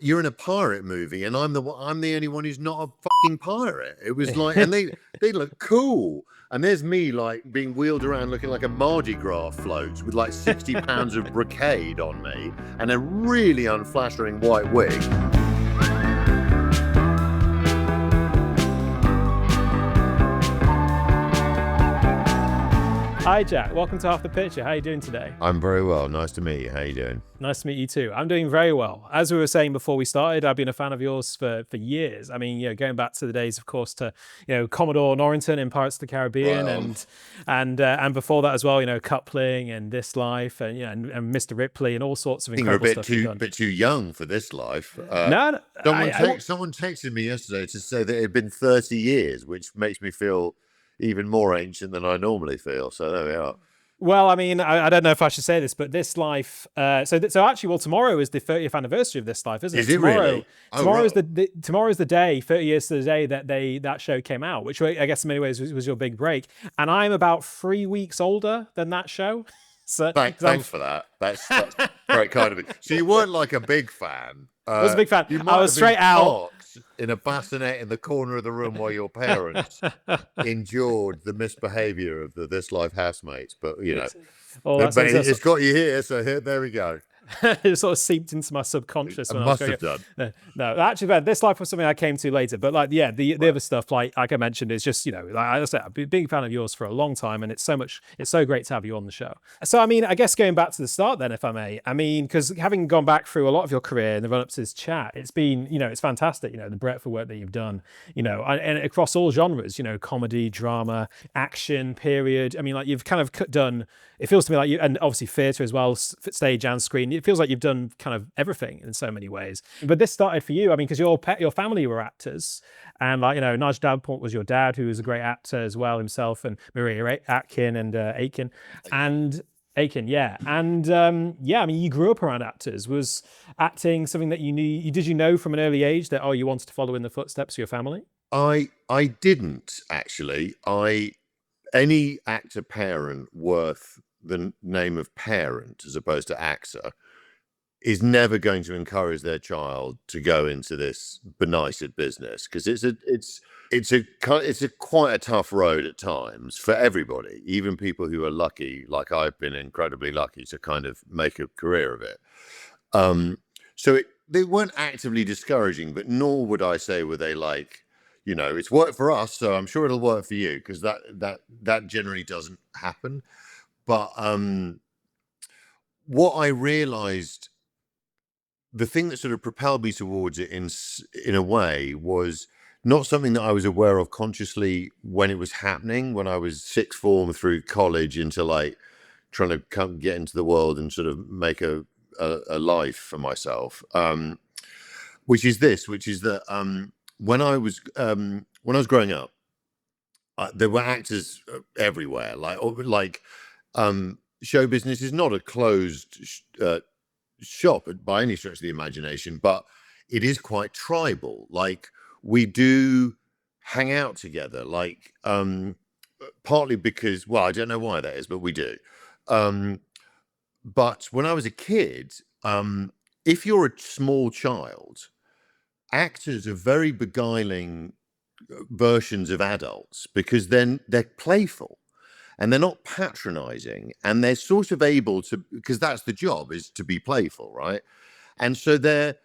you're in a pirate movie, and I'm the only one who's not a fucking pirate. It was like, and they look cool, and there's me like being wheeled around looking like a Mardi Gras float with like 60 pounds of brocade on me and a really unflattering white wig. Hi Jack, welcome to Half the Picture. How are you doing today? I'm very well. Nice to meet you. How you doing? Nice to meet you too. I'm doing very well. As we were saying before we started, I've been a fan of yours for years. I mean, going back to the days, of course, to Commodore Norrington in Pirates of the Caribbean, and before that as well, Coupling and This Life, and Mr. Ripley and all sorts of incredible stuff. You're a bit too young for This Life. No, someone texted me yesterday to say that it had been 30 years, which makes me feel even more ancient than I normally feel. So there we are. Well, I mean, I don't know if I should say this, but This Life. So actually, anymore is the 30th anniversary of This Life, isn't it? Is it really? Tomorrow is tomorrow is the day, 30 years to the day that show came out, which I guess in many ways was your big break. And I'm about 3 weeks older than that show. So thanks for that. That's very kind of it. So you weren't like a big fan. I was a big fan. I was straight out in a bassinet in the corner of the room while your parents endured the misbehaviour of the This Life housemates. But it's got you here, so there we go. It sort of seeped into my subconscious. It must have done. No, actually, This Life was something I came to later. But the other stuff, like I mentioned, is just like I said, I've been a big fan of yours for a long time, and it's so great to have you on the show. So I mean, I guess going back to the start, then, if I may, because having gone back through a lot of your career in the run up to this chat, it's been it's fantastic. The breadth of work that you've done, and across all genres, comedy, drama, action, period. I mean, like you've kind of done. It feels to me like and obviously theatre as well, stage and screen. It feels like you've done kind of everything in so many ways. But this started for you, because your family were actors, and Jack Davenport was your dad, who was a great actor as well himself, and Maria Atkin and Aiken, and Aiken, yeah. And you grew up around actors. Was acting something that you knew? Did you know from an early age that you wanted to follow in the footsteps of your family? I didn't actually. Any actor parent worth the name of parent as opposed to actor is never going to encourage their child to go into this benighted business, because it's quite a tough road at times for everybody, even people who are lucky, like I've been incredibly lucky to kind of make a career of it. So they weren't actively discouraging, but nor would I say were they like, it's worked for us, so I'm sure it'll work for you, because that generally doesn't happen. But what I realized, the thing that sort of propelled me towards it in a way was not something that I was aware of consciously when it was happening, when I was sixth form through college into like trying to get into the world and sort of make a life for myself, which is that when I was growing up, there were actors everywhere. Like show business is not a closed shop by any stretch of the imagination, but it is quite tribal. Like we do hang out together. Like partly because, well, I don't know why that is, but we do. But when I was a kid, if you're a small child, actors are very beguiling versions of adults, because then they're playful and they're not patronizing, and they're sort of able to, because that's the job, is to be playful, right? And so they're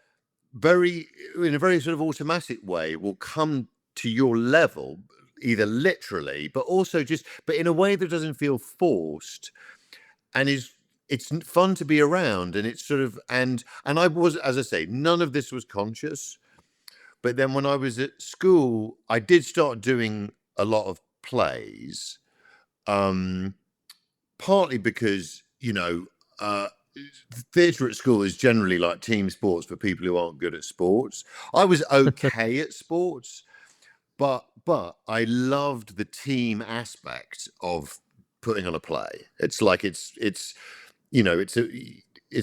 in a very sort of automatic way will come to your level, either literally, but also but in a way that doesn't feel forced, and it's fun to be around. And it's sort of, and I was, as I say, none of this was conscious. But then when I was at school, I did start doing a lot of plays, partly because, theatre at school is generally like team sports for people who aren't good at sports. I was okay at sports, but I loved the team aspect of putting on a play. It's like it's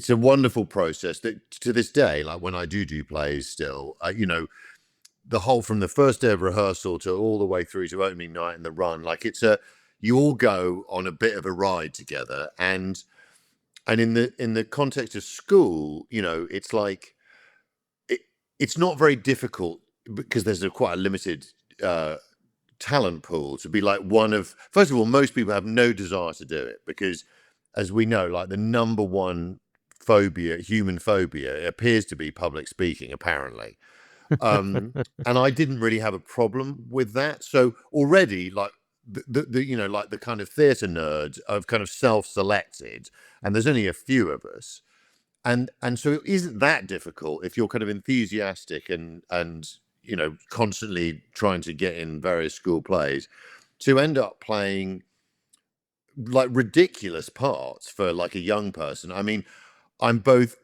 a wonderful process that to this day, like when I do plays still, the whole, from the first day of rehearsal to all the way through to opening night and the run, like you all go on a bit of a ride together. And in the context of school, it's like it's not very difficult because there's quite a limited talent pool to be like one of. First of all, most people have no desire to do it because, as we know, like the number one phobia, human phobia, appears to be public speaking, apparently. And I didn't really have a problem with that. So already, like the you know, like the kind of theatre nerds have kind of self-selected, and there's only a few of us, and so it isn't that difficult if you're kind of enthusiastic and you know, constantly trying to get in various school plays, to end up playing like ridiculous parts for like a young person. I mean, I'm both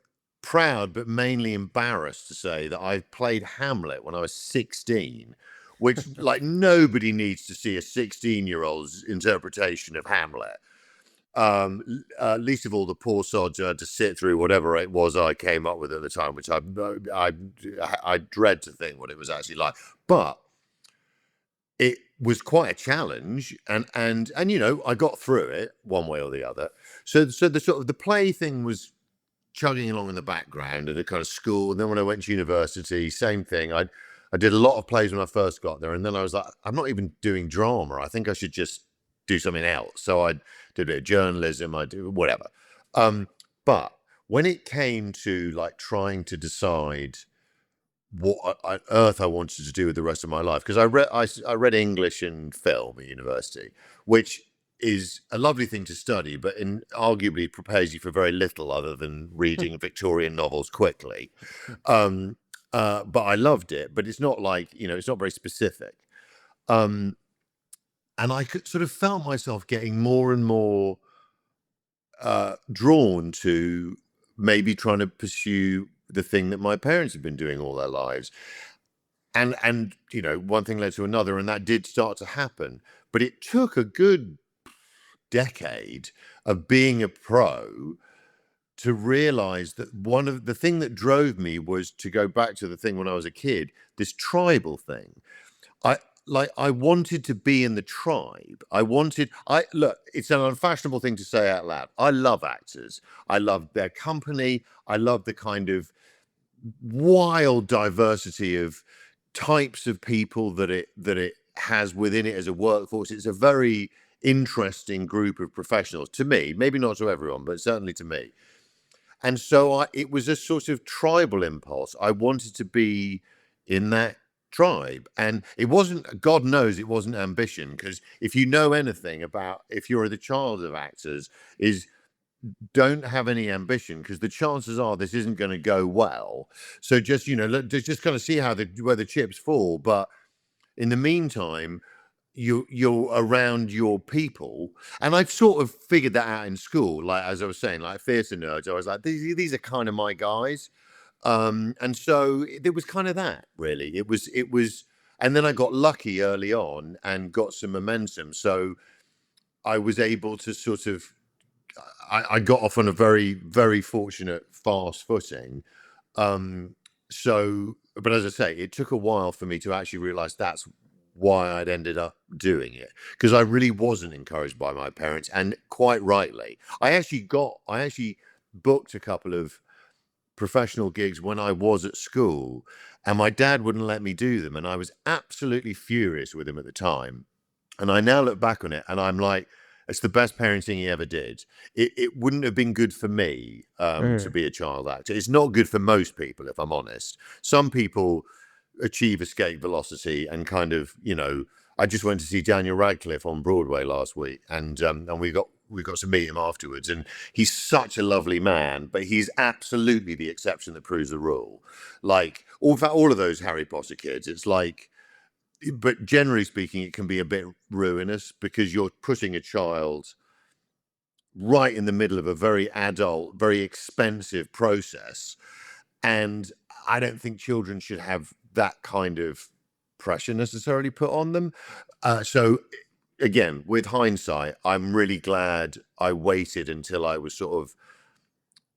proud but mainly embarrassed to say that I played Hamlet when I was 16, which like nobody needs to see a 16-year-old's interpretation of Hamlet. Least of all the poor sods who had to sit through whatever it was I came up with at the time, which I dread to think what it was actually like. But it was quite a challenge, and you know, I got through it one way or the other. So the sort of the play thing was chugging along in the background at a kind of school, and then when I went to university, same thing. I did a lot of plays when I first got there, and then I was like, I'm not even doing drama. I think I should just do something else. So I did a bit of journalism. I do whatever. But when it came to like trying to decide what on earth I wanted to do with the rest of my life, because I read English and film at university, which is a lovely thing to study, but arguably prepares you for very little other than reading Victorian novels quickly. But I loved it, but it's not like, you know, it's not very specific. And I could sort of felt myself getting more and more drawn to maybe trying to pursue the thing that my parents had been doing all their lives. And you know, one thing led to another, and that did start to happen. But it took a good decade of being a pro to realize that one of the thing that drove me was to go back to the thing when I was a kid, this tribal thing. I wanted to be in the tribe. Look, it's an unfashionable thing to say out loud. I love actors. I love their company. I love the kind of wild diversity of types of people that it has within it as a workforce. It's a very interesting group of professionals to me, maybe not to everyone, but certainly to me. And so it was a sort of tribal impulse. I wanted to be in that tribe, and it wasn't, God knows it wasn't ambition, because if you know anything about, if you're the child of actors, is don't have any ambition, because the chances are this isn't going to go well. So just, you know, just kind of see where the chips fall. But in the meantime, you're around your people, and I've sort of figured that out in school. Like, as I was saying, like theatre nerds, I was like, these are kind of my guys. And so it was kind of that, really. It was, and then I got lucky early on and got some momentum. So I was able to sort of, I got off on a very, very fortunate fast footing. So, but as I say, it took a while for me to actually realize that's why I'd ended up doing it, because I really wasn't encouraged by my parents, and quite rightly. I actually booked a couple of professional gigs when I was at school, and my dad wouldn't let me do them, and I was absolutely furious with him at the time. And I now look back on it and I'm like, it's the best parenting he ever did. It wouldn't have been good for me to be a child actor. It's not good for most people, if I'm honest. Some people achieve escape velocity and kind of, you know, I just went to see Daniel Radcliffe on Broadway last week, and we got to meet him afterwards, and he's such a lovely man, but he's absolutely the exception that proves the rule. Like all of those Harry Potter kids, it's like, but generally speaking, it can be a bit ruinous, because you're putting a child right in the middle of a very adult, very expensive process. And I don't think children should have that kind of pressure necessarily put on them. So again, with hindsight, I'm really glad I waited until I was sort of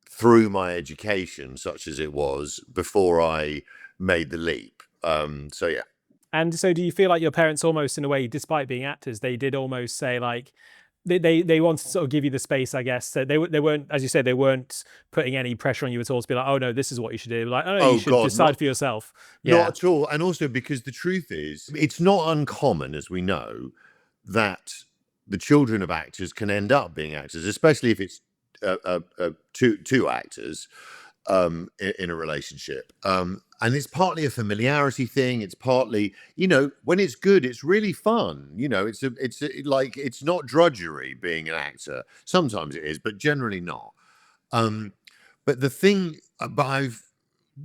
through my education, such as it was, before I made the leap. So yeah. And so do you feel like your parents almost, in a way, despite being actors, they did almost say like, they wanted to sort of give you the space, I guess. So they weren't, as you said, they weren't putting any pressure on you at all to be like, oh no, this is what you should do. Like, oh no, you should decide for yourself. Not at all. And also because the truth is, it's not uncommon, as we know, that the children of actors can end up being actors, especially if it's two actors in a relationship. And it's partly a familiarity thing. It's partly, when it's good, it's really fun. It's not drudgery being an actor. Sometimes it is, but generally not. But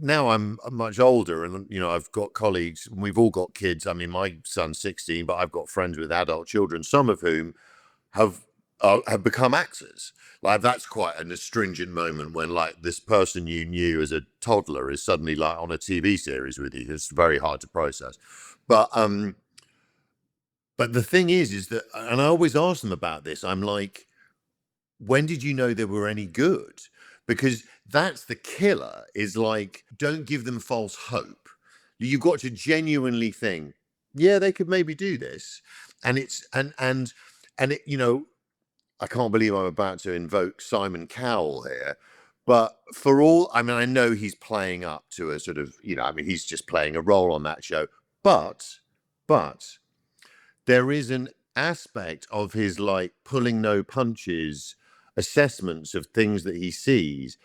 now I'm much older, and I've got colleagues, and we've all got kids. I mean, my son's 16, but I've got friends with adult children, some of whom have become actors. Like, that's quite an astringent moment when, like, this person you knew as a toddler is suddenly like on a TV series with you. It's very hard to process. But the thing is that, and I always ask them about this, I'm like, when did you know they were any good? Because that's the killer, is like, don't give them false hope. You've got to genuinely think, yeah, they could maybe do this. And it's, and it, I can't believe I'm about to invoke Simon Cowell here, but I know he's playing up to a sort of, he's just playing a role on that show, but there is an aspect of his, like, pulling no punches assessments of things that he sees.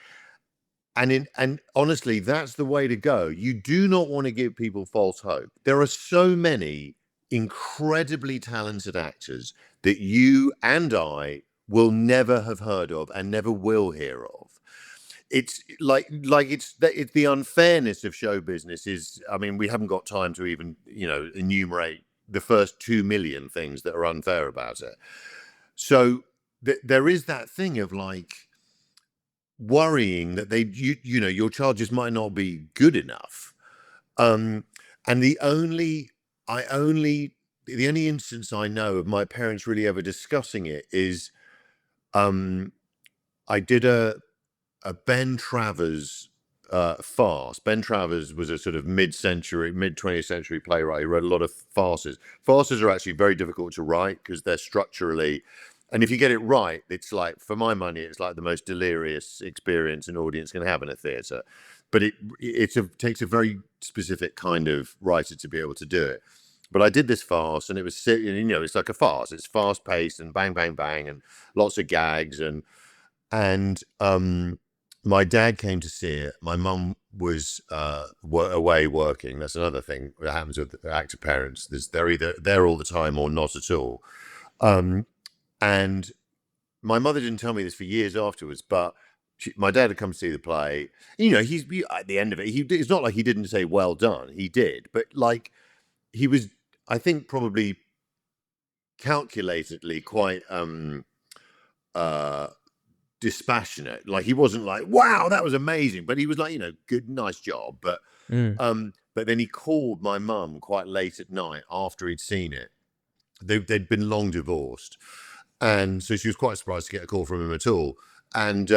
And honestly, that's the way to go. You do not want to give people false hope. There are so many incredibly talented actors that you and I will never have heard of and never will hear of. It's it's the unfairness of show business is, I mean, we haven't got time to even, enumerate the first 2 million things that are unfair about it. So there is that thing of, like, worrying that your child just might not be good enough. And the only instance I know of my parents really ever discussing it is, I did a Ben Travers farce. Ben Travers was a sort of mid-20th century playwright. He wrote a lot of farces. Farces are actually very difficult to write because they're structurally, and if you get it right, it's like, for my money, it's like the most delirious experience an audience can have in a theatre. But it takes a very specific kind of writer to be able to do it. But I did this farce, and it was, it's like a farce. It's fast paced and bang, bang, bang, and lots of gags. And my dad came to see it. My mum was away working. That's another thing that happens with actor parents. They're either there all the time or not at all. And my mother didn't tell me this for years afterwards, but my dad had come to see the play. He's at the end of it. It's not like he didn't say well done. He did, but, like, he was, I think, probably calculatedly quite dispassionate. Like, he wasn't like, wow, that was amazing, but he was like, good, nice job. But then he called my mum quite late at night after he'd seen it. They'd been long divorced, and so she was quite surprised to get a call from him at all. And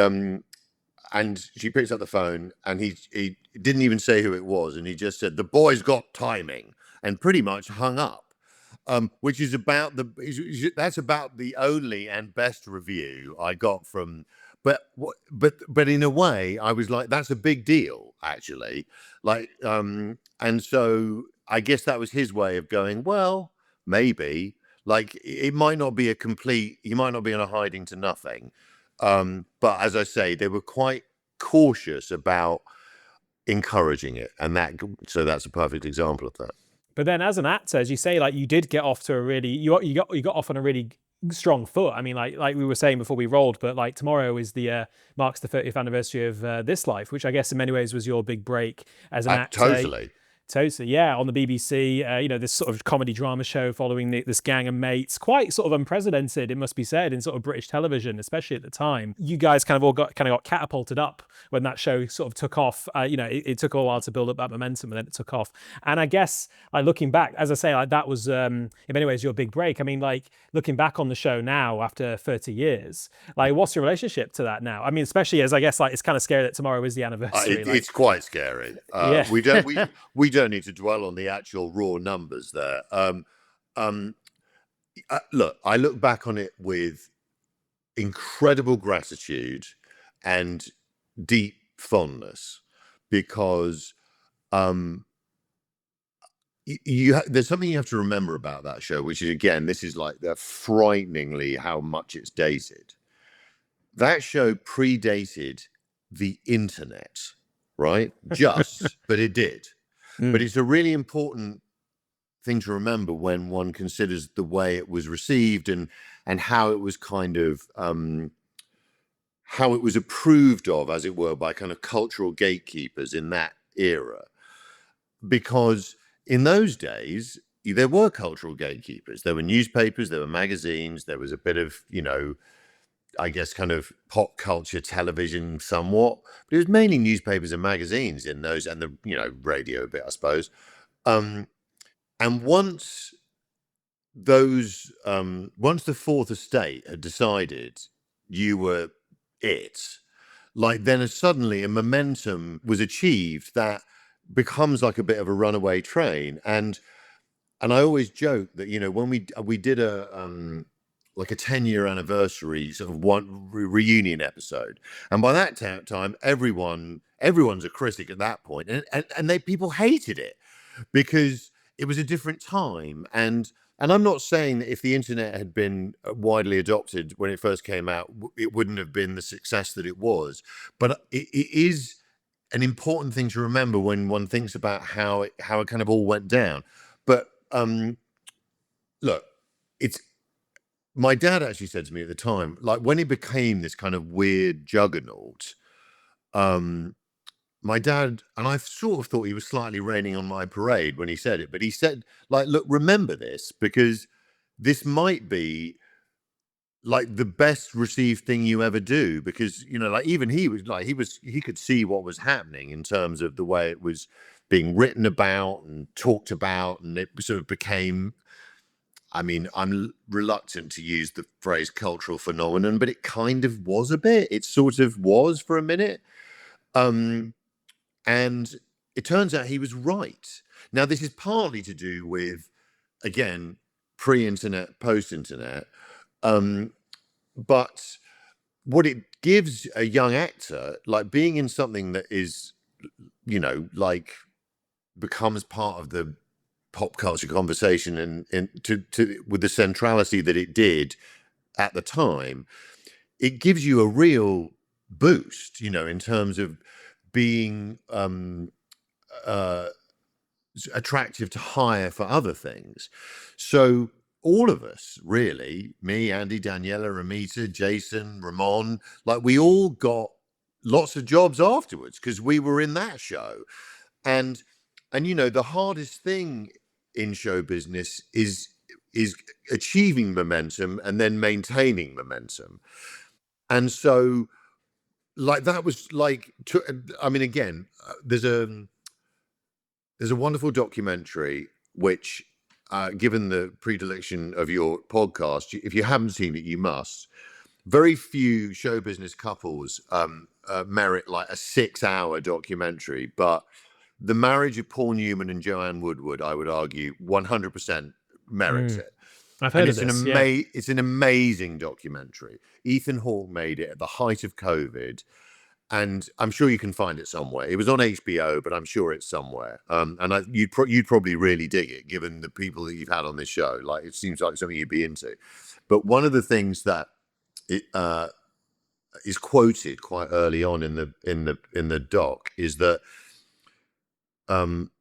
she picks up the phone, and he didn't even say who it was, and he just said, the boy's got timing, and pretty much hung up. Which is that's about the only and best review I got from, but in a way I was like, that's a big deal, actually. Like, and so I guess that was his way of going, well, maybe, like, it might not be you might not be in a hiding to nothing. But as I say, they were quite cautious about encouraging it. And so that's a perfect example of that. But then, as an actor, as you say, like, you did get off to a really, you got off on a really strong foot. I mean, like we were saying before we rolled, but, like, tomorrow is marks the 30th anniversary of This Life, which I guess in many ways was your big break as an actor. Totally, yeah, on the BBC, this sort of comedy drama show following this gang of mates, quite sort of unprecedented, it must be said, in sort of British television, especially at the time. You guys kind of got catapulted up when that show sort of took off. It took a while to build up that momentum, and then it took off. And I guess, like, looking back, as I say, like, that was in many ways your big break. I mean, like, looking back on the show now after 30 years, like, what's your relationship to that now? I mean, especially as, I guess, like, it's kind of scary that tomorrow is the anniversary. It's quite scary. Yeah. We don't need to dwell on the actual raw numbers there. Look, I look back on it with incredible gratitude and deep fondness because um, there's something you have to remember about that show, which is, again, this is like frighteningly how much it's dated. That show predated the internet, right? Just, but it did. But it's a really important thing to remember when one considers the way it was received and how it was kind of how it was approved of, as it were, by kind of cultural gatekeepers in that era. Because in those days, there were cultural gatekeepers. There were newspapers, there were magazines, there was a bit of, I guess, kind of pop culture television somewhat. But it was mainly newspapers and magazines in those, and the, radio a bit, I suppose. And once the Fourth Estate had decided you were it, like then suddenly a momentum was achieved that becomes like a bit of a runaway train. And I always joke that, when we did a like a 10-year anniversary sort of one reunion episode, and by that time everyone's a critic at that point, and people hated it because it was a different time. And I'm not saying that if the internet had been widely adopted when it first came out, it wouldn't have been the success that it was. But it is an important thing to remember when one thinks about how it kind of all went down. But look, it's my dad actually said to me at the time, like when it became this kind of weird juggernaut, my dad, and I sort of thought he was slightly raining on my parade when he said it, but he said, like, look, remember this, because this might be like the best received thing you ever do, because, like even he was like, he could see what was happening in terms of the way it was being written about and talked about, and it sort of became, I mean, I'm reluctant to use the phrase cultural phenomenon, but it kind of was a bit. It sort of was for a minute. And it turns out he was right. Now, this is partly to do with, again, pre-internet, post-internet. But what it gives a young actor, like being in something that is, like becomes part of the pop culture conversation and with the centrality that it did at the time, it gives you a real boost, in terms of being attractive to hire for other things. So all of us, really, me, Andy, Daniela, Ramita, Jason, Ramon, like we all got lots of jobs afterwards because we were in that show. And the hardest thing in show business is achieving momentum and then maintaining momentum. And so, like, that was like, I mean, again, there's a wonderful documentary which, given the predilection of your podcast, if you haven't seen it, you must. Very few show business couples merit like a 6-hour documentary, but the marriage of Paul Newman and Joanne Woodward, I would argue, 100% merits it. I've heard of this. It's an amazing documentary. Ethan Hawke made it at the height of COVID, and I'm sure you can find it somewhere. It was on HBO, but I'm sure it's somewhere. And you'd probably really dig it, given the people that you've had on this show. Like, it seems like something you'd be into. But one of the things that it is quoted quite early on in the doc is that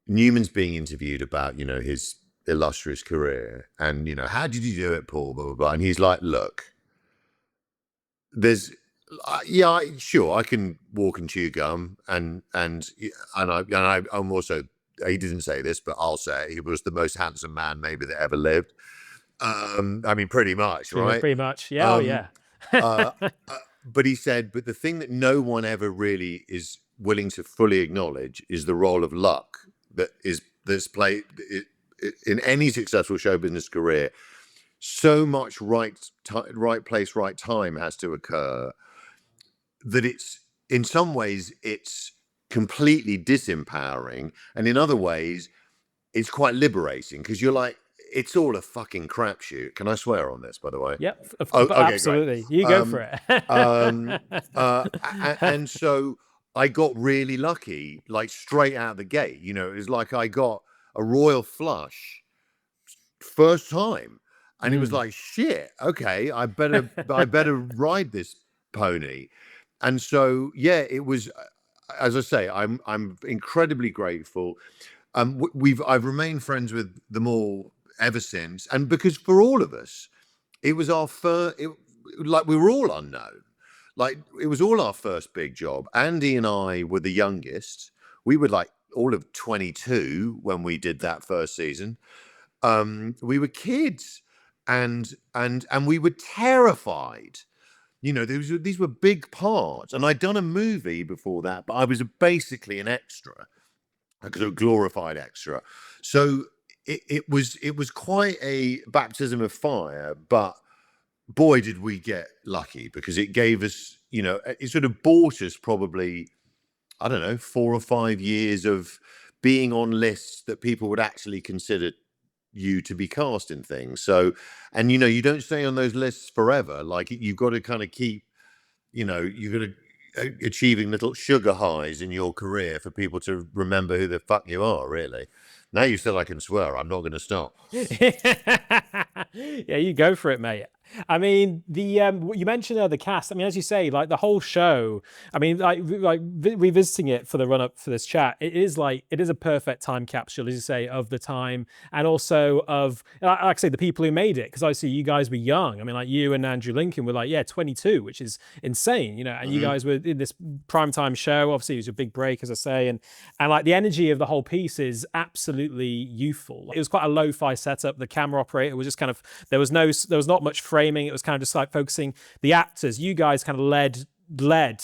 Newman's being interviewed about, his illustrious career, and how did you do it, Paul, blah blah blah, and he's like, look, there's sure, I can walk and chew gum, and I'm also, he didn't say this, but I'll say he was the most handsome man maybe that ever lived. I mean, pretty much, right? Pretty much, yeah. But he said, but the thing that no one ever really is willing to fully acknowledge is the role of luck that's played in any successful show business career. So much right place, right time has to occur that it's, in some ways, it's completely disempowering, and in other ways, it's quite liberating, because you're like, it's all a fucking crapshoot. Can I swear on this, by the way? Yep, Oh, okay, absolutely. great. You go for it. And so I got really lucky, like straight out the gate. You know, it was like I got a royal flush first time, and it was like, shit. Okay, I better ride this pony. And so yeah, it was. As I say, I'm incredibly grateful. I've remained friends with them all ever since, and because for all of us, it was our first. Like we were all unknown. Like it was all our first big job. Andy and I were the youngest. We were like all of 22 when we did that first season. We were kids, and we were terrified. You know, these were big parts, and I'd done a movie before that, but I was basically an extra, like a glorified extra. So it was quite a baptism of fire, but boy, did we get lucky, because it gave us, you know, it sort of bought us probably, I don't know, 4 or 5 years of being on lists that people would actually consider you to be cast in things. So, and you know, you don't stay on those lists forever. Like you've got to kind of keep, you know, you've got to achieving little sugar highs in your career for people to remember who the fuck you are, really. Now you said I can swear, I'm not going to stop. Yeah, you go for it, mate. I mean, the you mentioned the cast. I mean, as you say, like the whole show. I mean, like revisiting it for the run up for this chat, it is a perfect time capsule, as you say, of the time, and also of, like I say, the people who made it. Because obviously you guys were young. I mean, like you and Andrew Lincoln were like 22, which is insane, you know. And you guys were in this primetime show. Obviously, it was a big break, as I say, and like the energy of the whole piece is absolutely youthful. It was quite a lo-fi setup. The camera operator was just kind of, there was not much framing. It was kind of just like focusing the actors. You guys kind of led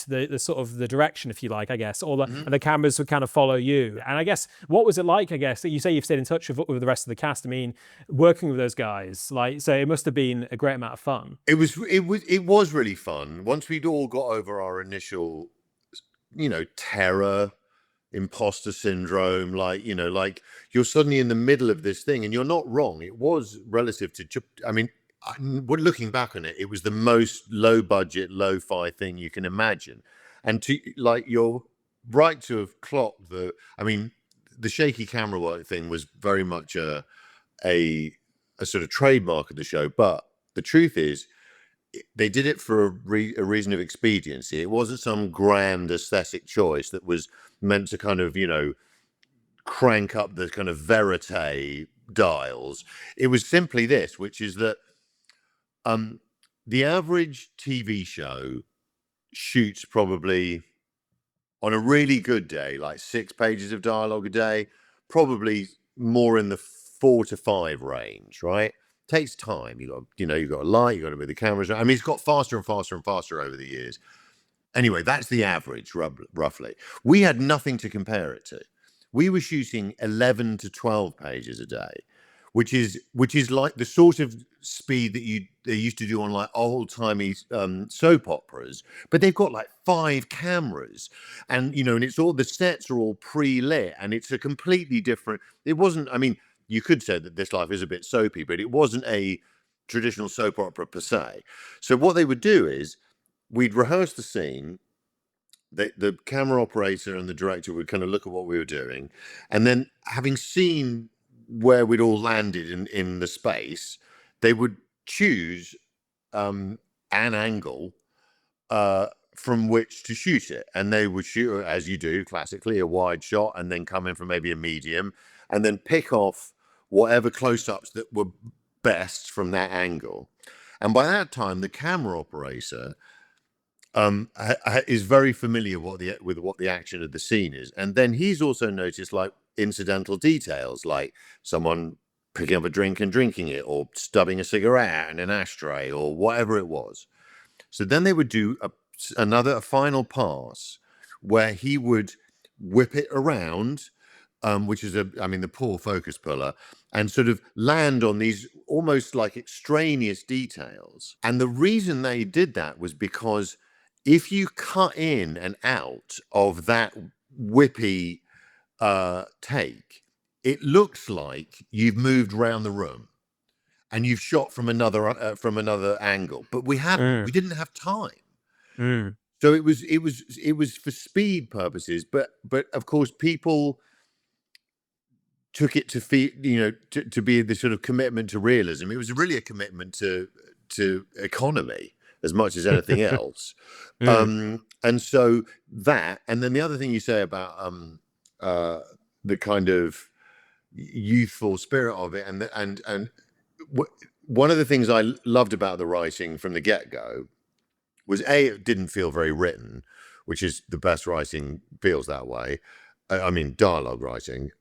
the sort of the direction, if you like, I guess, and the cameras would kind of follow you. And I guess, what was it like, I guess, that you say you've stayed in touch with the rest of the cast? I mean, working with those guys, like, so it must have been a great amount of fun. It was really fun. Once we'd all got over our initial, you know, terror, imposter syndrome, like, you know, like you're suddenly in the middle of this thing, and you're not wrong. It was relative to, I mean, looking back on it, it was the most low budget, lo-fi thing you can imagine. And to, like, you're right to have clocked the, I mean, the shaky camera work thing was very much a sort of trademark of the show. But the truth is, they did it for a reason of expediency. It wasn't some grand aesthetic choice that was meant to kind of, you know, crank up the kind of verite dials. It was simply this, which is that the average TV show shoots probably, on a really good day, like 6 pages of dialogue a day, probably more in the 4 to 5 range, right? Takes time. You've got a light, you've got to move the cameras. I mean, it's got faster and faster and faster over the years. Anyway, that's the average, roughly. We had nothing to compare it to. We were shooting 11 to 12 pages a day, which is like the sort of speed that they used to do on like old-timey soap operas, but they've got like 5 cameras, and you know, and it's all, the sets are all pre-lit, and it's a completely different, it wasn't, I mean, you could say that This Life is a bit soapy, but it wasn't a traditional soap opera per se. So what they would do is, we'd rehearse the scene, the camera operator and the director would kind of look at what we were doing, and then, having seen where we'd all landed in the space, they would choose an angle from which to shoot it. And they would shoot, as you do classically, a wide shot, and then come in from maybe a medium, and then pick off whatever close-ups that were best from that angle. And by that time, the camera operator is very familiar with what the action of the scene is. And then he's also noticed like incidental details, like someone picking up a drink and drinking it, or stubbing a cigarette in an ashtray, or whatever it was. So then they would do a final pass where he would whip it around, which is the poor focus puller, and sort of land on these almost like extraneous details. And the reason they did that was because if you cut in and out of that whippy take, it looks like you've moved around the room. and you've shot from another angle, but we didn't have time. So it was for speed purposes, but of course people took it to to be the sort of commitment to realism. It was really a commitment to economy as much as anything else. And so that, and then the other thing you say about the kind of youthful spirit of it, and one of the things I loved about the writing from the get-go was it didn't feel very written, which is the best writing feels that way. I mean, dialogue writing.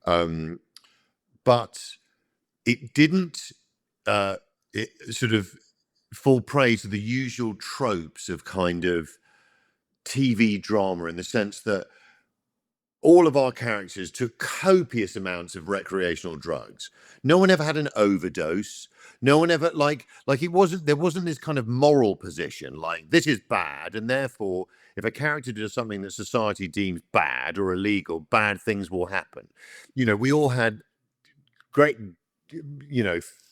But it didn't it sort of fall prey to the usual tropes of kind of TV drama, in the sense that all of our characters took copious amounts of recreational drugs. No one ever had an overdose. No one ever there wasn't this kind of moral position like this is bad, and therefore if a character does something that society deems bad or illegal, bad things will happen. We all had great,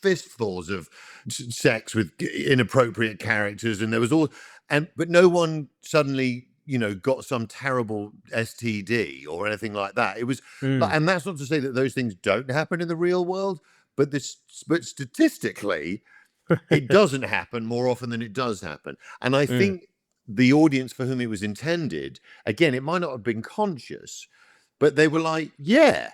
fistfuls of sex with inappropriate characters, and there was but no one suddenly got some terrible STD or anything like that. It was, and that's not to say that those things don't happen in the real world, but statistically, it doesn't happen more often than it does happen. And I think the audience for whom it was intended, again, it might not have been conscious, but they were like, yeah,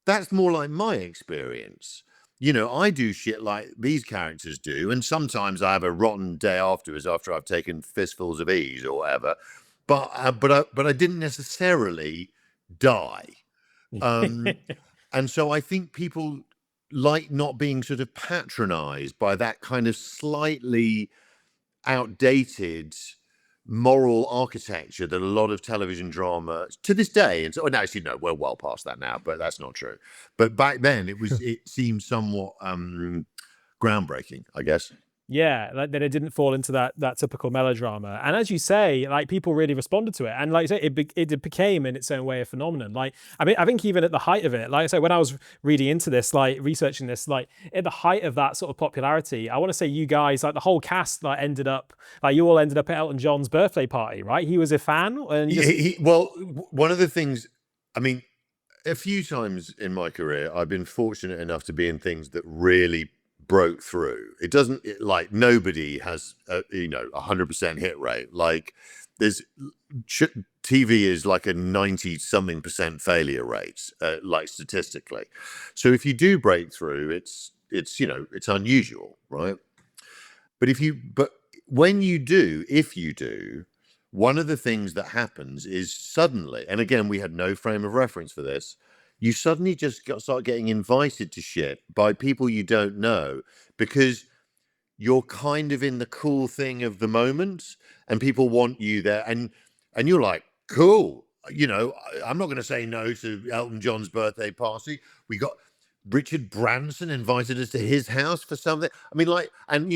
that's more like my experience. I do shit like these characters do, and sometimes I have a rotten day afterwards after I've taken fistfuls of ease or whatever. But I didn't necessarily die, and so I think people like not being sort of patronized by that kind of slightly outdated moral architecture that a lot of television drama to this day, and so actually no, we're well past that now, but that's not true. But back then it seemed somewhat groundbreaking, I guess. Yeah, that it didn't fall into that typical melodrama. And as you say, like people really responded to it, and like I say, it became in its own way a phenomenon. Like I think even at the height of it, like I say, when I was reading into this, like researching this, like at the height of that sort of popularity, I want to say you guys, like the whole cast, like you all ended up at Elton John's birthday party, right? He was a fan, and well, one of the things, I mean, a few times in my career, I've been fortunate enough to be in things that really broke through. It doesn't like nobody has a 100% hit rate. Like there's TV is like a 90 something percent failure rate, like statistically. So if you do break through, it's unusual, right? But when you do, if you do, one of the things that happens is suddenly, and again, we had no frame of reference for this, you suddenly just start getting invited to shit by people you don't know, because you're kind of in the cool thing of the moment and people want you there, and you're like, cool, I'm not going to say no to Elton John's birthday party. We got Richard Branson invited us to his house for something. I mean, like, and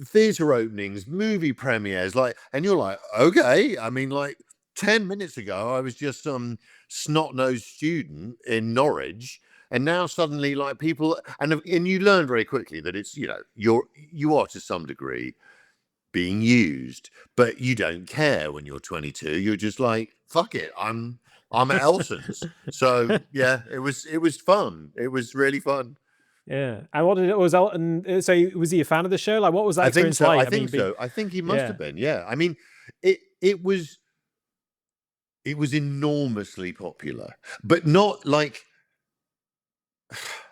theater openings, movie premieres, like, and you're like, okay. I mean, like 10 minutes ago, I was just some snot-nosed student in Norwich, and now suddenly, like, people, and you learn very quickly that it's, you are to some degree being used, but you don't care when you're 22. You're just like, fuck it, I'm at Elson's. So yeah, it was fun. It was really fun. Yeah. And was Elton? So was he a fan of the show? Like, what was that experience like? I think so. I think he must have been. Yeah. I mean, it was enormously popular, but not like.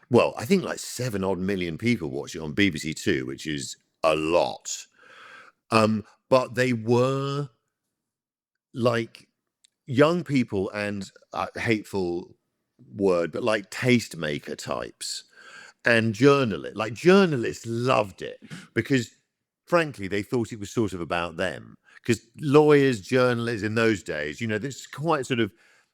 Well, I think like 7 odd million people watch it on BBC Two, which is a lot. But they were like young people and hateful word, but like tastemaker types. And journalists loved it because, frankly, they thought it was sort of about them. Because lawyers, journalists in those days, this quite sort of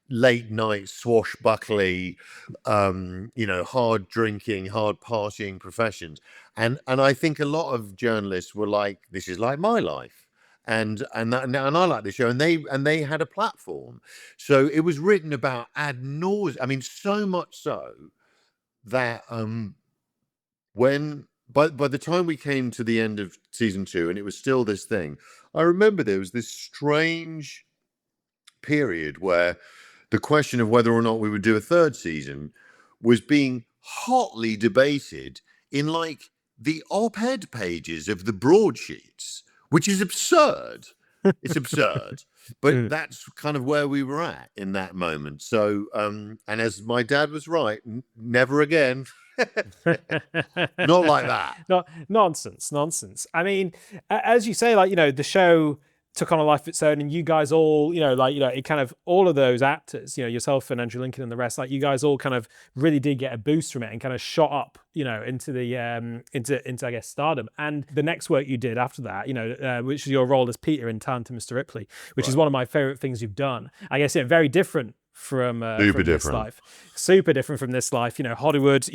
late night swashbuckly, hard drinking, hard partying professions. And I think a lot of journalists were like, this is like my life. And I like the show, and they had a platform. So it was written about ad nauseam. I mean, so much so that when by the time we came to the end of season 2, and it was still this thing, I remember there was this strange period where the question of whether or not we would do a third season was being hotly debated in like the op-ed pages of the broadsheets, which is absurd. It's absurd. But that's kind of where we were at in that moment. So, and as my dad was right, never again. Not like that. Not nonsense. I mean, as you say, like, the show took on a life of its own, and you guys all, it kind of, all of those actors, yourself and Andrew Lincoln and the rest, like, you guys all kind of really did get a boost from it and kind of shot up, into the into I guess stardom. And the next work you did after that, which is your role as Peter in Talented Mr. Ripley, which is one of my favorite things you've done. I guess very different from this life, super different from this life, Hollywood,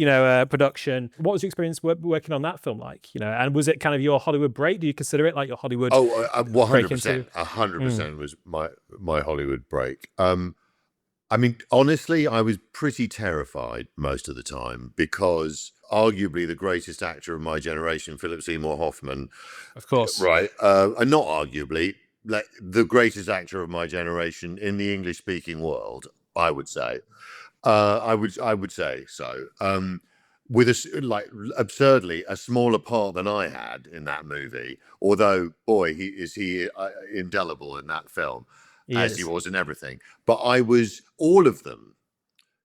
production. What was your experience working on that film like, and was it kind of your Hollywood break? Do you consider it like your Hollywood 100%, 100% was my Hollywood break. I mean, honestly, I was pretty terrified most of the time because arguably the greatest actor of my generation, Phillip Seymour Hoffman, of course, right, and not arguably, like the greatest actor of my generation in the English-speaking world, I would say. I would say so. With absurdly a smaller part than I had in that movie. Although, boy, he is indelible in that film, as he was in everything. But I was all of them.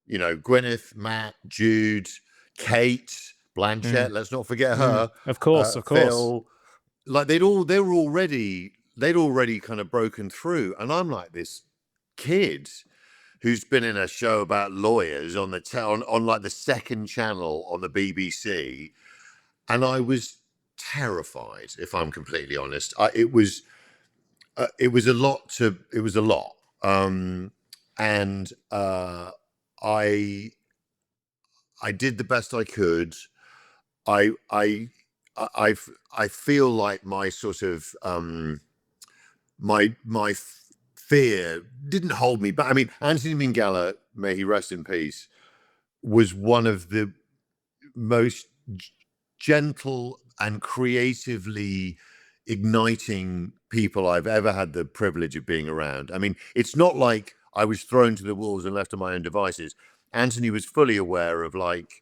Gwyneth, Matt, Jude, Kate, Blanchett. Let's not forget her. Of course. Phil. Like they were already. They'd already kind of broken through, and I'm like this kid who's been in a show about lawyers on on like the second channel on the BBC, and I was terrified, if I'm completely honest. It was a lot. And I did the best I could. I feel like my sort of my fear didn't hold me back. I mean, Anthony Minghella, may he rest in peace, was one of the most gentle and creatively igniting people I've ever had the privilege of being around. I mean, it's not like I was thrown to the wolves and left to my own devices. Anthony was fully aware of like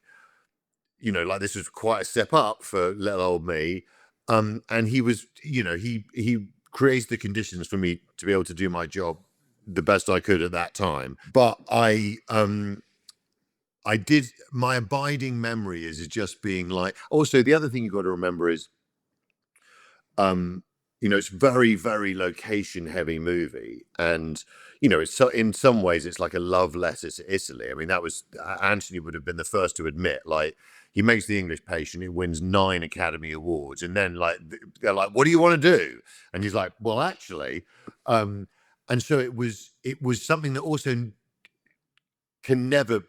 this was quite a step up for little old me. And he was, he creates the conditions for me to be able to do my job the best I could at that time. But I did, my abiding memory is just being like, also the other thing you've got to remember is, it's very, very location heavy movie. And, it's so, in some ways it's like a love letter to Italy. I mean, that was, Anthony would have been the first to admit, like, he makes The English Patient, it wins 9 Academy Awards, and then like they're like, "What do you want to do?" And he's like, "Well, actually," and so it was something that also can never,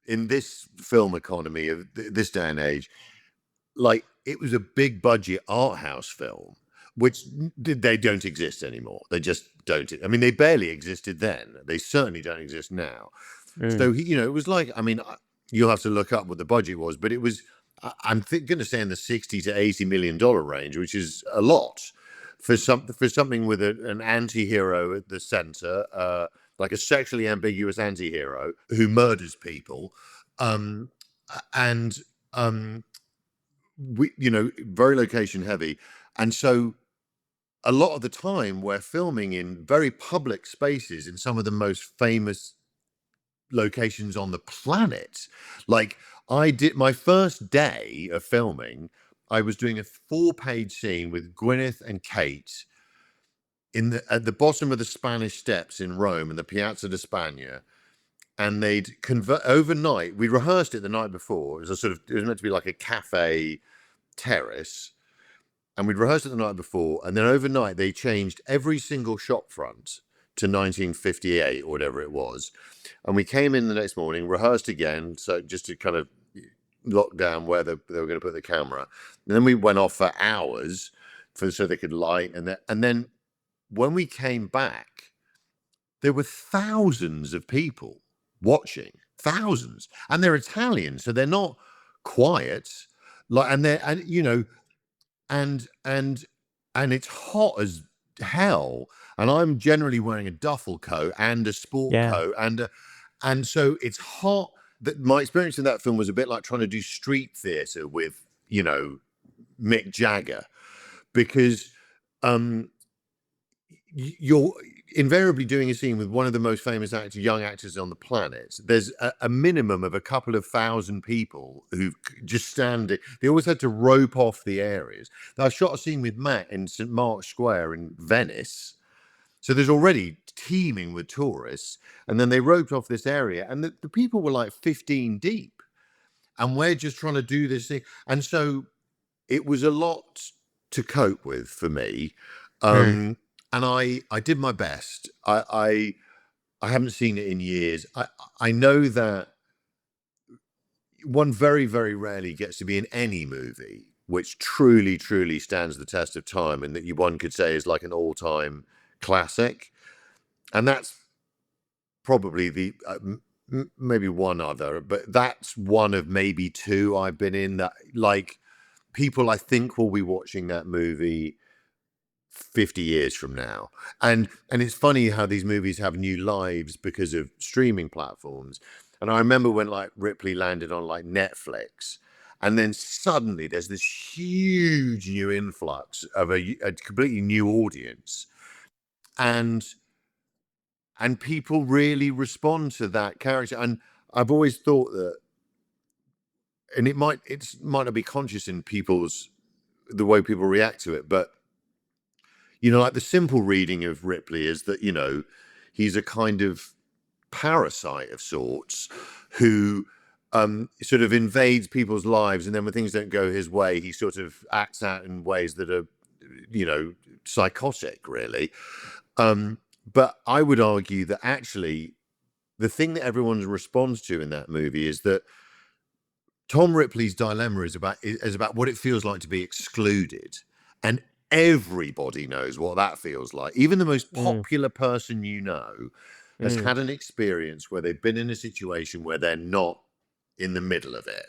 in this film economy of this day and age, like it was a big budget art house film, which they don't exist anymore. They just don't. I mean, they barely existed then. They certainly don't exist now. So it was like, I mean, you'll have to look up what the budget was, but it was, I'm going to say in the $60 to $80 million range, which is a lot for something with an anti-hero at the center, like a sexually ambiguous anti-hero who murders people, and we, very location heavy. And so a lot of the time we're filming in very public spaces in some of the most famous locations on the planet. Like I did my first day of filming, I was doing a 4-page scene with Gwyneth and Kate at the bottom of the Spanish Steps in Rome in the Piazza di Spagna. And they'd convert overnight. We rehearsed it the night before. It was meant to be like a cafe terrace. And we'd rehearsed it the night before. And then overnight they changed every single shop front to 1958 or whatever it was. And we came in the next morning, rehearsed again, so just to kind of lock down where they were going to put the camera. And then we went off for hours so they could light. And then when we came back, there were thousands of people watching, thousands. And they're Italian, so they're not quiet. Like, and you know, and it's hot as hell, and I'm generally wearing a duffel coat and a sport Yeah. coat, and so it's hot. That my experience in that film was a bit like trying to do street theatre with, you know, Mick Jagger, because you're invariably doing a scene with one of the most famous young actors on the planet. There's a minimum of a couple of thousand people who just stand it. They always had to rope off the areas. I shot a scene with Matt in St. Mark's Square in Venice. So there's already teeming with tourists. And then they roped off this area, and the people were like 15 deep. And we're just trying to do this thing. And so it was a lot to cope with for me. And I did my best. I haven't seen it in years. I know that one very, very rarely gets to be in any movie which truly, truly stands the test of time, and that one could say is like an all-time classic. And that's probably the maybe one other, but that's one of maybe two I've been in that, like, people I think will be watching that movie 50 years from now. And it's funny how these movies have new lives because of streaming platforms. And I remember when like Ripley landed on like Netflix, and then suddenly there's this huge new influx of a completely new audience, and people really respond to that character. And I've always thought that, and it might not be conscious in the way people react to it, but you know, like the simple reading of Ripley is that, you know, he's a kind of parasite of sorts who sort of invades people's lives, and then when things don't go his way, he sort of acts out in ways that are, you know, psychotic, really. But I would argue that actually the thing that everyone responds to in that movie is that Tom Ripley's dilemma is about what it feels like to be excluded. And everybody knows what that feels like. Even the most popular person you know has had an experience where they've been in a situation where they're not in the middle of it.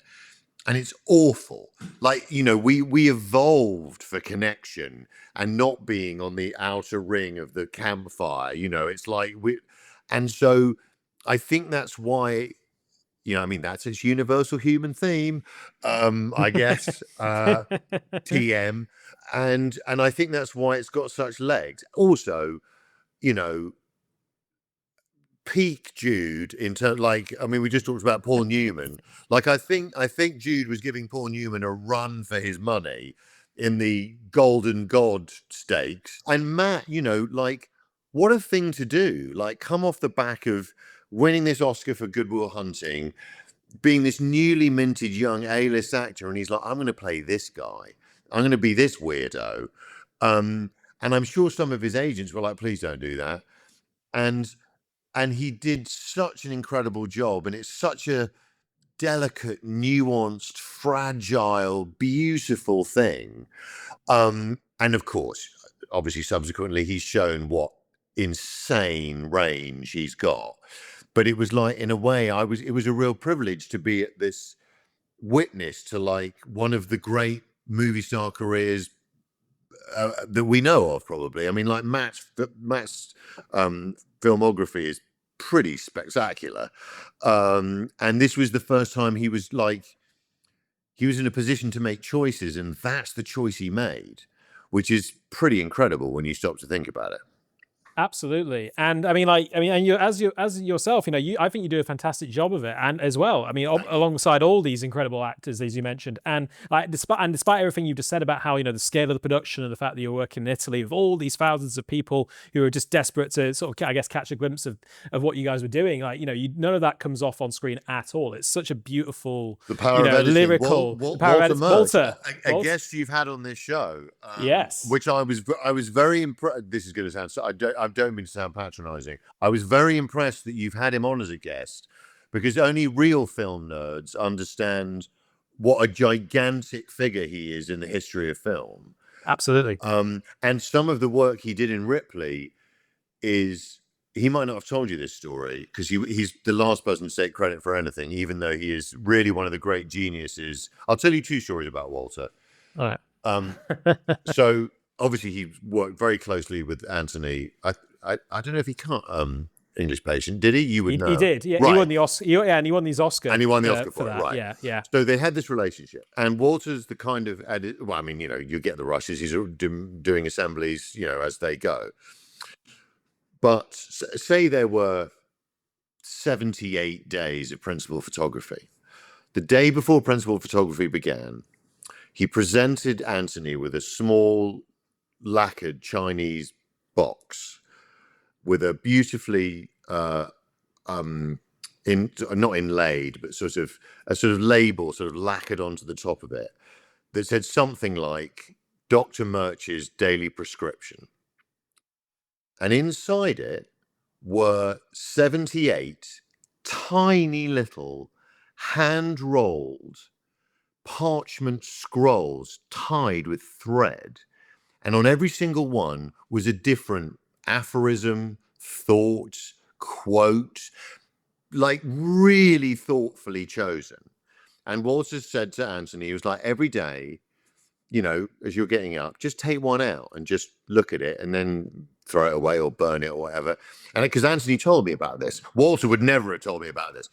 And it's awful. Like, you know, we evolved for connection and not being on the outer ring of the campfire. You know, it's like and so I think that's why, you know, I mean, that's its universal human theme, I guess, TM. And I think that's why it's got such legs. Also, you know, peak Jude in terms, like, I mean, we just talked about Paul Newman. Like, I think Jude was giving Paul Newman a run for his money in the Golden God stakes. And Matt, you know, like, what a thing to do. Like, come off the back of winning this Oscar for Good Will Hunting, being this newly minted young A-list actor, and he's like, I'm going to play this guy. I'm going to be this weirdo. And I'm sure some of his agents were like, please don't do that. And he did such an incredible job, and it's such a delicate, nuanced, fragile, beautiful thing. And of course, obviously, subsequently, he's shown what insane range he's got. But it was like, in a way, it was a real privilege to be at this witness to like one of the great movie star careers that we know of, probably. I mean, like Matt's filmography is pretty spectacular. And this was the first time he was in a position to make choices, and that's the choice he made, which is pretty incredible when you stop to think about it. Absolutely. And and you, as yourself, you know, I think you do a fantastic job of it. And as well, I mean, alongside all these incredible actors, as you mentioned, and like, despite everything you've just said about how, you know, the scale of the production and the fact that you're working in Italy with all these thousands of people who are just desperate to sort of, I guess, catch a glimpse of what you guys were doing, like, you know, none of that comes off on screen at all. It's such a beautiful, the power of editing. Lyrical, Walter Murch, Walter, a guest you've had on this show, yes, which I was very impressed. This is going to sound, so I don't mean to sound patronizing. I was very impressed that you've had him on as a guest, because only real film nerds understand what a gigantic figure he is in the history of film. Absolutely. And some of the work he did in Ripley is he might not have told you this story because he's the last person to take credit for anything, even though he is really one of the great geniuses. I'll tell you 2 stories about Walter. All right. So obviously he worked very closely with Anthony. I don't know if he can't English Patient, did he? You would know. He did, yeah. Right. He won the Oscar. And he won these Oscars. And he won the Oscar for it, that. right? Yeah. So they had this relationship, and Walter's the kind of well, I mean, you get the rushes. He's doing assemblies, as they go. But say there were 78 days of principal photography. The day before principal photography began, he presented Anthony with a small lacquered Chinese box with a beautifully not inlaid, but sort of label sort of lacquered onto the top of it that said something like Dr. Murch's daily prescription. And inside it were 78 tiny little hand-rolled parchment scrolls tied with thread. And on every single one was a different aphorism, thought, quote, like really thoughtfully chosen. And Walter said to Anthony, he was like, every day, as you're getting up, just take one out and just look at it and then throw it away or burn it or whatever. And because Anthony told me about this, Walter would never have told me about this.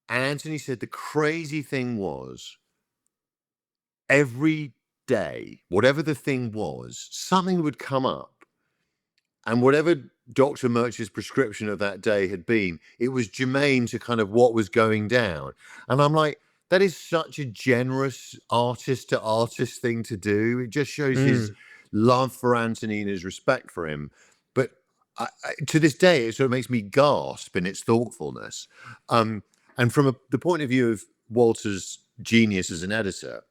And Anthony said the crazy thing was every day, whatever the thing was, something would come up. And whatever Dr. Murch's prescription of that day had been, it was germane to kind of what was going down. And I'm like, that is such a generous artist to artist thing to do. It just shows his love for Anthony and his respect for him. But to this day, it sort of makes me gasp in its thoughtfulness. And from the point of view of Walter's genius as an editor,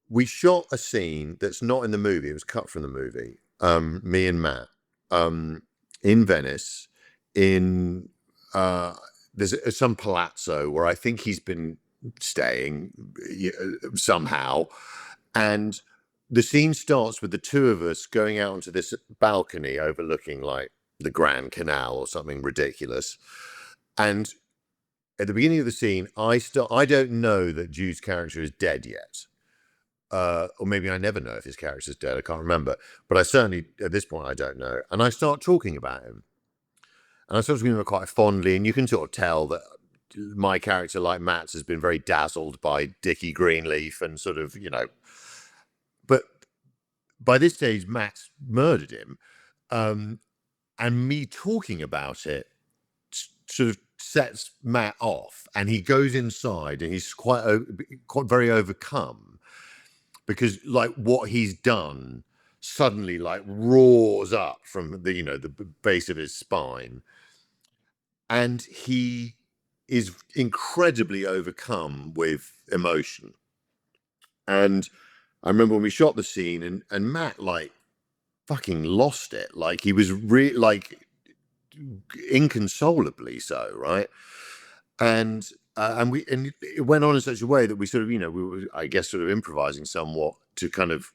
we shot a scene that's not in the movie. It was cut from the movie. Me and Matt in Venice in there's some palazzo where I think he's been staying somehow, and the scene starts with the 2 of us going out onto this balcony overlooking like the Grand Canal or something ridiculous. And at the beginning of the scene, I don't know that Jude's character is dead yet. Or maybe I never know if his character's dead. I can't remember. But I certainly, at this point, I don't know. And I start talking about him. And I start talking about him quite fondly. And you can sort of tell that my character, like Matt's, has been very dazzled by Dickie Greenleaf and sort of, But by this stage, Matt's murdered him. And me talking about it sort of sets Matt off. And he goes inside and he's quite very overcome. Because like what he's done suddenly like roars up from the, the base of his spine. And he is incredibly overcome with emotion. And I remember when we shot the scene and Matt like fucking lost it. Like he was really like inconsolably so, right? And it went on in such a way that we sort of, we were, I guess, sort of improvising somewhat to kind of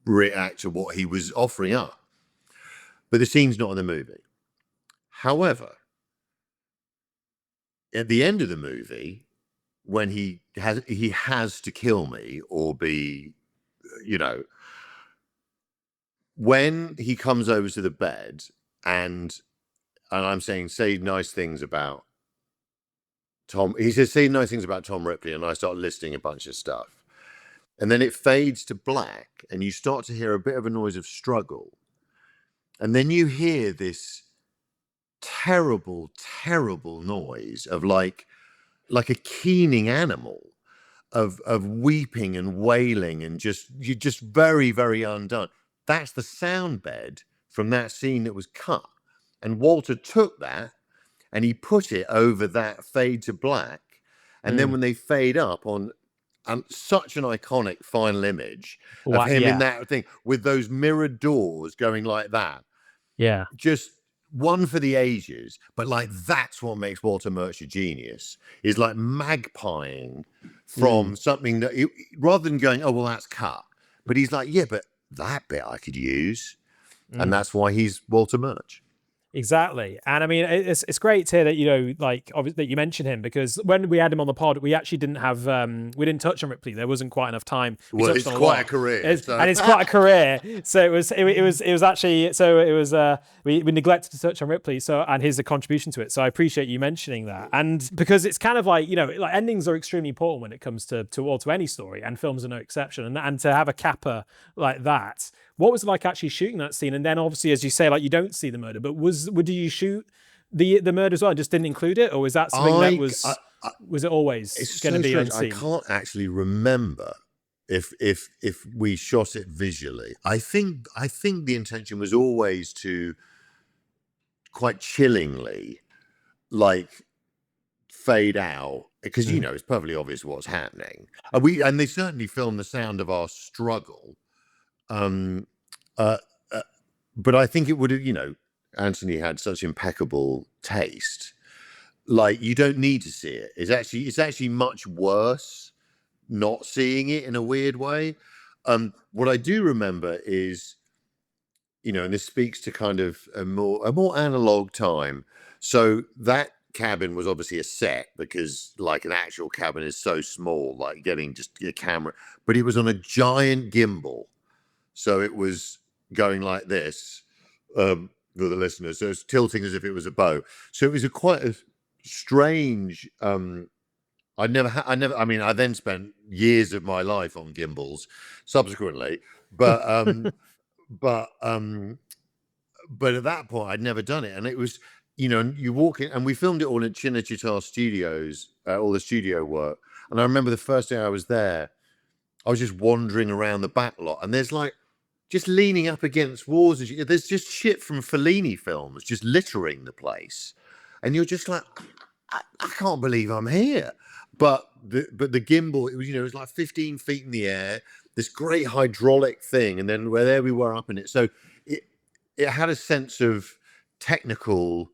react to what he was offering up. But the scene's not in the movie. However, at the end of the movie, when he has to kill me or be, when he comes over to the bed and I'm saying, say nice things about Tom, he says, say nice things about Tom Ripley, and I start listing a bunch of stuff. And then it fades to black, and you start to hear a bit of a noise of struggle. And then you hear this terrible, terrible noise of like a keening animal, of weeping and wailing, and you're just very, very undone. That's the sound bed from that scene that was cut. And Walter took that and he put it over that fade to black. And then when they fade up on such an iconic final image of him in that thing with those mirrored doors going like that. Yeah. Just one for the ages. But like, that's what makes Walter Murch a genius, is like magpieing from something that, rather than going, oh, well, that's cut. But he's like, yeah, but that bit I could use. And that's why he's Walter Murch. Exactly. And I mean, it's great to hear that, you know, like that you mentioned him, because when we had him on the pod, we actually didn't have, we didn't touch on Ripley. There wasn't quite enough time. Well, it's quite a career. And it's quite a career. So it was actually, so it was, we neglected to touch on Ripley. So, and his contribution to it. So I appreciate you mentioning that. And because it's kind of like, you know, like endings are extremely important when it comes to any story, and films are no exception. And to have a capper like that, what was it like actually shooting that scene? And then obviously, as you say, like you don't see the murder, but did you shoot the murder as well and just didn't include it? Or was that something that was it always going to be unseen? I can't actually remember if we shot it visually. I think the intention was always to quite chillingly like fade out, because you know it's perfectly obvious what's happening. And they certainly filmed the sound of our struggle. But I think it would have, you know, Anthony had such impeccable taste. Like, you don't need to see it. It's actually much worse not seeing it in a weird way. What I do remember is, you know, and this speaks to kind of a more analog time. So that cabin was obviously a set, because like an actual cabin is so small, like getting just a camera, but it was on a giant gimbal. So it was going like this for the listeners. So it's tilting as if it was a bow. So it was quite a strange. I then spent years of my life on gimbals subsequently, but at that point I'd never done it, and it was, you know, and you walk in, and we filmed it all at Cinecittà Studios, all the studio work. And I remember the first day I was there, I was just wandering around the back lot, and there's like, just leaning up against walls, and there's just shit from Fellini films just littering the place, and you're just like, I can't believe I'm here. But the gimbal, it was, you know, it was like 15 feet in the air, this great hydraulic thing, and then there we were up in it. So it had a sense of technical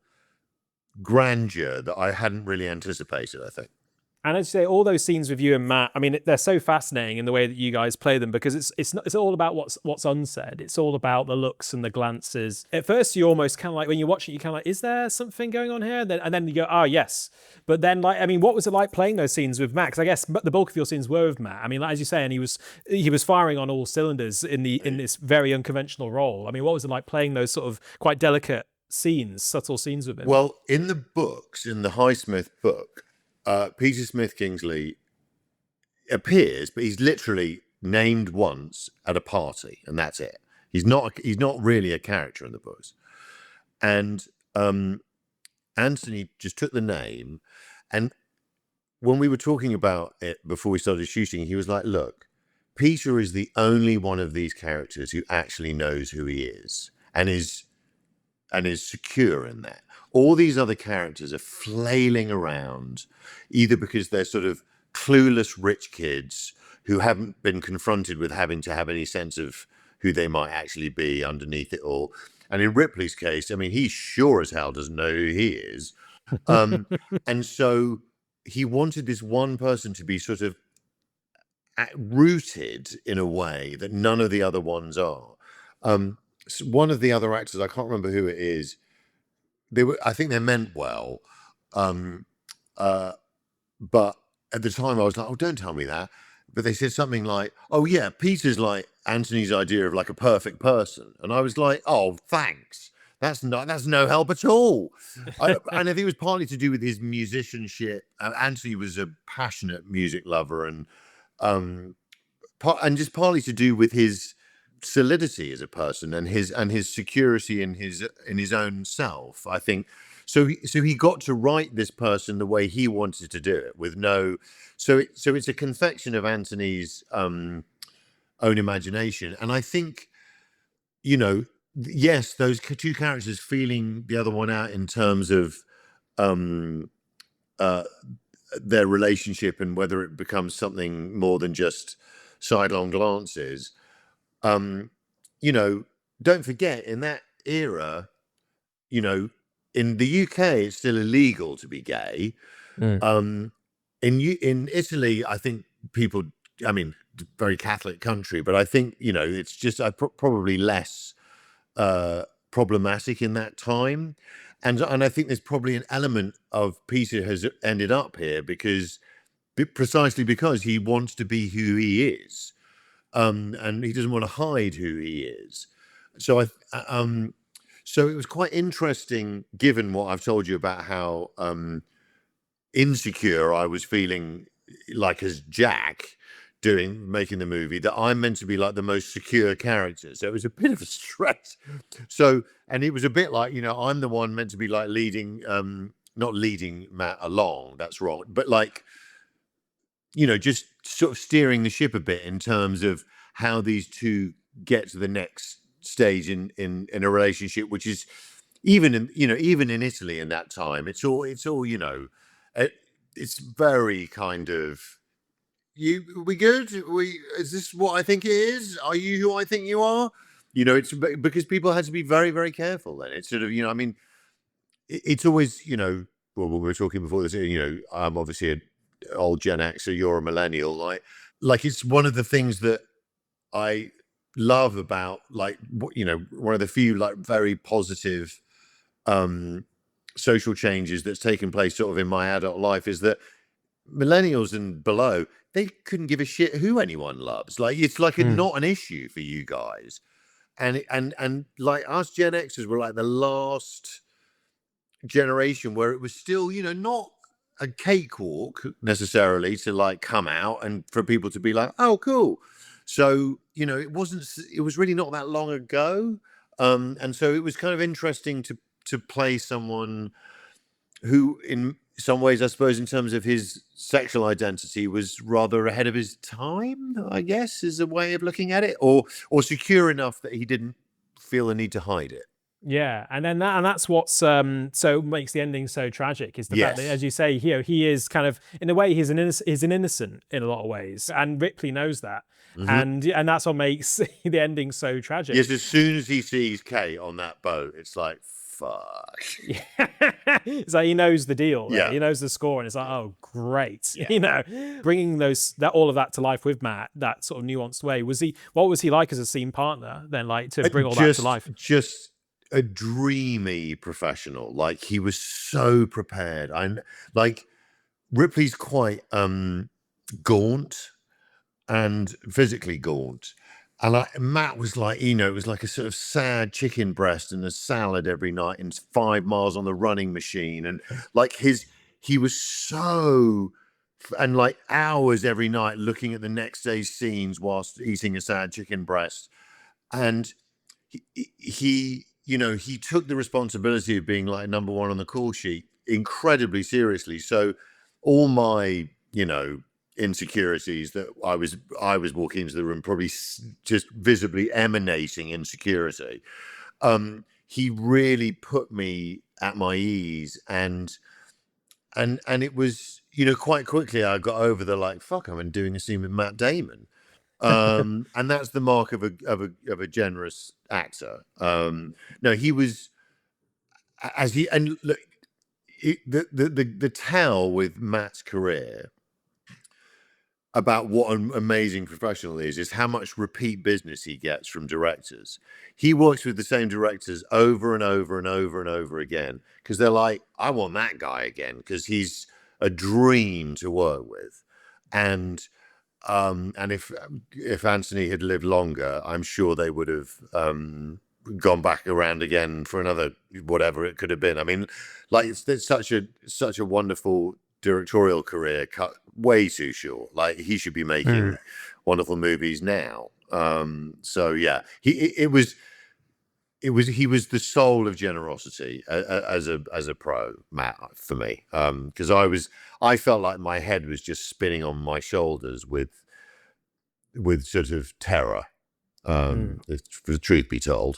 grandeur that I hadn't really anticipated, I think. And as you say, all those scenes with you and Matt, I mean, they're so fascinating in the way that you guys play them, because it's all about what's unsaid. It's all about the looks and the glances. At first, you almost kind of like, when you watch it, you kind of like, is there something going on here? And then you go, oh, yes. But then, like, I mean, what was it like playing those scenes with Matt? Because I guess the bulk of your scenes were with Matt. I mean, like, as you say, and he was firing on all cylinders in this very unconventional role. I mean, what was it like playing those sort of quite delicate scenes, subtle scenes with him? Well, in the books, in the Highsmith book, Peter Smith-Kingsley appears, but he's literally named once at a party, and that's it. He's not really a character in the books. And Anthony just took the name, and when we were talking about it before we started shooting, he was like, look, Peter is the only one of these characters who actually knows who he is and is secure in that. All these other characters are flailing around, either because they're sort of clueless rich kids who haven't been confronted with having to have any sense of who they might actually be underneath it all. And in Ripley's case, I mean, he sure as hell doesn't know who he is. And so he wanted this one person to be sort of rooted in a way that none of the other ones are. One of the other actors, I can't remember who it is, I think they meant well, but at the time I was like, oh, don't tell me that. But they said something like, oh yeah, Peter's like Anthony's idea of like a perfect person, and I was like, oh, thanks. That's no help at all. And I think it was partly to do with his musicianship. Anthony was a passionate music lover, and just partly to do with his solidity as a person and his security in his own self, I think. So he got to write this person the way he wanted to do it, with no. So it's a confection of Anthony's own imagination, and I think, you know, yes, those two characters feeling the other one out in terms of their relationship and whether it becomes something more than just sidelong glances. You know, don't forget, in that era, you know, in the UK, it's still illegal to be gay. In Italy, I think people, I mean, very Catholic country, but I think, you know, it's just probably less problematic in that time. And I think there's probably an element of Peter has ended up here precisely because he wants to be who he is, and he doesn't want to hide who he is. So so it was quite interesting, given what I've told you about how insecure I was feeling, like as Jack making the movie, that I'm meant to be like the most secure character. So it was a bit of a stretch. So, and it was a bit like, I'm the one meant to be like leading, not leading Matt along, that's wrong, but like, just sort of steering the ship a bit in terms of how these two get to the next stage in a relationship, which is even in Italy in that time, it's all, it's very kind of, we good? Is this what I think it is? Are you who I think you are? It's because people had to be very, very careful then. It's sort of, it's always, well, we were talking before this, I'm obviously an old Gen X, so you're a millennial. Like it's one of the things that I love about, like, one of the few, like, very positive social changes that's taken place sort of in my adult life is that millennials and below, they couldn't give a shit who anyone loves. Like, it's like not an issue for you guys. And like us Gen Xers were like the last generation where it was still, not a cakewalk necessarily to like come out and for people to be like, oh, cool. So, it was really not that long ago. And so it was kind of interesting to play someone who, in some ways, I suppose, in terms of his sexual identity, was rather ahead of his time, I guess, is a way of looking at it, or secure enough that he didn't feel the need to hide it. Yeah, and that's what's so makes the ending so tragic, is the fact that, as you say, he is kind of, in a way, he's an innocent in a lot of ways, and Ripley knows that. And that's what makes the ending so tragic. Yes, as soon as he sees Kate on that boat, it's like, fuck. It's like he knows the deal. Yeah, he knows the score, and it's like, oh, great. Yeah. Bringing all of that to life with Matt, that sort of nuanced way. What was he like as a scene partner then, like, to bring all that to life? Just a dreamy professional. Like, he was so prepared. Like, Ripley's quite gaunt and physically gaunt, and Matt was like, it was like a sort of sad chicken breast and a salad every night and 5 miles on the running machine, and like he was so, and like hours every night looking at the next day's scenes whilst eating a sad chicken breast. And he took the responsibility of being like number one on the call sheet incredibly seriously. So all my, insecurities that I was walking into the room, probably just visibly emanating insecurity. He really put me at my ease, and it was, quite quickly I got over the like, fuck, I'm doing a scene with Matt Damon. And that's the mark of a generous actor. No, he was, and look, the tell with Matt's career about what an amazing professional he is how much repeat business he gets from directors. He works with the same directors over and over and over and over again, because they're like, I want that guy again, because he's a dream to work with. And if Anthony had lived longer, I'm sure they would have gone back around again for another whatever it could have been. I mean, like, it's such a wonderful directorial career cut way too short. Like, he should be making wonderful movies now. So yeah, he was the soul of generosity as a pro, Matt, for me, because I felt like my head was just spinning on my shoulders with sort of terror, if the truth be told.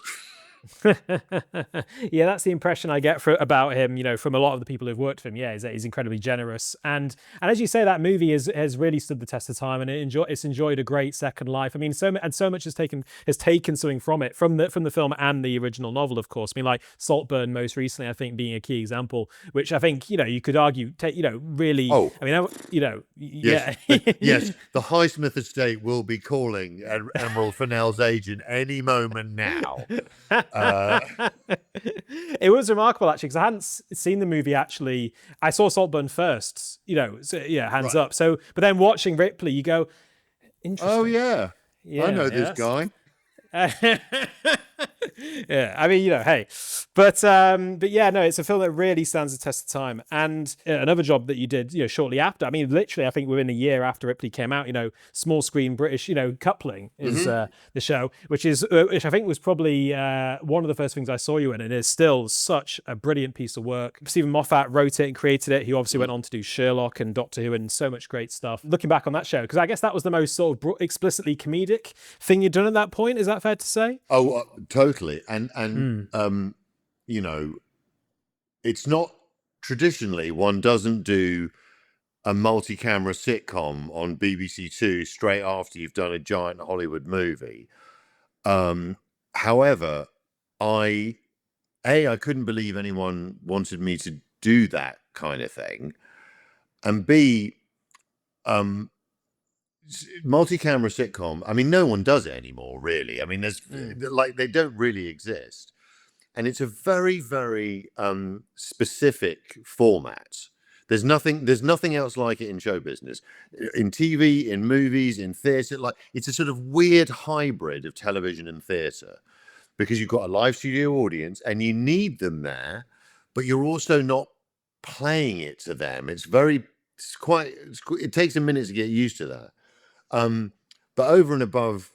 Yeah, that's the impression I get about him, from a lot of the people who've worked with him. Yeah, is that he's incredibly generous, and as you say, that movie has really stood the test of time, and it's enjoyed a great second life. I mean, so much has taken something from it, from the film and the original novel, of course. I mean, like Saltburn most recently, I think, being a key example, which I think you could argue really. Oh, I mean, yes, yeah. Yes, the Highsmith estate will be calling Emerald Fennell's agent any moment now. Uh, It was remarkable actually because I hadn't seen the movie actually. I saw Saltburn first, so, yeah, hands right. up. So, but then watching Ripley, you go, Oh interesting. yeah, I know this That's guy. yeah, I mean, hey, but yeah, no, it's a film that really stands the test of time. And another job that you did, shortly after. I mean, literally, I think within a year after Ripley came out, small screen British, coupling is the show, which I think was probably one of the first things I saw you in, and is still such a brilliant piece of work. Steven Moffat wrote it and created it. He obviously went on to do Sherlock and Doctor Who and so much great stuff. Looking back on that show, because I guess that was the most sort of explicitly comedic thing you'd done at that point. Is that fair to say? Oh, totally. And it's not traditionally one doesn't do a multi-camera sitcom on BBC Two straight after you've done a giant Hollywood movie. However, I couldn't believe anyone wanted me to do that kind of thing, and B, multi-camera sitcom. I mean, no one does it anymore, really. I mean, there's like they don't really exist, and it's a very, very specific format. There's nothing else like it in show business, in TV, in movies, in theatre. Like it's a sort of weird hybrid of television and theatre, because you've got a live studio audience and you need them there, but you're also not playing it to them. It takes a minute to get used to that. But over and above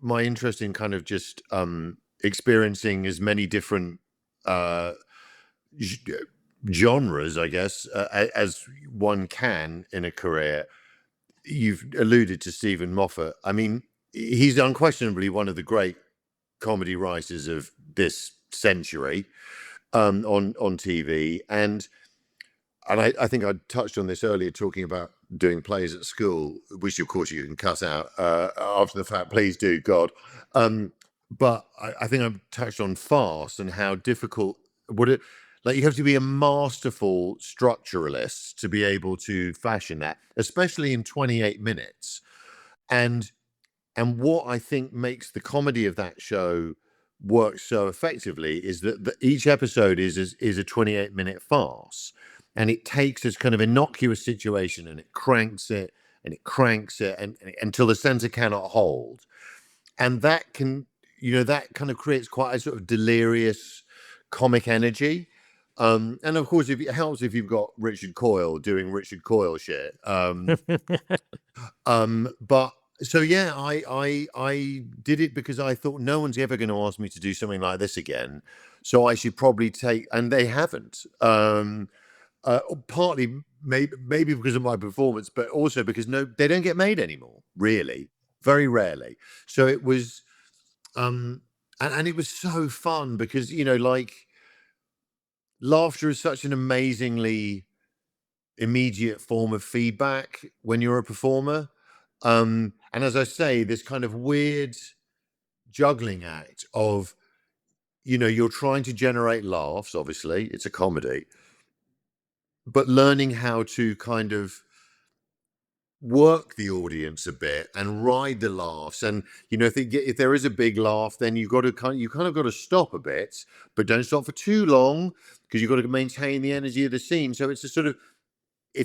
my interest in kind of just experiencing as many different genres, I guess, as one can in a career, you've alluded to Steven Moffat. I mean, he's unquestionably one of the great comedy writers of this century on TV, and I think I touched on this earlier, talking about doing plays at school, which of course you can cut out after the fact. Please do, God. But I think I've touched on farce and how difficult like you have to be a masterful structuralist to be able to fashion that, especially in 28 minutes. And what I think makes the comedy of that show work so effectively is that each episode is a 28-minute farce. And it takes this kind of innocuous situation and it cranks it and it cranks it and until the center cannot hold. And that can, that kind of creates quite a sort of delirious comic energy. And of course, it helps if you've got Richard Coyle doing Richard Coyle shit. But so yeah, I did it because I thought no one's ever going to ask me to do something like this again. So I should probably take, and they haven't. Partly maybe because of my performance, but also because they don't get made anymore, really, very rarely. So it was, and it was so fun because like laughter is such an amazingly immediate form of feedback when you're a performer. And as I say, this kind of weird juggling act of, you're trying to generate laughs. Obviously, it's a comedy. But learning how to kind of work the audience a bit and ride the laughs, and if there is a big laugh, then you kind of got to stop a bit, but don't stop for too long because you've got to maintain the energy of the scene. So it's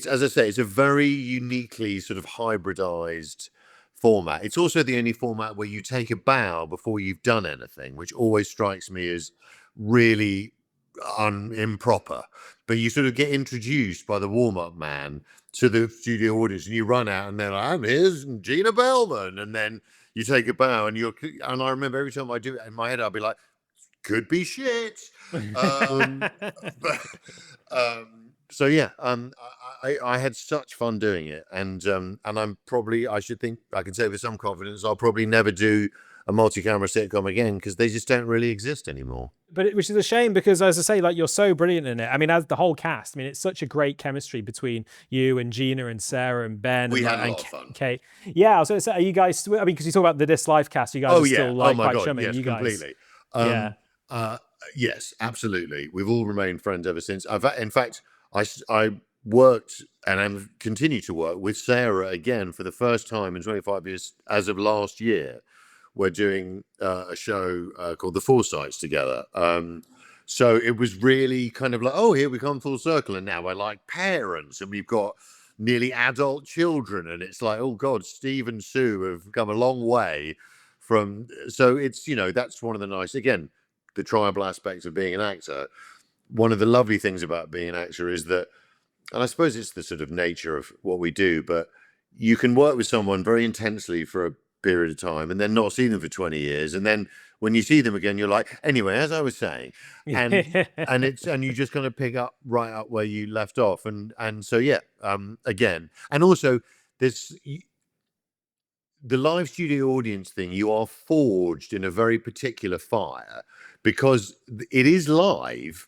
as I say, it's a very uniquely sort of hybridized format. It's also the only format where you take a bow before you've done anything, which always strikes me as really improper. But you sort of get introduced by the warm-up man to the studio audience, and you run out, and they're like, "Here's Gina Bellman," and then you take a bow, and I remember every time I do it in my head, I'll be like, "Could be shit." So yeah, I had such fun doing it, and I should think I can say with some confidence I'll probably never do a multi-camera sitcom again because they just don't really exist anymore. But which is a shame because, as I say, like you're so brilliant in it. I mean, as the whole cast, I mean, it's such a great chemistry between you and Gina and Sarah and Ben. We and, had a and lot of fun. Kate. Yeah, I was going to say, are you guys? I mean, because you talk about the This Life cast, you guys are still like my quite God, chummy. yes, You guys, completely. Yes, absolutely. We've all remained friends ever since. In fact, I worked and I continue to work with Sarah again for the first time in 25 years as of last year, were doing a show called The Forsytes together. So it was really kind of like, oh, here we come full circle, and now we're like parents, and we've got nearly adult children, and it's like, oh God, Steve and Sue have come a long way from. So it's, you know, that's one of the nice, again, the tribal aspects of being an actor. One of the lovely things about being an actor is that, and I suppose it's the sort of nature of what we do, but you can work with someone very intensely for a period of time and then not see them for 20 years, and then when you see them again, you're like, anyway, as I was saying, and you just kind of pick up right up where you left off, and so yeah, again, and also this, the live studio audience thing, you are forged in a very particular fire because it is live,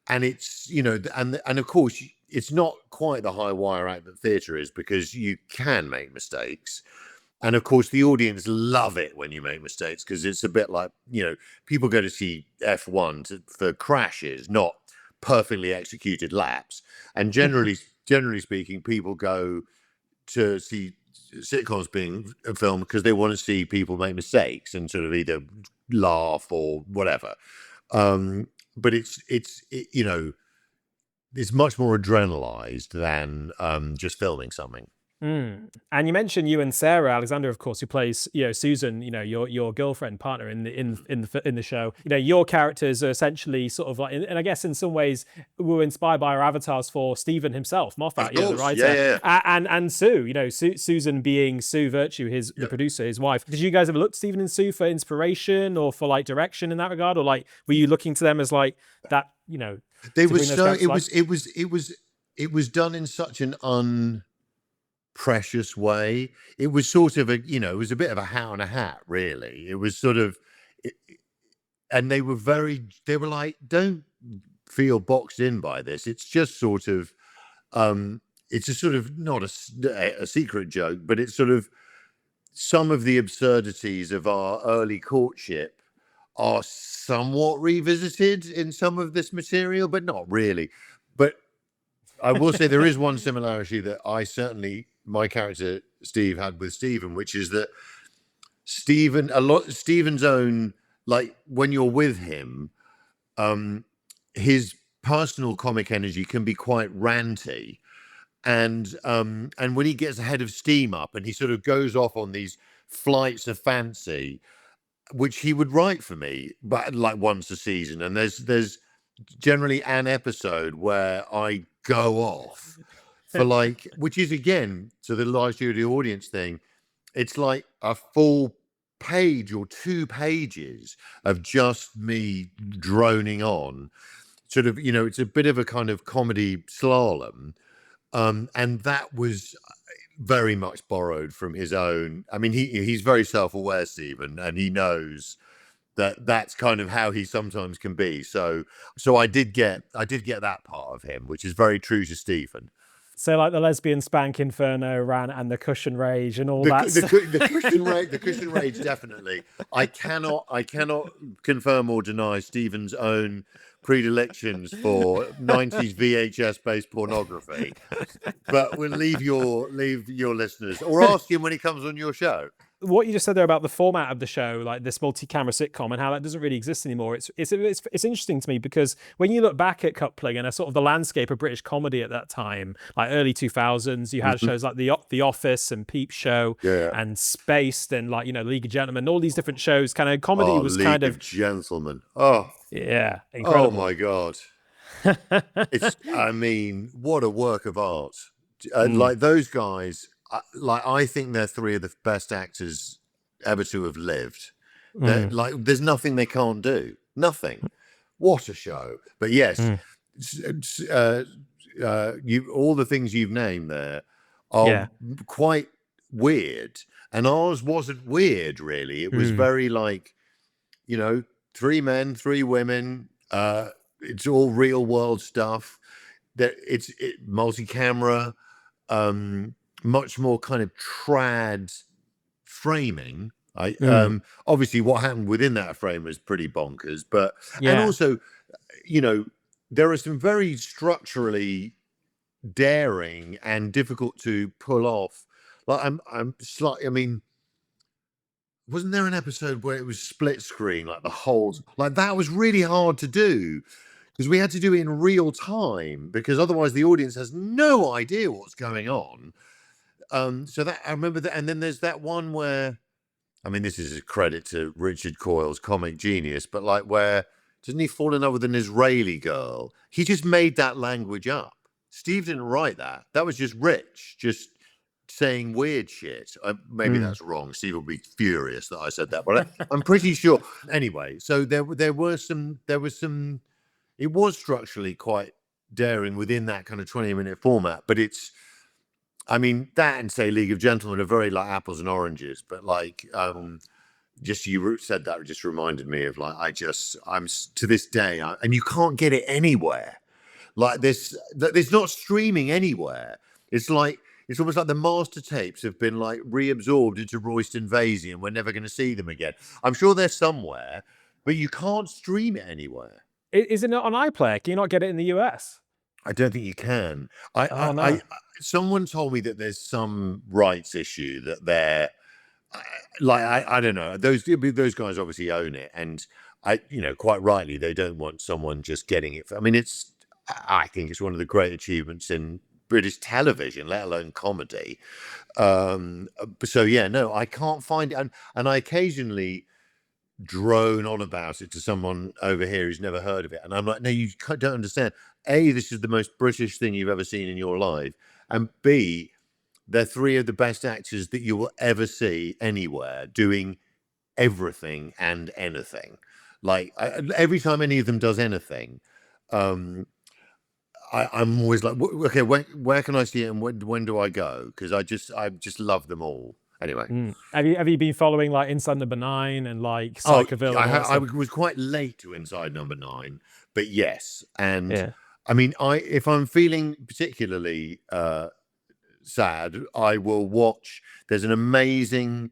and it's, you know, and of course it's not quite the high wire act that theatre is, because you can make mistakes. And of course, the audience love it when you make mistakes, because it's a bit like, you know, people go to see F1 for crashes, not perfectly executed laps. And generally speaking, people go to see sitcoms being filmed because they want to see people make mistakes and sort of either laugh or whatever. But it's you know, it's much more adrenalized than just filming something. And you mentioned you and Sarah Alexander, of course, who plays, you know, Susan, you know, your girlfriend partner in the show. You know, your characters are essentially sort of like, and I guess in some ways were inspired by our avatars for Steven himself, Moffat, you know, the writer, and Sue. You know, Susan being Sue Virtue, the producer, his wife. Did you guys ever look to Steven and Sue for inspiration or for like direction in that regard, or like were you looking to them as like that? You know, they were so it was done in such an precious way. It was sort of a, you know, it was a bit of a hat on a hat, really. It was sort of, and they were like, don't feel boxed in by this. It's just sort of, it's a sort of not a secret joke, but it's sort of some of the absurdities of our early courtship are somewhat revisited in some of this material, but not really. But I will say there is one similarity that my character Steve had with Steven, which is that Steven's own, like when you're with him, his personal comic energy can be quite ranty. And when he gets ahead of steam up and he sort of goes off on these flights of fancy, which he would write for me, but like once a season. And there's generally an episode where I go off for like, which is again, to the live studio audience thing, it's like a full page or 2 pages of just me droning on, sort of, you know, it's a bit of a kind of comedy slalom. And that was very much borrowed from his own. I mean, he's very self-aware, Steven, and he knows that's kind of how he sometimes can be. So I did get that part of him, which is very true to Steven. So like the lesbian spank inferno ran and the cushion rage and all that. The cushion rage, definitely. I cannot confirm or deny Steven's own predilections for 90s VHS based pornography, but we'll leave your listeners, or ask him when he comes on your show. What you just said there about the format of the show, like this multi-camera sitcom, and how that doesn't really exist anymore. It's interesting to me because when you look back at coupling and a sort of the landscape of British comedy at that time, like early 2000s, you had shows like The Office and Peep Show and Spaced and like, you know, League of Gentlemen, all these different shows. Kind of comedy was kind of Gentlemen. Oh yeah, incredible. Oh my God! I mean, what a work of art! Like those guys. I think they're 3 of the best actors ever to have lived. Like, there's nothing they can't do. Nothing. What a show! But yes, all the things you've named there are quite weird, and ours wasn't weird really. It was very like, you know, 3 men, 3 women. It's all real world stuff. It's multi-camera. Much more kind of trad framing. Obviously what happened within that frame was pretty bonkers, but and also, you know, there are some very structurally daring and difficult to pull off. Like I mean, wasn't there an episode where it was split screen, like the whole, like that was really hard to do because we had to do it in real time because otherwise the audience has no idea what's going on. So that I remember that, and then there's that one where, I mean, this is a credit to Richard Coyle's comic genius, but like where doesn't he fall in love with an Israeli girl? He just made that language up. Steve didn't write that. That was just Rich, just saying weird shit. Maybe that's wrong. Steve will be furious that I said that, but I'm pretty sure. Anyway, so there was some. It was structurally quite daring within that kind of 20-minute format, but it's. I mean, that and say League of Gentlemen are very like apples and oranges, but like, just you said that just reminded me of like, I'm to this day, and you can't get it anywhere. Like this, it's not streaming anywhere. It's like, it's almost like the master tapes have been like reabsorbed into Royston Vasey and we're never going to see them again. I'm sure they're somewhere, but you can't stream it anywhere. Isn't it on iPlayer? Can you not get it in the US? I don't think you can. No. Someone told me that there's some rights issue that they're like, I don't know. Those guys obviously own it, and quite rightly, they don't want someone just getting it. I mean, I think it's one of the great achievements in British television, let alone comedy. So yeah, no, I can't find it, and I occasionally drone on about it to someone over here who's never heard of it, and I'm like, no, you don't understand. A, this is the most British thing you've ever seen in your life, and B, they're three of the best actors that you will ever see anywhere doing everything and anything. Like every time any of them does anything, I'm always like, okay, where can I see it and when do I go? Because I just love them all. Anyway, have you been following like Inside Number 9 and like Psychoville? I was quite late to Inside Number 9, but yes, and yeah. I mean, if I'm feeling particularly sad, I will watch. There's an amazing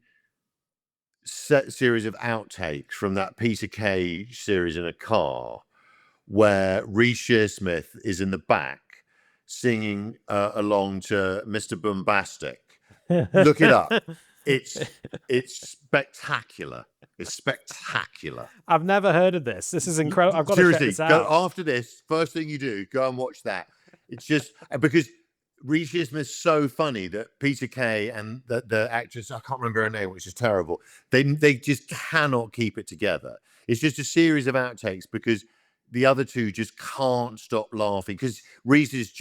series of outtakes from that Peter Kay series in a car, where Reece Shearsmith is in the back singing along to Mr. Bombastic. Look it up. It's spectacular. It's spectacular. I've never heard of this. This is incredible. I've got Seriously, to check this out. go after this. First thing you do, go and watch that. It's just because Reece Shearsmith's so funny that Peter Kay and the actress, I can't remember her name, which is terrible. They just cannot keep it together. It's just a series of outtakes because the other two just can't stop laughing because Reece is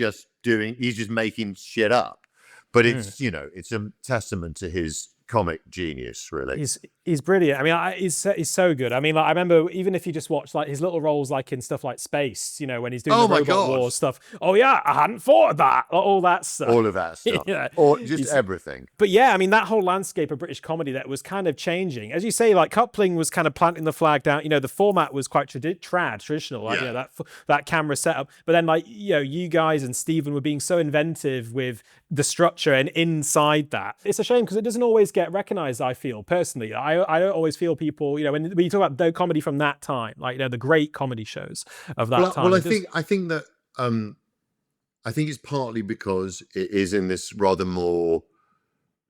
he's just making shit up. But it's it's a testament to his comic genius, really. He's brilliant. I mean, he's so good. I mean, like, I remember even if you just watch like his little roles, like in stuff like Space, when he's doing the Robot Wars stuff. Oh yeah, I hadn't thought of that. All that stuff. All of that stuff. Or just everything. But yeah, I mean, that whole landscape of British comedy that was kind of changing, as you say, like Coupling was kind of planting the flag down. The format was quite traditional, like that camera setup. But then, like you guys and Steven were being so inventive with the structure and inside that. It's a shame because it doesn't always get recognized. I feel personally, I don't always feel people, when you talk about the comedy from that time, like the great comedy shows of that time. Well, I think that I think it's partly because it is in this rather more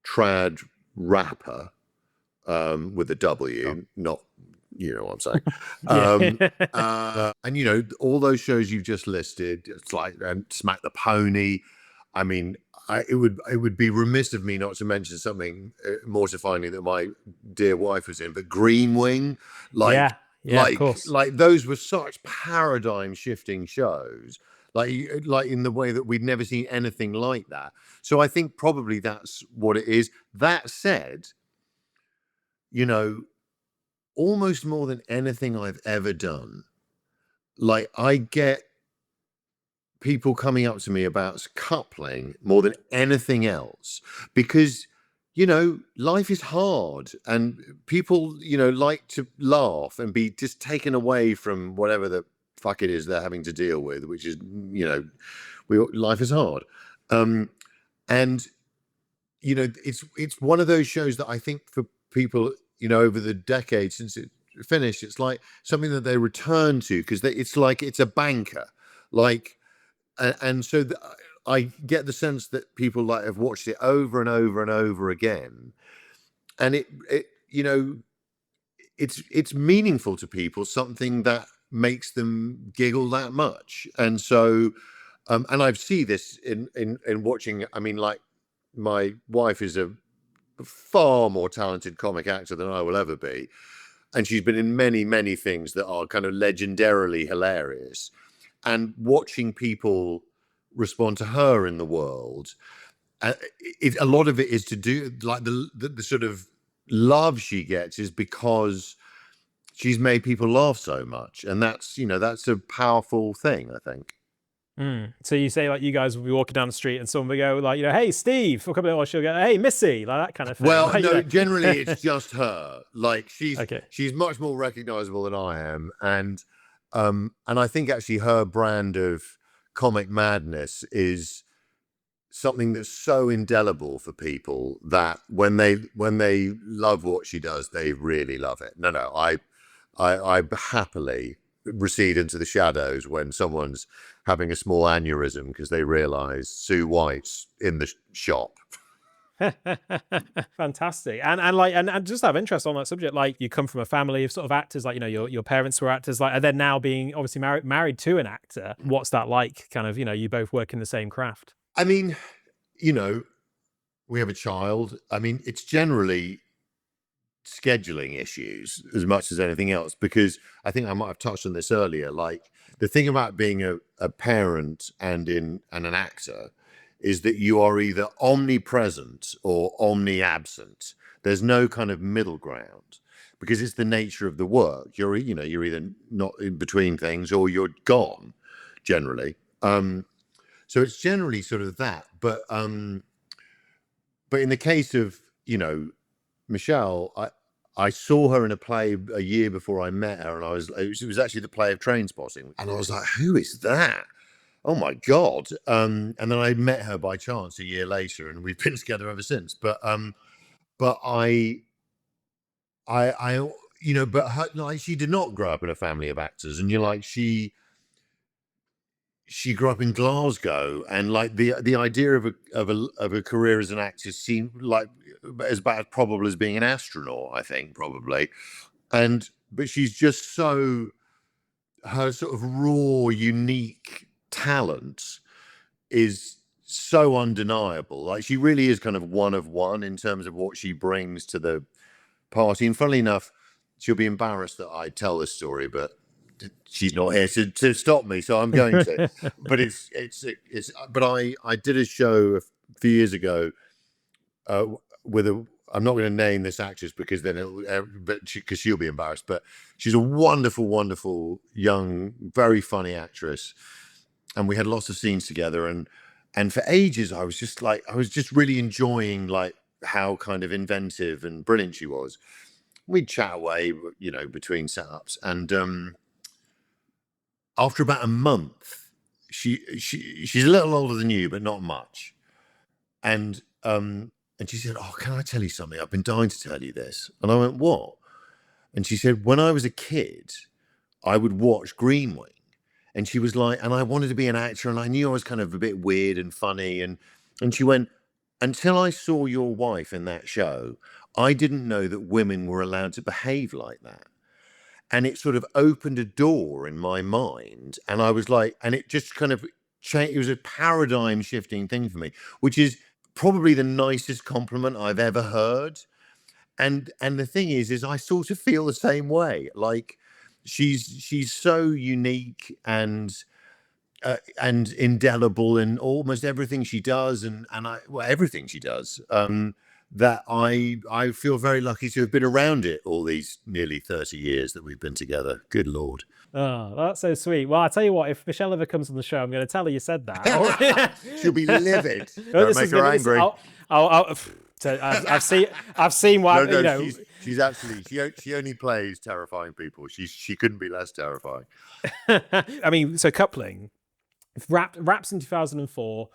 trad rapper with a W, not what I'm saying. And all those shows you've just listed, it's like Smack the Pony. I mean, it would be remiss of me not to mention something mortifying that my dear wife was in, but Green Wing, of course. Like those were such paradigm shifting shows, like in the way that we'd never seen anything like that. So I think probably that's what it is. That said, almost more than anything I've ever done, like I get people coming up to me about Coupling more than anything else because life is hard and people like to laugh and be just taken away from whatever the fuck it is they're having to deal with, which is life is hard, and it's one of those shows that I think for people over the decades since it finished, it's like something that they return to because it's a banker, like. And so I get the sense that people have watched it over and over and over again, and it it's meaningful to people, something that makes them giggle that much. And so, and I see this in watching. I mean, like, my wife is a far more talented comic actor than I will ever be, and she's been in many things that are kind of legendarily hilarious. And watching people respond to her in the world, a lot of it is to do, like, the sort of love she gets is because she's made people laugh so much, and that's a powerful thing, I think. So you say, like, you guys will be walking down the street and someone will go, like, hey, Steve, or she'll go, hey, Missy, like that kind of thing. Well, like, no, generally it's just her. Like, she's Okay. she's much more recognizable than I am, and I think actually her brand of comic madness is something that's so indelible for people that when they love what she does, they really love it. No, I happily recede into the shadows when someone's having a small aneurysm because they realize Sue White's in the shop. Fantastic. And just have interest on that subject, like, you come from a family of sort of actors, like, your parents were actors, like, and then now being obviously married to an actor. What's that like, kind of, you both work in the same craft? I mean, we have a child. I mean, it's generally scheduling issues as much as anything else, because I think I might have touched on this earlier. Like, the thing about being a parent and an actor is that you are either omnipresent or omni-absent. There's no kind of middle ground, because it's the nature of the work. You're either not in between things or you're gone, generally. So it's generally sort of that. But in the case of, Michelle, I saw her in a play a year before I met her, and it was actually the play of Trainspotting, and I was like, who is that? Oh my God. And then I met her by chance a year later, and we've been together ever since. But but her, like, she did not grow up in a family of actors, and she grew up in Glasgow, and like the idea of a career as an actor seemed like as bad probable as being an astronaut, I think, probably. But she's just so, her sort of raw, unique talent is so undeniable. Like, she really is kind of one of one in terms of what she brings to the party. And funnily enough, she'll be embarrassed that I tell this story, but she's not here to stop me, so I'm going to. But but I did a show a few years ago with I'm not going to name this actress because then because she'll be embarrassed, but she's a wonderful young, very funny actress, and we had lots of scenes together, and for ages I was just really enjoying, like, how kind of inventive and brilliant she was. We'd chat away, between setups, and after about a month, she's a little older than you, but not much. And she said, "Oh, can I tell you something? I've been dying to tell you this." And I went, "What?" And she said, "When I was a kid, I would watch Green Wing." And she was like, and I wanted to be an actor, and I knew I was kind of a bit weird and funny. And she went, "Until I saw your wife in that show, I didn't know that women were allowed to behave like that." And it sort of opened a door in my mind, and I was like, and it just kind of changed. It was a paradigm shifting thing for me, which is probably the nicest compliment I've ever heard. And the thing is I sort of feel the same way. Like, she's so unique and indelible in almost everything she does, and everything she does. That I feel very lucky to have been around it all these nearly 30 years that we've been together. Good Lord. Oh, that's so sweet. Well, I tell you what, if Michelle ever comes on the show, I'm going to tell her you said that. She'll be livid. Well, Don't make her angry. I've seen why. No, she's absolutely, she only plays terrifying people. She couldn't be less terrifying. I mean, so Coupling wraps in 2004.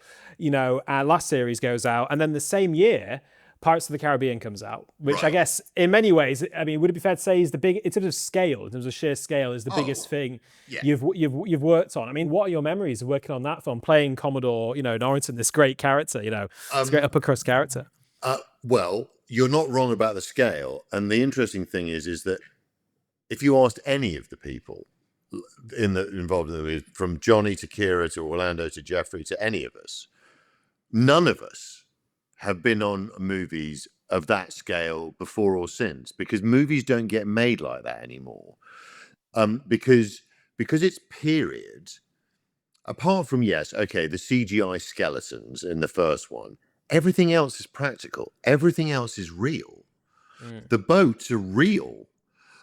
Our last series goes out, and then the same year, Pirates of the Caribbean comes out, which Right. I guess in many ways, I mean, would it be fair to say is the big, in terms of scale, in terms of sheer scale, is the biggest thing you've worked on? I mean, what are your memories of working on that film, playing Commodore, Norrington, this great character, this great upper crust character? Well, you're not wrong about the scale. And the interesting thing is that if you asked any of the people involved in the movie, from Johnny to Keira to Orlando to Geoffrey to any of us, none of us have been on movies of that scale before or since, because movies don't get made like that anymore. Because it's period. Apart from, yes, okay, the CGI skeletons in the first one, everything else is practical. Everything else is real. The boats are real.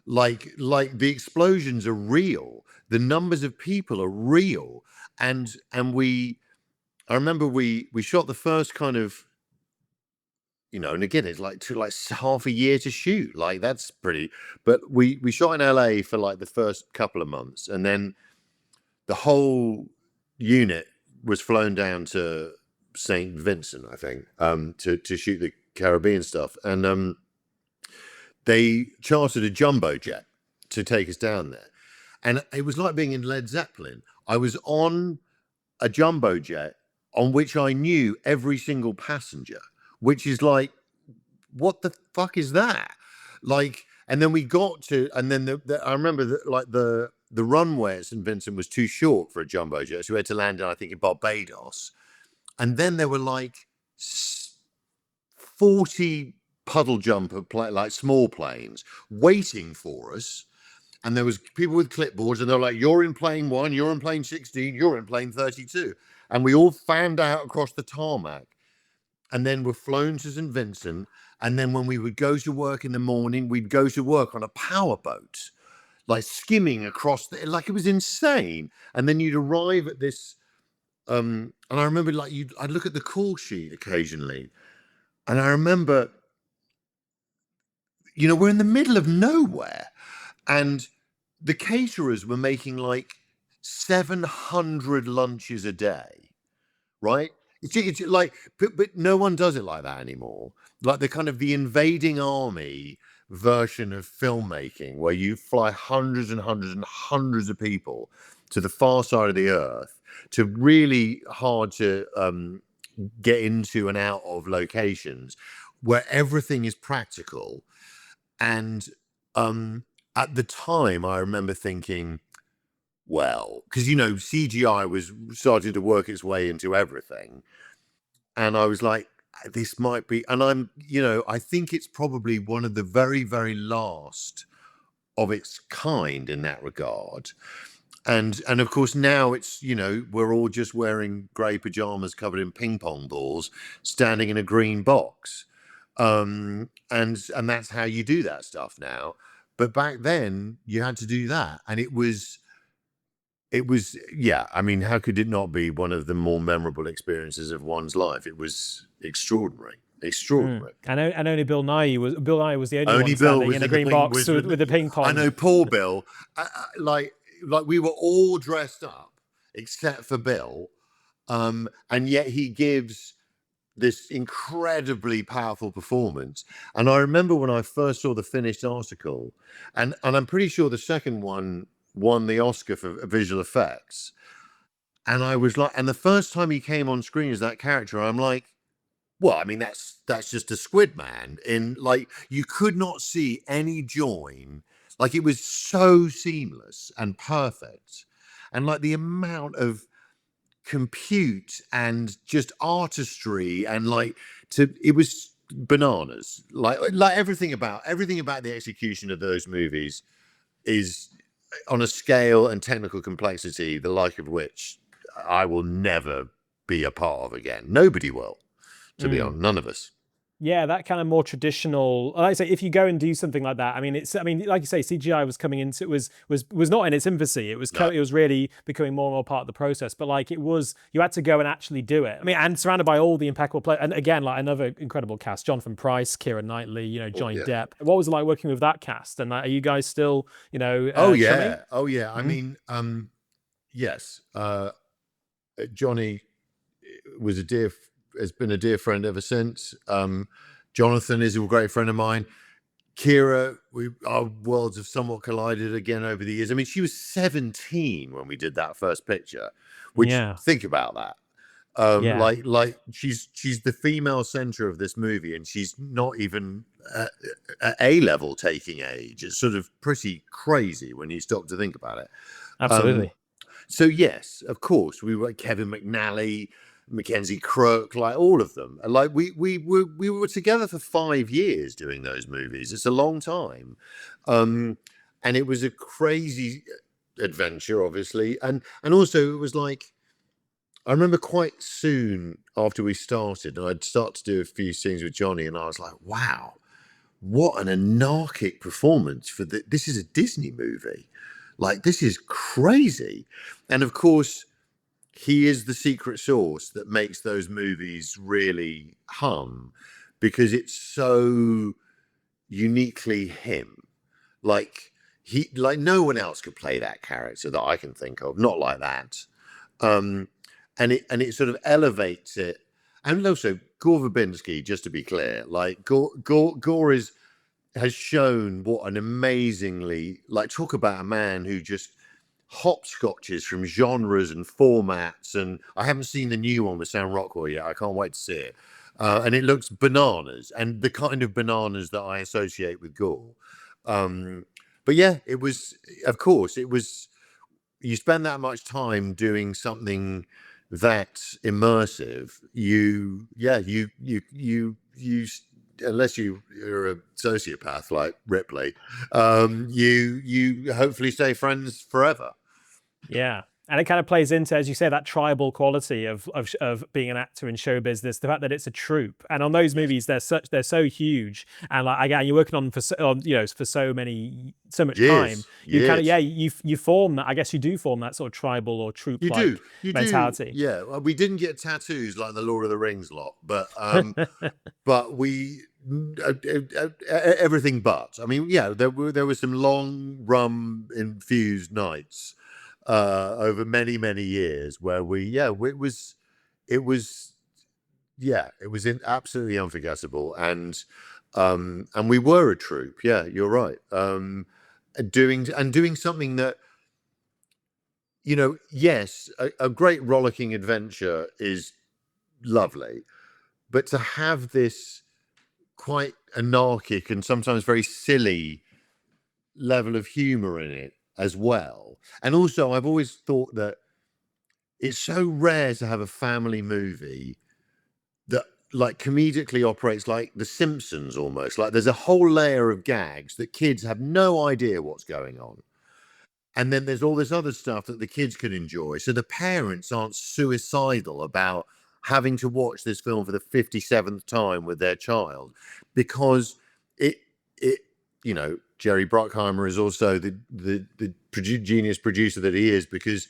Like the explosions are real. The numbers of people are real. And I remember we shot the first kind of, and again, it's took half a year to shoot. Like, that's pretty, but we shot in LA for like the first couple of months, and then the whole unit was flown down to St. Vincent, I think, to shoot the Caribbean stuff. And they chartered a jumbo jet to take us down there. And it was like being in Led Zeppelin. I was on a jumbo jet on which I knew every single passenger, which is like, what the fuck is that? Like, and then we got to, and then I remember that, like, the runway at St. Vincent was too short for a jumbo jet, so we had to land in, I think, in Barbados. And then there were like 40 puddle jumper like small planes waiting for us, and there was people with clipboards, and they're like, you're in plane 1, you're in plane 16, you're in plane 32, and we all fanned out across the tarmac, and then were flown to St. Vincent. And then when we would go to work in the morning, we'd go to work on a powerboat, like skimming across like, it was insane. And then you'd arrive at this, and I remember, like, I'd look at the call sheet occasionally, and I remember, we're in the middle of nowhere, and the caterers were making like 700 lunches a day, right? It's like, but no one does it like that anymore. Like the invading army version of filmmaking, where you fly hundreds and hundreds and hundreds of people to the far side of the earth, to really hard to get into and out of locations where everything is practical. And at the time, I remember thinking, well, because CGI was starting to work its way into everything, and I was like, this might be, and I think it's probably one of the very, very last of its kind in that regard. And of course now it's, we're all just wearing grey pajamas covered in ping pong balls, standing in a green box, and that's how you do that stuff now. But back then you had to do that, and it was, yeah, I mean, how could it not be one of the more memorable experiences of one's life? It was extraordinary. And only Bill Nye was the only one Bill standing was in a green box with the ping pong. I know, poor Bill. Like we were all dressed up except for Bill, and yet he gives this incredibly powerful performance. And I remember when I first saw the finished article, and I'm pretty sure the second one won the Oscar for visual effects. And I was like, and the first time he came on screen as that character, I'm like, well, I mean, that's just a squid man. In, like, you could not see any join. Like, it was so seamless and perfect. And like the amount of compute and just artistry, and it was bananas. Like everything about the execution of those movies is on a scale and technical complexity the like of which I will never be a part of again. Nobody will, to be honest. None of us. Yeah, that kind of more traditional. Like I say, if you go and do something like that, I mean, like you say, CGI was coming into it was not in its infancy. It was it was really becoming more and more part of the process. But like, it was, you had to go and actually do it. I mean, and surrounded by all the impeccable play, and again, like another incredible cast: Jonathan Pryce, Keira Knightley, Johnny Depp. What was it like working with that cast? And are you guys still, Oh yeah. Mm-hmm. I mean, yes. Johnny has been a dear friend ever since. Jonathan is a great friend of mine. Keira, our worlds have somewhat collided again over the years. I mean, she was 17 when we did that first picture, which, think about that. Yeah. Like she's the female center of this movie, and she's not even at A-level taking age. It's sort of pretty crazy when you stop to think about it. Absolutely. So yes, of course, we were Kevin McNally, Mackenzie Crook, like all of them. Like we were together for 5 years doing those movies. It's a long time, and it was a crazy adventure, obviously, and also it was like. I remember quite soon after we started, and I'd start to do a few scenes with Johnny, and I was like, wow, what an anarchic performance for this is a Disney movie. Like, this is crazy. And of course, he is the secret sauce that makes those movies really hum because it's so uniquely him. Like, no one else could play that character that I can think of, not like that. And it sort of elevates it. And also, Gore Verbinski, just to be clear, like Gore has shown what an amazingly, like, talk about a man who just hopscotches from genres and formats. And I haven't seen the new one with Sam Rockwell yet. I can't wait to see it. And it looks bananas, and the kind of bananas that I associate with Gore. But yeah, it was, of course, it was, you spend that much time doing something that's immersive, you unless you're a sociopath like Ripley, you hopefully stay friends forever. Yeah. And it kind of plays into, as you say, that tribal quality of being an actor in show business. The fact that it's a troupe, and on those movies, they're so huge, and like again, you're working on for for so much time. You kind of you form that. I guess you do form that sort of tribal or troupe like mentality. Yeah, well, we didn't get tattoos like the Lord of the Rings lot, but but we everything but. I mean, yeah, there were some long rum infused nights. Over many years where it was absolutely unforgettable, and we were a troupe. Yeah, you're right. Doing something that, yes, a great rollicking adventure is lovely, but to have this quite anarchic and sometimes very silly level of humor in it as well. And also, I've always thought that it's so rare to have a family movie that like comedically operates like The Simpsons almost. Like there's a whole layer of gags that kids have no idea what's going on. And then there's all this other stuff that the kids can enjoy. So the parents aren't suicidal about having to watch this film for the 57th time with their child because it Jerry Bruckheimer is also the genius producer that he is because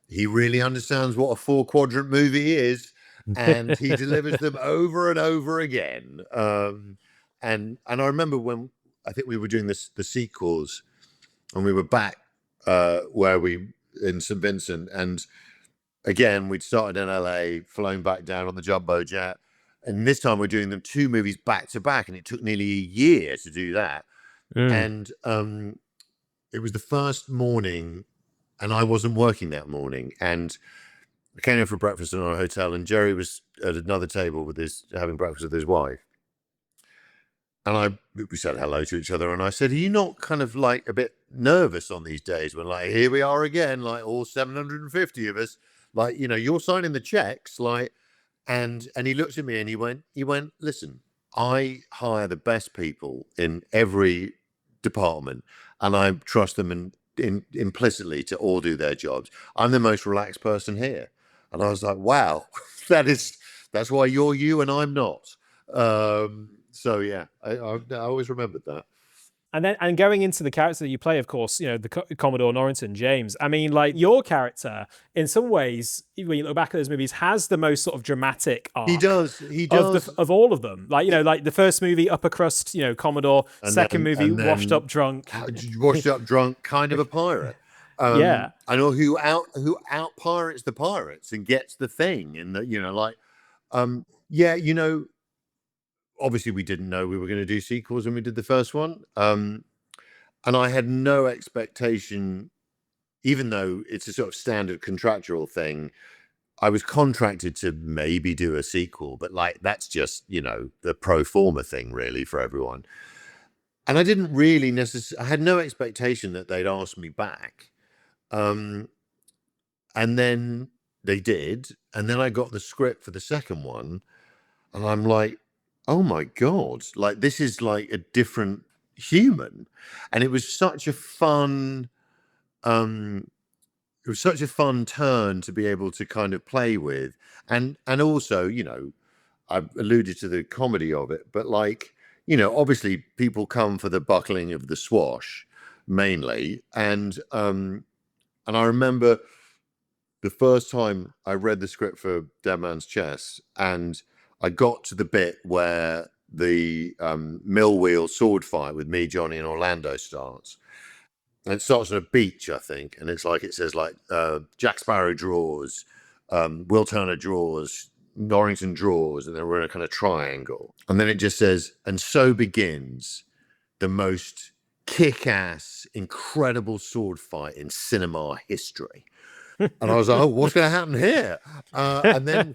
he really understands what a 4-quadrant movie is, and he delivers them over and over again. And I remember when I think we were doing the sequels, and we were back where we in St. Vincent, and again we'd started in LA, flown back down on the jumbo jet, and this time we're doing them 2 movies back to back, and it took nearly a year to do that. And it was the first morning, and I wasn't working that morning, and I came in for breakfast in our hotel, and Jerry was at another table having breakfast with his wife. And we said hello to each other, and I said, "Are you not kind of like a bit nervous on these days when, like, here we are again, like all 750 of us, like, you're signing the checks, like?" And he looked at me and he went, "Listen, I hire the best people in every department, and I trust them implicitly to all do their jobs. I'm the most relaxed person here." And I was like, wow, that's why you're you and I'm not. So yeah, I always remembered that. And going into the character that you play, of course, the Commodore Norrington, James. I mean, like your character, in some ways, when you look back at those movies, has the most sort of dramatic arc. He does. Of all of them. Like like the first movie, upper crust, Commodore. And second movie, washed up drunk, kind of a pirate. Yeah. I know who out pirates the pirates and gets the thing, and obviously we didn't know we were going to do sequels when we did the first one. And I had no expectation, even though it's a sort of standard contractual thing, I was contracted to maybe do a sequel, but like that's just, you know, the pro forma thing really for everyone. And I didn't really necessarily, I had no expectation that they'd ask me back. And then they did. And then I got the script for the second one. And I'm like, oh my God, like this is like a different human. And it was such a fun, it was such a fun turn to be able to kind of play with. And also, you know, I've alluded to the comedy of it, but like, you know, obviously people come for the buckling of the swash mainly. And I remember the first time I read the script for Dead Man's Chess, and I got to the bit where the mill wheel sword fight with me, Johnny, and Orlando starts. And it starts on a beach, I think, and it's like, it says like Jack Sparrow draws, Will Turner draws, Norrington draws, and then we're in a kind of triangle. And then it just says, and so begins the most kick-ass, incredible sword fight in cinema history. And I was like, oh, what's going to happen here? And then,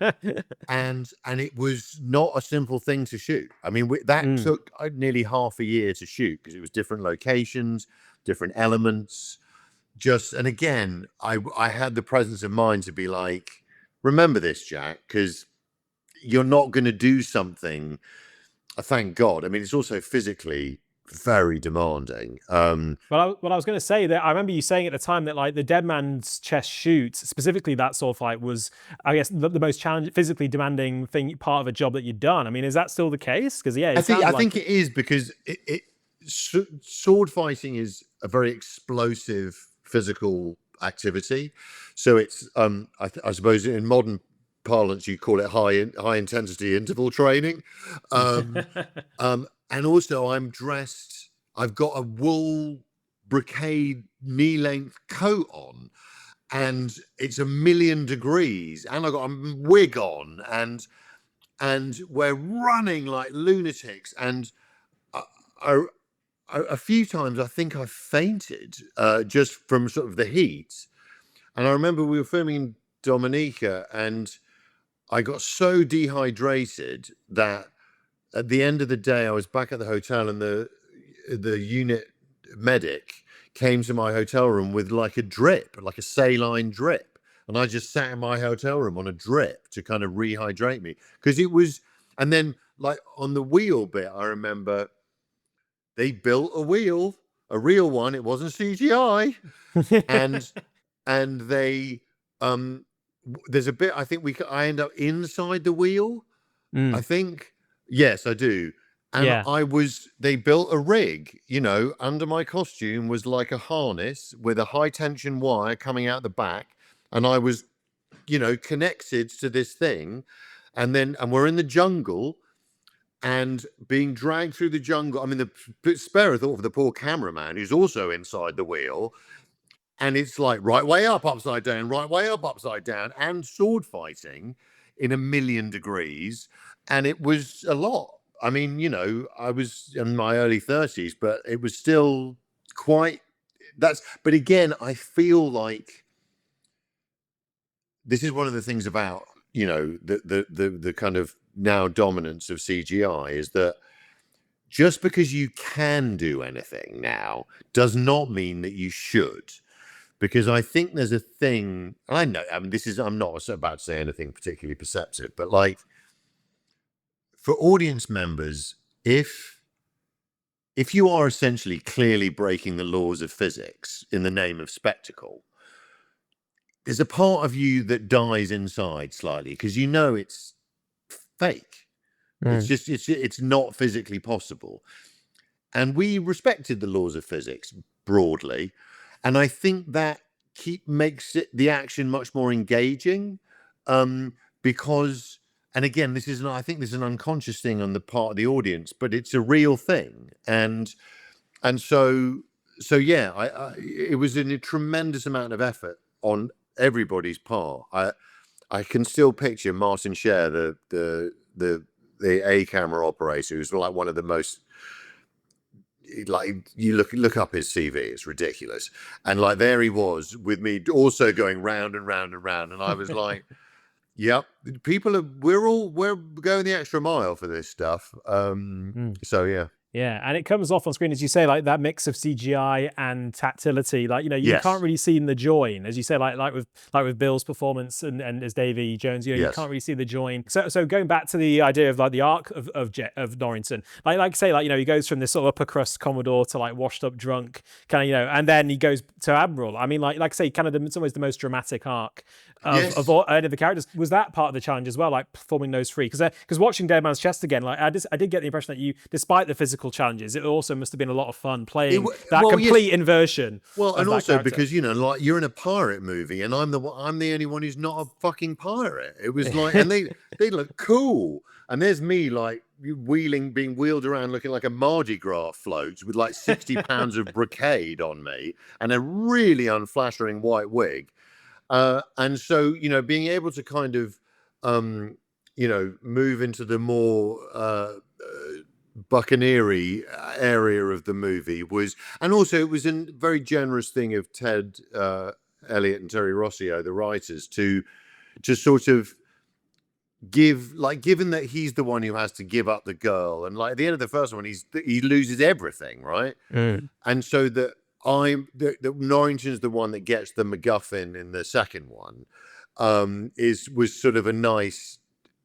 and it was not a simple thing to shoot. I mean, that took nearly half a year to shoot because it was different locations, different elements. And again, I had the presence of mind to be like, remember this, Jack, because you're not going to do something. Thank God. I mean, it's also physically very demanding. Well, I was going to say that I remember you saying at the time that like the Dead Man's Chess shoot, specifically that sword fight, was, I guess, the most challenging, physically demanding thing, part of a job that you'd done. I mean, is that still the case? Because yeah, I think it is, because sword fighting is a very explosive physical activity. So it's I suppose in modern parlance you call it high intensity interval training. And also I'm dressed, I've got a wool brocade knee-length coat on, and it's 1,000,000 degrees, and I've got a wig on, and we're running like lunatics. And a few times I think I fainted just from sort of the heat. And I remember we were filming in Dominica, and I got so dehydrated that at the end of the day, I was back at the hotel, and the unit medic came to my hotel room with like a drip, like a saline drip. And I just sat in my hotel room on a drip to kind of rehydrate me. Because it was, and then like on the wheel bit, I remember they built a wheel, a real one. It wasn't CGI. and they, there's a bit, I think I end up inside the wheel. I think. Yes, I do. And they built a rig, you know, under my costume was like a harness with a high tension wire coming out the back. And I was, you know, connected to this thing. And we're in the jungle and being dragged through the jungle. I mean, the spare thought of the poor cameraman who's also inside the wheel. And it's like right way up, upside down, right way up, upside down, and sword fighting in 1,000,000 degrees. And it was a lot. I mean, you know, I was in my early 30s, but it was still quite, but again, I feel like this is one of the things about, you know, the kind of now dominance of CGI is that just because you can do anything now does not mean that you should. Because I think there's a thing, I know, I mean, I'm not about to say anything particularly perceptive, but like for audience members, if you are essentially clearly breaking the laws of physics in the name of spectacle, there's a part of you that dies inside slightly because you know it's fake. It's not physically possible. And we respected the laws of physics broadly. And I think that makes the action much more engaging because, and again, I think this is an unconscious thing on the part of the audience, but it's a real thing. And so yeah, it was a tremendous amount of effort on everybody's part. I can still picture Martin Scher, the A camera operator, who's like one of the most, like, you look up his CV, it's ridiculous. And like there he was with me also going round and round and round, and I was like, Yep. We're going the extra mile for this stuff. So yeah. Yeah, and it comes off on screen, as you say, like that mix of CGI and tactility. Like, you can't Yes. really see the join, as you say, like with Bill's performance and as Davy Jones, you Yes. can't really see the join. So going back to the idea of like the arc of Norrington, like say, like, he goes from this sort of upper crust Commodore to like washed up drunk, kind of, and then he goes to Admiral. I mean, like I say, kind of it's almost the most dramatic arc of all any of the characters. Was that part of the challenge as well, like performing those three? Because watching Dead Man's Chest again, like I did get the impression that you, despite the physical challenges, it also must have been a lot of fun playing complete inversion. Well, and also character. because like you're in a pirate movie, and I'm the only one who's not a fucking pirate. It was like, and they look cool, and there's me like being wheeled around looking like a Mardi Gras float with like 60 pounds of brocade on me and a really unflattering white wig. And so, being able to kind of, move into the more buccaneery area of the movie and also it was a very generous thing of Ted Elliott and Terry Rossio, the writers, to sort of given that he's the one who has to give up the girl, and like at the end of the first one, he loses everything, right? And so that Norrington's the one that gets the MacGuffin in the second one, was sort of a nice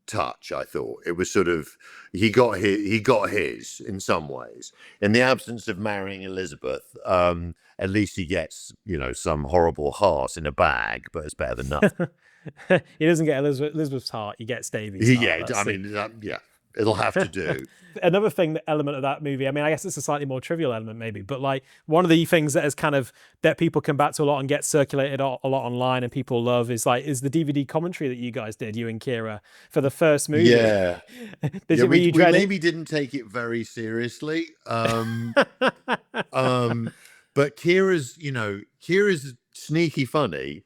touch. I thought it was sort of he got his in some ways. In the absence of marrying Elizabeth, at least he gets some horrible heart in a bag, but it's better than nothing. He doesn't get Elizabeth's heart, he gets Davy's heart. Yeah, I mean, yeah, it'll have to do. Another element of that movie, I mean, I guess it's a slightly more trivial element maybe, but like one of the things that is that people come back to a lot and gets circulated a lot online and people love is the DVD commentary that you guys did, you and Keira, for the first movie. Yeah. We maybe didn't take it very seriously. But Keira's sneaky funny.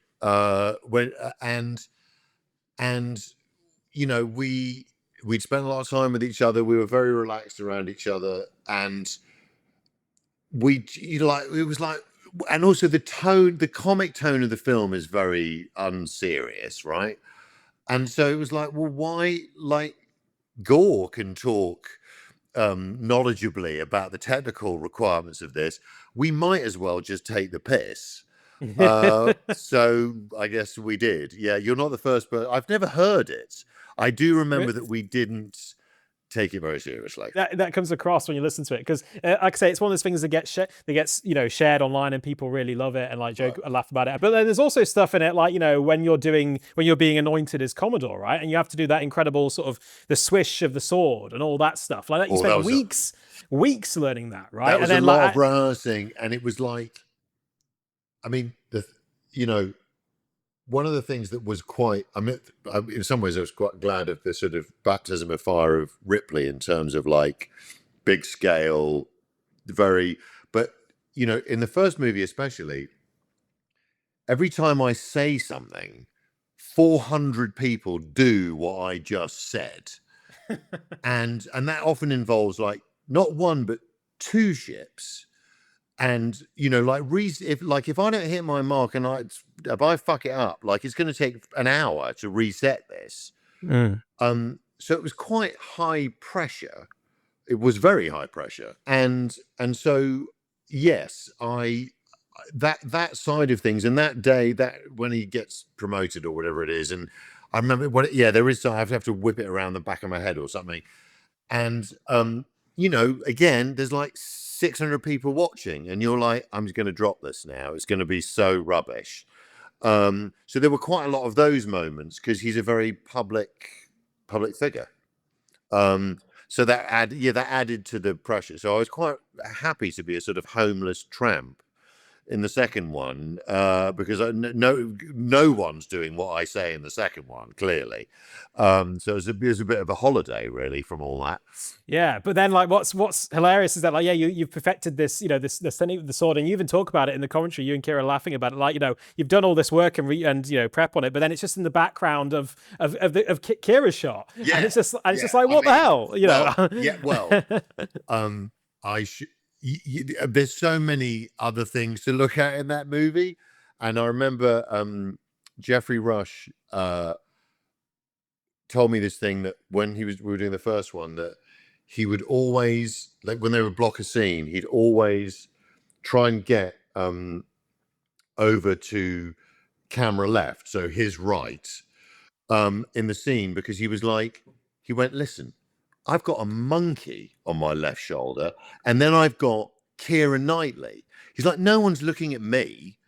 We'd spent a lot of time with each other. We were very relaxed around each other, and it was like, and also the comic tone of the film is very unserious, right? And so it was like, well, why, like, Gore can talk knowledgeably about the technical requirements of this, we might as well just take the piss. So I guess we did. Yeah, you're not the first, but I've never heard it. I do remember that we didn't take it very seriously. That comes across when you listen to it, because like I say, it's one of those things that gets shared online and people really love it and like joke and laugh about it. But then there's also stuff in it like when you're being anointed as Commodore, right? And you have to do that incredible sort of the swish of the sword and all that stuff like that. You spent weeks learning that, right? That was a lot of rehearsing, and it was like, I mean, one of the things that was quite, I mean, in some ways I was quite glad of the sort of baptism of fire of Ripley in terms of like big scale, but in the first movie especially, every time I say something, 400 people do what I just said. and that often involves like not one, but two ships. And if I don't hit my mark and if I fuck it up, like it's going to take an hour to reset this. So it was quite high pressure. It was very high pressure, and so yes, that side of things, and that day that when he gets promoted or whatever it is, and I remember there is. I have to whip it around the back of my head or something, and again, there's like 600 people watching, and you're like, I'm just going to drop this now. It's going to be so rubbish. So there were quite a lot of those moments because he's a very public figure. So that added to the pressure. So I was quite happy to be a sort of homeless tramp in the second one, because no one's doing what I say in the second one, clearly. So it was a bit of a holiday, really, from all that. Yeah, but then like what's hilarious is that like you've perfected this this technique with the sword, and you even talk about it in the commentary. You and Keira are laughing about it, like you've done all this work and prep on it, but then it's just in the background of Keira's shot, and it's just like what the hell, there's so many other things to look at in that movie, and I remember Geoffrey Rush told me this thing that when we were doing the first one, that he would always, like when they would block a scene, he'd always try and get over to camera left, so his right, in the scene, because he went, listen, I've got a monkey on my left shoulder, and then I've got Keira Knightley. He's like, no one's looking at me.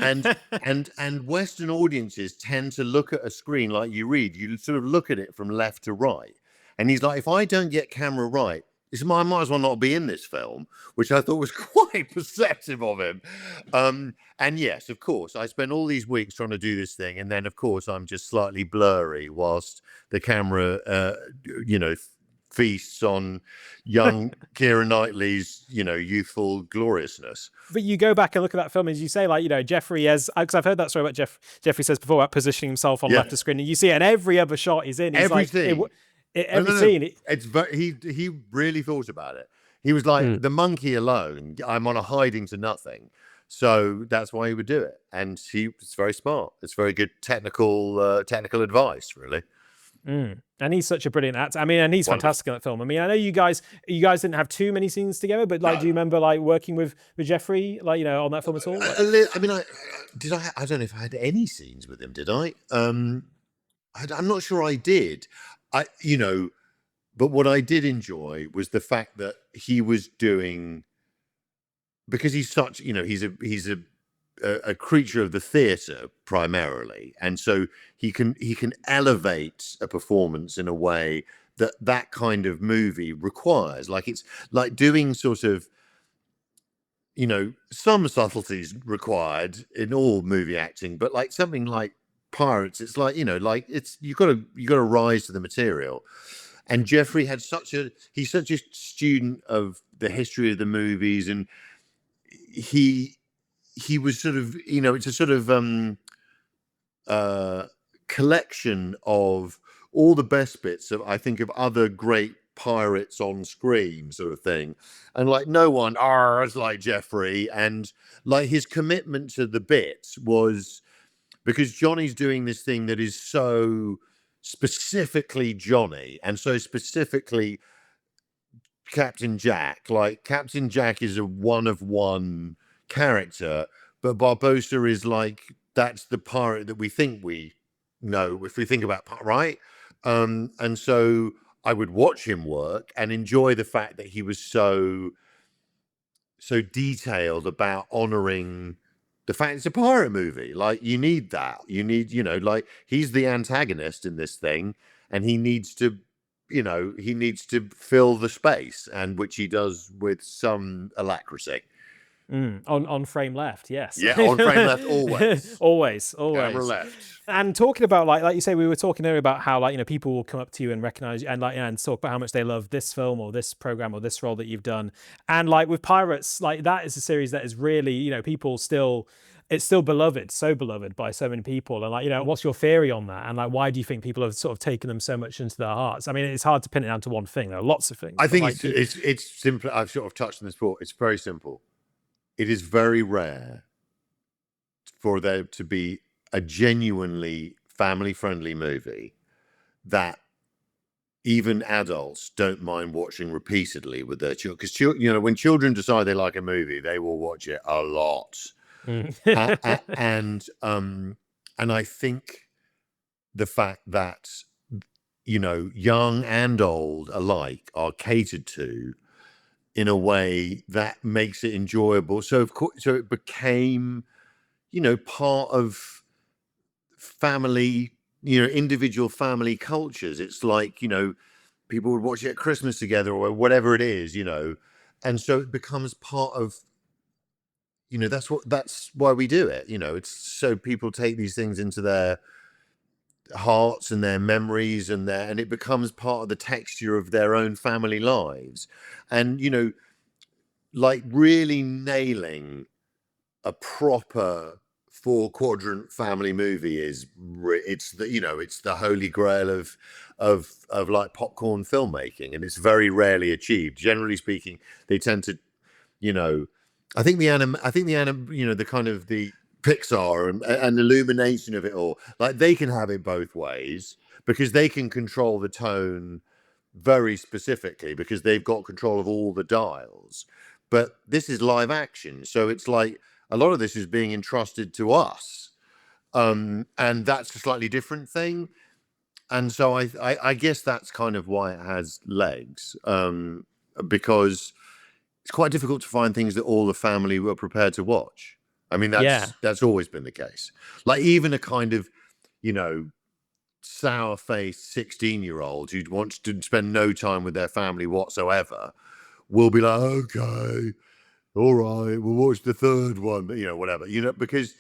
And Western audiences tend to look at a screen like you read. You sort of look at it from left to right. And he's like, if I don't get camera right, I might as well not be in this film, which I thought was quite perceptive of him. And yes, of course, I spent all these weeks trying to do this thing, and then of course I'm just slightly blurry whilst the camera, feasts on young Keira Knightley's, youthful gloriousness. But you go back and look at that film, as you say, like, Geoffrey has, because I've heard that story about Geoffrey says before about positioning himself on left of screen, and you see it in every other shot he's in. He's everything. Like, every scene. It's he really thought about it. He was like, the monkey alone, I'm on a hiding to nothing. So that's why he would do it. And it's very smart. It's very good technical advice, really. And he's such a brilliant actor. I mean, and he's fantastic in that film. I mean, I know you guys didn't have too many scenes together, but like, do you remember like working with Geoffrey, like, on that film at all? Like, I mean, I don't know if I had any scenes with him. Did I? I'm not sure I did. But what I did enjoy was the fact that he was doing, because he's such, he's a creature of the theatre primarily, and so he can elevate a performance in a way that kind of movie requires. Like, it's like doing sort of, some subtleties required in all movie acting, but like something like Pirates, it's like, like it's you got to rise to the material. And Geoffrey he's such a student of the history of the movies, and he was sort of, it's a sort of collection of all the best bits of, I think, of other great pirates on screen, sort of thing. And like, no one is like Geoffrey, and like his commitment to the bits was, because Johnny's doing this thing that is so specifically Johnny, and so specifically Captain Jack. Like, Captain Jack is a one-of-one character, but Barbossa is like, that's the pirate that we think we know, if we think about, right? And so I would watch him work and enjoy the fact that he was so detailed about honoring the fact it's a pirate movie. Like, you need that. You need, like, he's the antagonist in this thing, and he needs to, fill the space, and which he does with some alacrity. On frame left, yes. Yeah, on frame left, always. always. Camera left. And talking about, like you say, we were talking earlier about how, like, people will come up to you and recognize you and talk about how much they love this film or this program or this role that you've done. And like with Pirates, like, that is a series that is really, people still, it's still beloved, so beloved by so many people. And like, what's your theory on that? And like, why do you think people have sort of taken them so much into their hearts? I mean, it's hard to pin it down to one thing. There are lots of things. I think it's simple. I've sort of touched on this before. It's very simple. It is very rare for there to be a genuinely family-friendly movie that even adults don't mind watching repeatedly with their children. Because, when children decide they like a movie, they will watch it a lot. And I think the fact that, young and old alike are catered to in a way that makes it enjoyable. So of course, it became, part of family, individual family cultures. It's like, people would watch it at Christmas together or whatever it is, and so it becomes part of, that's why we do it. It's so people take these things into their hearts and their memories, and it becomes part of the texture of their own family lives. And like, really nailing a proper 4-quadrant family movie is it's the holy grail of like popcorn filmmaking, and it's very rarely achieved. Generally speaking, they tend to, I think the kind of the Pixar and illumination of it all, like, they can have it both ways, because they can control the tone very specifically because they've got control of all the dials. But this is live action, so it's like a lot of this is being entrusted to us, and that's a slightly different thing. And so I guess that's kind of why it has legs, because it's quite difficult to find things that all the family were prepared to watch. I mean, that's always been the case. Like even a kind of, sour-faced 16-year-old who wants to spend no time with their family whatsoever will be like, okay, all right, we'll watch the third one, whatever, because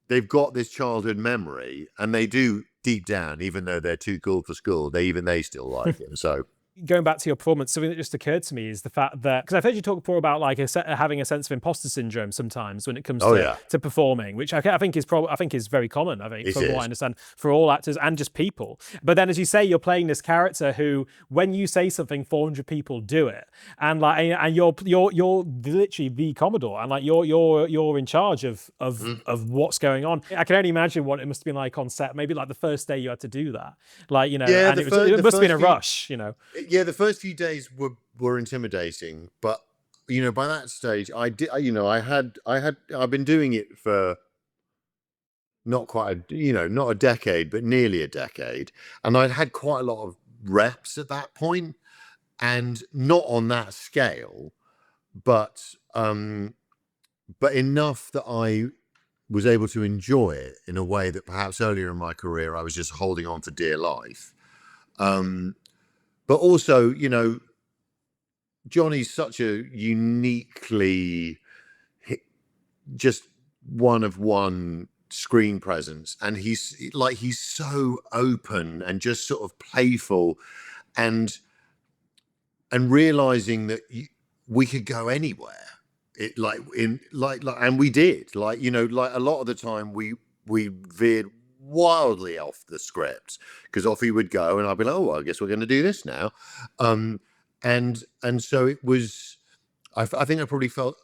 they've got this childhood memory, and they do deep down, even though they're too cool for school, they still like it. So going back to your performance, something that just occurred to me is the fact that, because I've heard you talk before about like having a sense of imposter syndrome sometimes when it comes to performing, which I think is very common. I think from what I understand for all actors and just people. But then, as you say, you're playing this character who, when you say something, 400 people do it, and you're literally the Commodore, and like you're in charge of what's going on. I can only imagine what it must have been like on set. Maybe like the first day you had to do that, and it must have been a rush, Yeah, the first few days were intimidating, but by that stage, I've been doing it for not quite not a decade, but nearly a decade, and I'd had quite a lot of reps at that point, and not on that scale, but enough that I was able to enjoy it in a way that perhaps earlier in my career I was just holding on for dear life. But also, Johnny's such a uniquely just one of one screen presence, and he's so open and just sort of playful, and realizing that we could go anywhere. And we did. A lot of the time we veered wildly off the script because off he would go, and I'd be like, oh, I guess we're going to do this now, and so it was. I think I probably felt.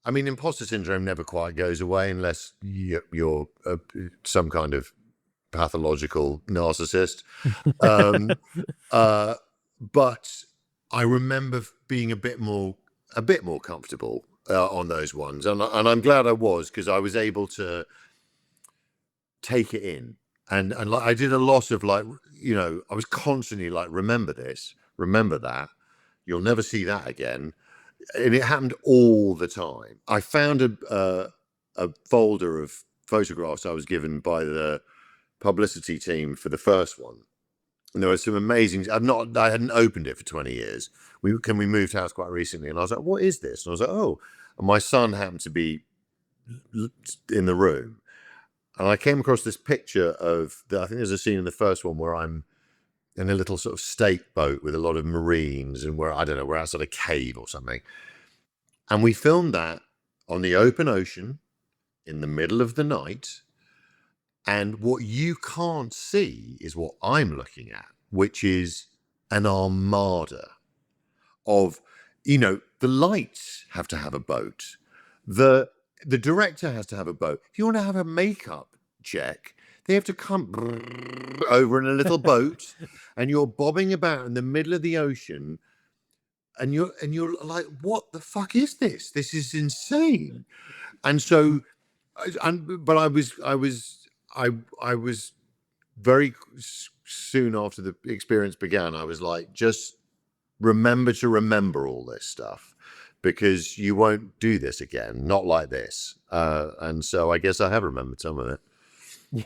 I mean, imposter syndrome never quite goes away unless you're some kind of pathological narcissist. But I remember being a bit more comfortable on those ones, and I'm glad I was, because I was able to take it in, and like I did a lot of I was constantly like, remember this, remember that, you'll never see that again, and it happened all the time. I found a folder of photographs I was given by the publicity team for the first one, and there were some amazing. I hadn't opened it for 20 years. We moved house quite recently, and I was like, what is this? And I was like, oh, and my son happened to be in the room. And I came across this picture of, I think there's a scene in the first one where I'm in a little sort of state boat with a lot of Marines, and we're outside a cave or something. And we filmed that on the open ocean in the middle of the night. And what you can't see is what I'm looking at, which is an armada of, the lights have to have a boat. The director has to have a boat. If you want to have a makeup check, they have to come over in a little boat, and you're bobbing about in the middle of the ocean, and you're like, what the fuck is this? This is insane. And so, but I was very soon after the experience began, I was like, just remember all this stuff, because you won't do this again, not like this. And so I guess I have remembered some of it.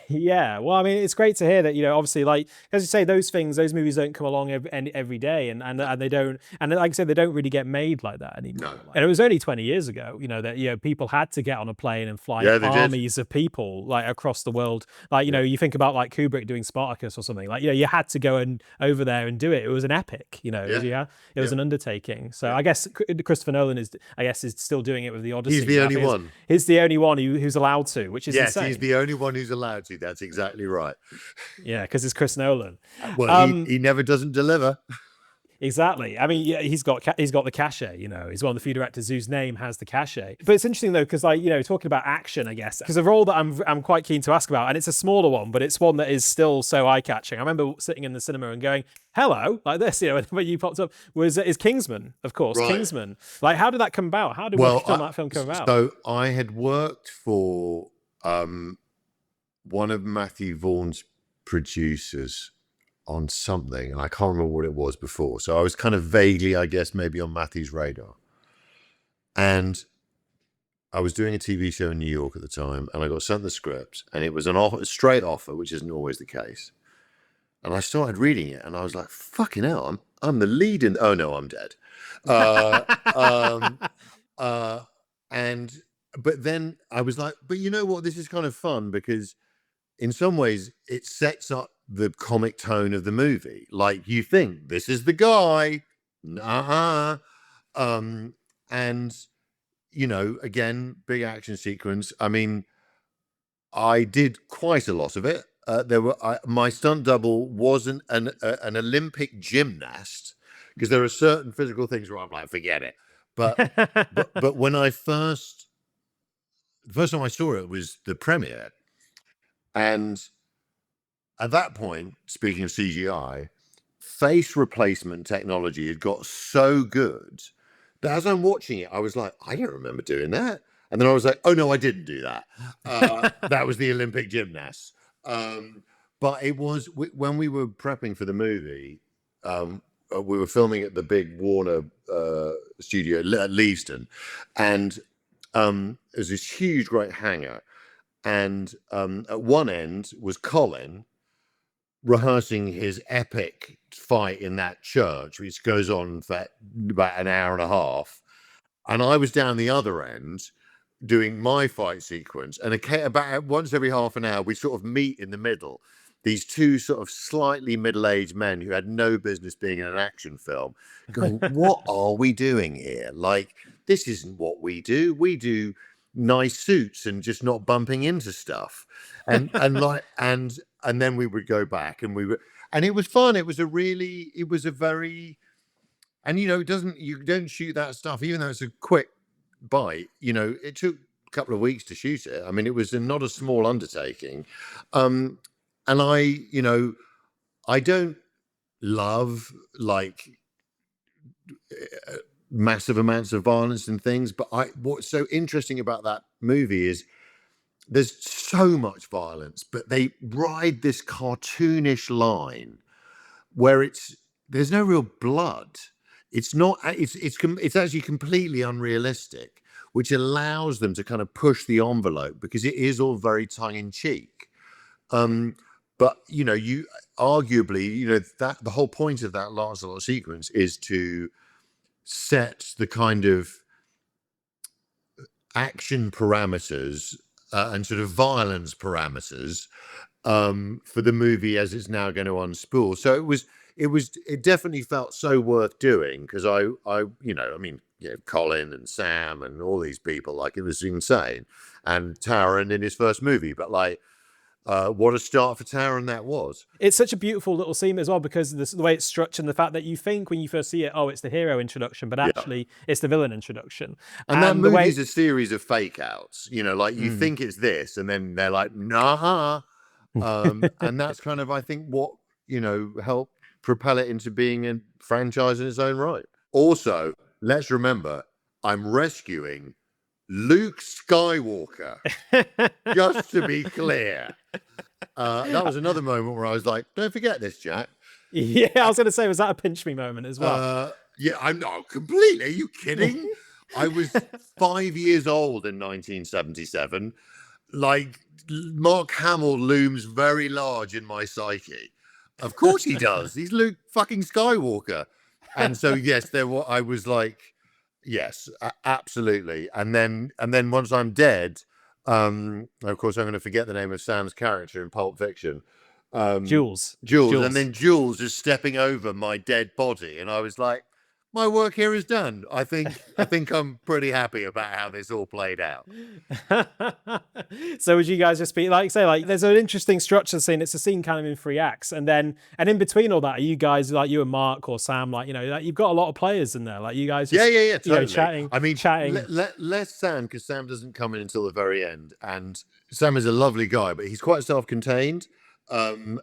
Yeah, well, I mean, it's great to hear that, obviously, like, as you say, those movies don't come along every day, and they don't, and like I said, they don't really get made like that anymore. No. And it was only 20 years ago, that people had to get on a plane and fly armies of people like across the world. Like, you think about like Kubrick doing Spartacus or something. Like, you had to go over there and do it. It was an epic, it was an undertaking. So I guess Christopher Nolan is still doing it with the Odyssey. He's the only one. He's the only one who's allowed to, which is insane. He's the only one who's allowed to. That's exactly right. Yeah, because it's Chris Nolan. Well, he never doesn't deliver. Exactly. I mean, yeah, he's got the cachet. You know, he's one of the few directors whose name has the cachet. But it's interesting though, because like, you know, talking about action, I guess, because a role that I'm quite keen to ask about, and it's a smaller one, but it's one that is still so eye catching. I remember sitting in the cinema and going, "Hello," like this. You know, when you popped up is Kingsman, of course, Right. Kingsman. Like, how did that come about? How did working on that film come about? So I had worked for one of Matthew Vaughan's producers on something, and I can't remember what it was before. So I was kind of vaguely, I guess, maybe on Matthew's radar. And I was doing a TV show in New York at the time, and I got sent the script, and it was a straight offer, which isn't always the case. And I started reading it, and I was like, "Fucking hell, I'm the lead in." Oh no, I'm dead. But then I was like, "But you know what? This is kind of fun because, in some ways, it sets up the comic tone of the movie. Like you think this is the guy, and you know, again, big action sequence. I mean, I did quite a lot of it. My stunt double wasn't an Olympic gymnast, because there are certain physical things where I'm like, forget it. But when the first time I saw it was the premiere, and at that point, speaking of CGI, face replacement technology had got so good that as I'm watching it, I was like, I don't remember doing that. And then I was like, oh no, I didn't do that. That was the Olympic gymnasts. But it was when we were prepping for the movie, we were filming at the big Warner studio at Leavesden, and it was this huge, great hangar. And at one end was Colin rehearsing his epic fight in that church, which goes on for about an hour and a half. And I was down the other end doing my fight sequence. And about once every half an hour, we sort of meet in the middle. These two sort of slightly middle-aged men who had no business being in an action film, going, what are we doing here? Like, this isn't what we do. We do nice suits and just not bumping into stuff. And then we would go back and it was fun. It was a very, and you know, you don't shoot that stuff, even though it's a quick bite, you know, it took a couple of weeks to shoot it. I mean, it was not a small undertaking. And I don't love like massive amounts of violence and things, but what's so interesting about that movie is there's so much violence, but they ride this cartoonish line where there's no real blood. It's actually completely unrealistic, which allows them to kind of push the envelope because it is all very tongue in cheek. But you know, arguably, you know, that the whole point of that Lancelot sequence is to set the kind of action parameters and sort of violence parameters for the movie as it's now going to unspool. So it definitely felt so worth doing because Colin and Sam and all these people, like, it was insane. And Taron in his first movie, but like, what a start for Taron that was. It's such a beautiful little scene as well because of the way it's structured and the fact that you think when you first see it, oh, it's the hero introduction, but actually it's the villain introduction. And that movie is a series of fake outs, you know, like you think it's this and then they're like, nah. And that's kind of, I think, what, you know, helped propel it into being a franchise in its own right. Also, let's remember, I'm rescuing Luke Skywalker, just to be clear. That was another moment where I was like, don't forget this, Jack. Yeah, I was going to say, was that a pinch me moment as well? Yeah, I'm not completely. Are you kidding? I was 5 years old in 1977. Like, Mark Hamill looms very large in my psyche. Of course he does. He's Luke fucking Skywalker. And so, yes, I was like, yes, absolutely. And then once I'm dead, of course, I'm going to forget the name of Sam's character in Pulp Fiction. Jules. And then Jules is stepping over my dead body. And I was like, my work here is done. I think I'm pretty happy about how this all played out. So would you guys just be like, say, like, there's an interesting structure scene. It's a scene kind of in 3 acts, and in between all that, are you guys, like, you and Mark or Sam, like, you know, like, you've got a lot of players in there, like, you guys just, Yeah, totally. you know, chatting. I mean, chatting. less Sam, because Sam doesn't come in until the very end, and Sam is a lovely guy, but he's quite self-contained. And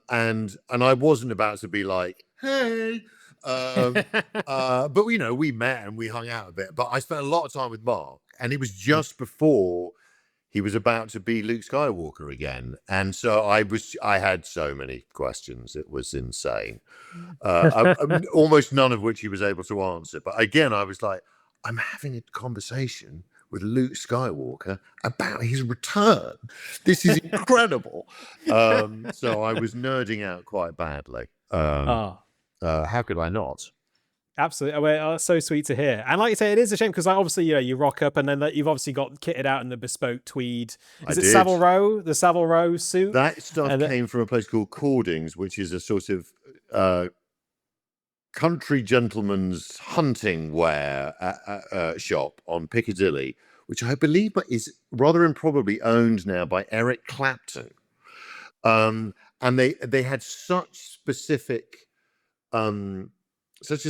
I wasn't about to be like, hey. But you know, we met and we hung out a bit. But I spent a lot of time with Mark, and it was just before he was about to be Luke Skywalker again, and so I had so many questions. It was insane. Almost none of which he was able to answer. But again, I was like, I'm having a conversation with Luke Skywalker about his return. This is incredible. So I was nerding out quite badly. How could I not? Absolutely. Well, that's so sweet to hear. And like you say, it is a shame because, like, obviously, you know, you rock up and then you've obviously got kitted out in the bespoke tweed. Is it Savile Row? The Savile Row suit? That stuff came from a place called Cordings, which is a sort of country gentleman's hunting wear shop on Piccadilly, which I believe is rather improbably owned now by Eric Clapton. And they had such a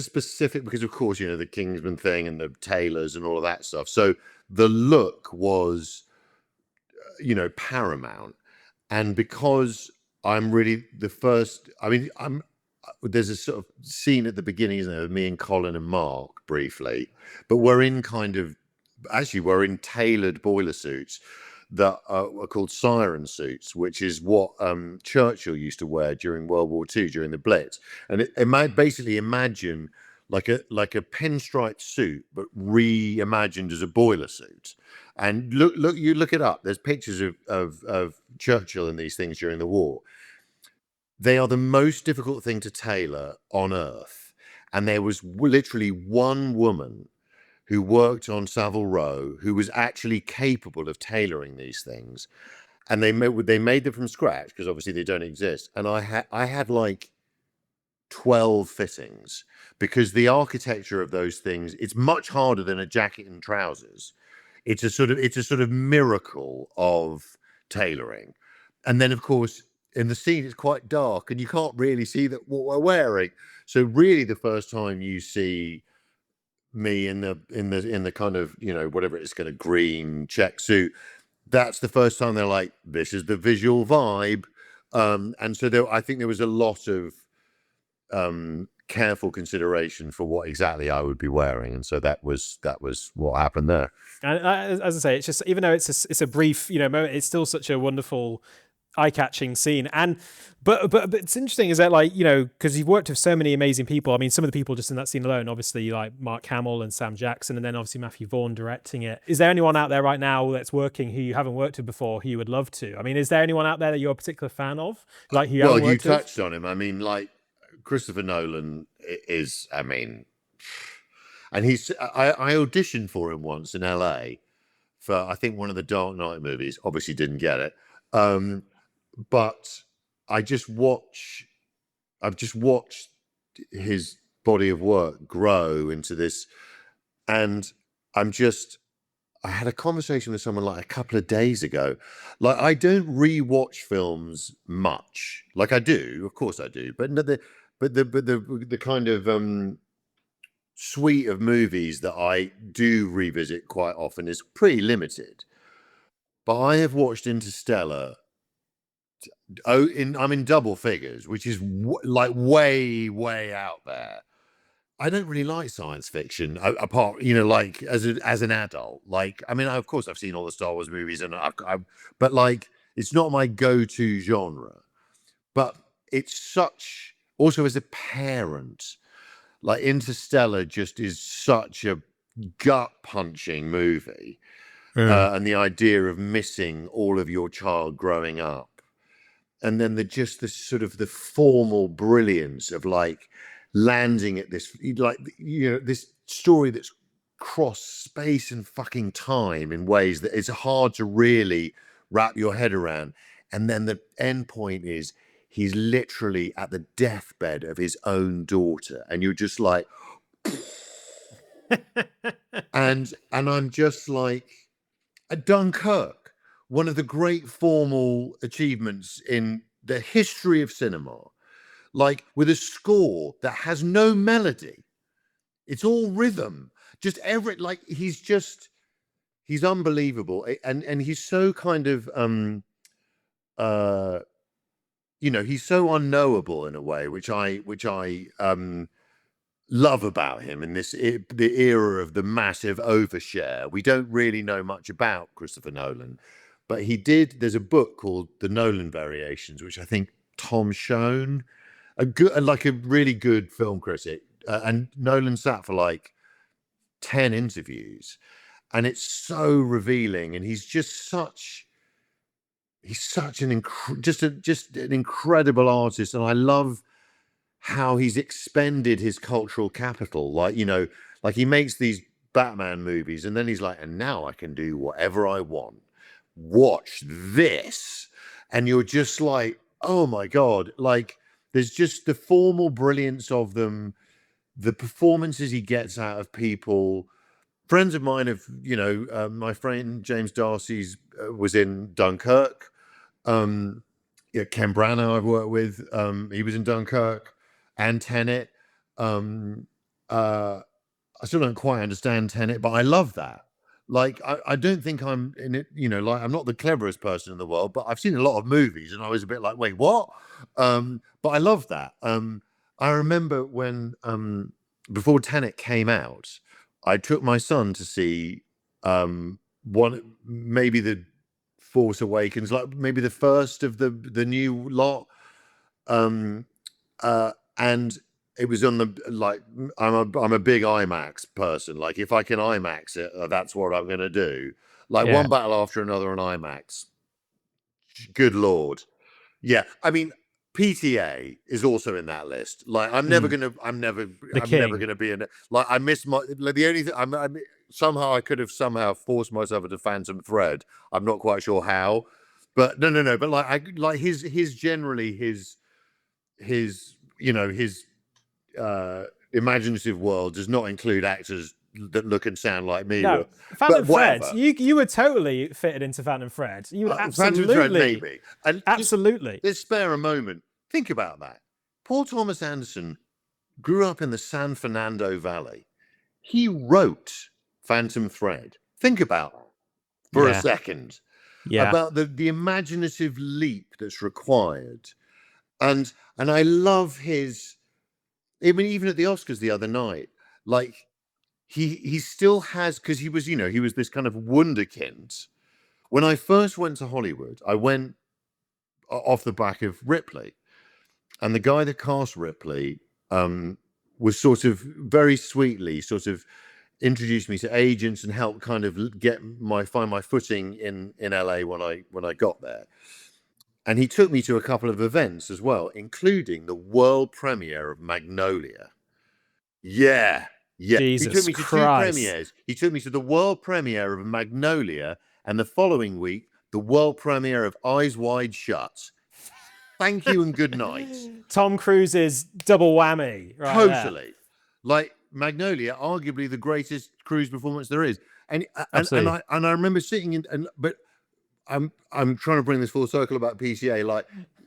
specific, because of course, you know, the Kingsman thing and the tailors and all of that stuff. So the look was, you know, paramount. And because I'm really the first, I mean, there's a sort of scene at the beginning, isn't there, of me and Colin and Mark briefly, but we're in tailored boiler suits that are called siren suits, which is what Churchill used to wear during World War II, during the Blitz. And it might basically imagine like a pinstripe suit, but reimagined as a boiler suit. And you look it up. There's pictures of Churchill in these things during the war. They are the most difficult thing to tailor on earth. And there was literally one woman who worked on Savile Row who was actually capable of tailoring these things. And they made them from scratch, because obviously they don't exist. And I had like 12 fittings, because the architecture of those things, it's much harder than a jacket and trousers. It's a sort of miracle of tailoring. And then, of course, in the scene, it's quite dark and you can't really see what we're wearing. So really the first time you see me in the kind of, you know, whatever it's going to green check suit, that's the first time they're like, this is the visual vibe. And so I think there was a lot of careful consideration for what exactly I would be wearing, and so that was what happened there. And as I say, it's just, even though it's a brief, you know, moment, it's still such a wonderful, eye-catching scene. And but it's interesting is that, like, you know, because you've worked with so many amazing people. I mean, some of the people just in that scene alone, obviously, like Mark Hamill and Sam Jackson, and then obviously Matthew Vaughn directing it. Is there anyone out there right now that's working who you haven't worked with before who you would love to? I mean, is there anyone out there that you're a particular fan of, like, who you haven't worked with? Touched on him. I mean, like, Christopher Nolan is, I mean, and I auditioned for him once in LA for, I think, one of the Dark Knight movies. Obviously didn't get it. But I've just watched his body of work grow into this. And I had a conversation with someone like a couple of days ago. Like, I don't rewatch films much. Like, I do, of course I do, but the kind of suite of movies that I do revisit quite often is pretty limited. But I have watched Interstellar. I'm in double figures, which is like way out there. I don't really like science fiction, apart, you know, like as an adult. Like, I mean, of course, I've seen all the Star Wars movies, and but like, it's not my go-to genre. But it's such, also as a parent, like, Interstellar just is such a gut-punching movie, and the idea of missing all of your child growing up. And then the sort of the formal brilliance of, like, landing at this, like, you know, this story that's crossed space and fucking time in ways that it's hard to really wrap your head around. And then the end point is he's literally at the deathbed of his own daughter, and you're just like, and I'm just like, Dunkirk, one of the great formal achievements in the history of cinema, like with a score that has no melody. It's all rhythm. Just like he's unbelievable. And he's so kind of he's so unknowable in a way, which I love about him in the era of the massive overshare. We don't really know much about Christopher Nolan, but there's a book called The Nolan Variations, which I think Tom Schoen, a really good film critic, and Nolan sat for like 10 interviews, and it's so revealing. And he's such an incredible artist, and I love how he's expended his cultural capital. Like he makes these Batman movies, and then he's like, and now I can do whatever I want. Watch this. And you're just like, oh my God. Like, there's just the formal brilliance of them, the performances he gets out of people. Friends of mine have, my friend James Darcy's was in Dunkirk. Ken Branagh I've worked with, he was in Dunkirk and Tenet. I still don't quite understand Tenet, but I love that. Like, I don't think I'm in it, like I'm not the cleverest person in the world, but I've seen a lot of movies and I was a bit like, wait, what? But I love that. I remember when, before Tenet came out, I took my son to see maybe the Force Awakens, like maybe the first of the new lot. And it was on I'm a big IMAX person. Like, if I can IMAX it, that's what I'm going to do. Like, one battle after another on IMAX. Good Lord. Yeah. I mean, PTA is also in that list. Like, I'm never going to be in it. Like, I miss the only thing somehow I could have forced myself into Phantom Thread. I'm not quite sure how, but no. But like his imaginative world does not include actors that look and sound like me. No, Phantom Thread. You were totally fitted into Phantom Thread. You would absolutely, Phantom Thread, maybe. And absolutely. Let's spare a moment. Think about that. Paul Thomas Anderson grew up in the San Fernando Valley. He wrote Phantom Thread. Think about that for a second. Yeah. About the imaginative leap that's required. And I love even at the Oscars the other night, like he still has, because he was this kind of wunderkind. When I first went to Hollywood, I went off the back of Ripley, and the guy that cast Ripley was sort of very sweetly introduced me to agents and helped kind of find my footing in LA when I got there. And he took me to a couple of events as well, including the world premiere of Magnolia. Yeah. Jesus he took me to Christ. 2 premieres. He took me to the world premiere of Magnolia, and the following week, the world premiere of Eyes Wide Shut. Thank you and good night. Tom Cruise's double whammy. Right, totally. there. Like, Magnolia, arguably the greatest Cruise performance there is. And Absolutely. I remember sitting but I'm trying to bring this full circle about PTA. Like,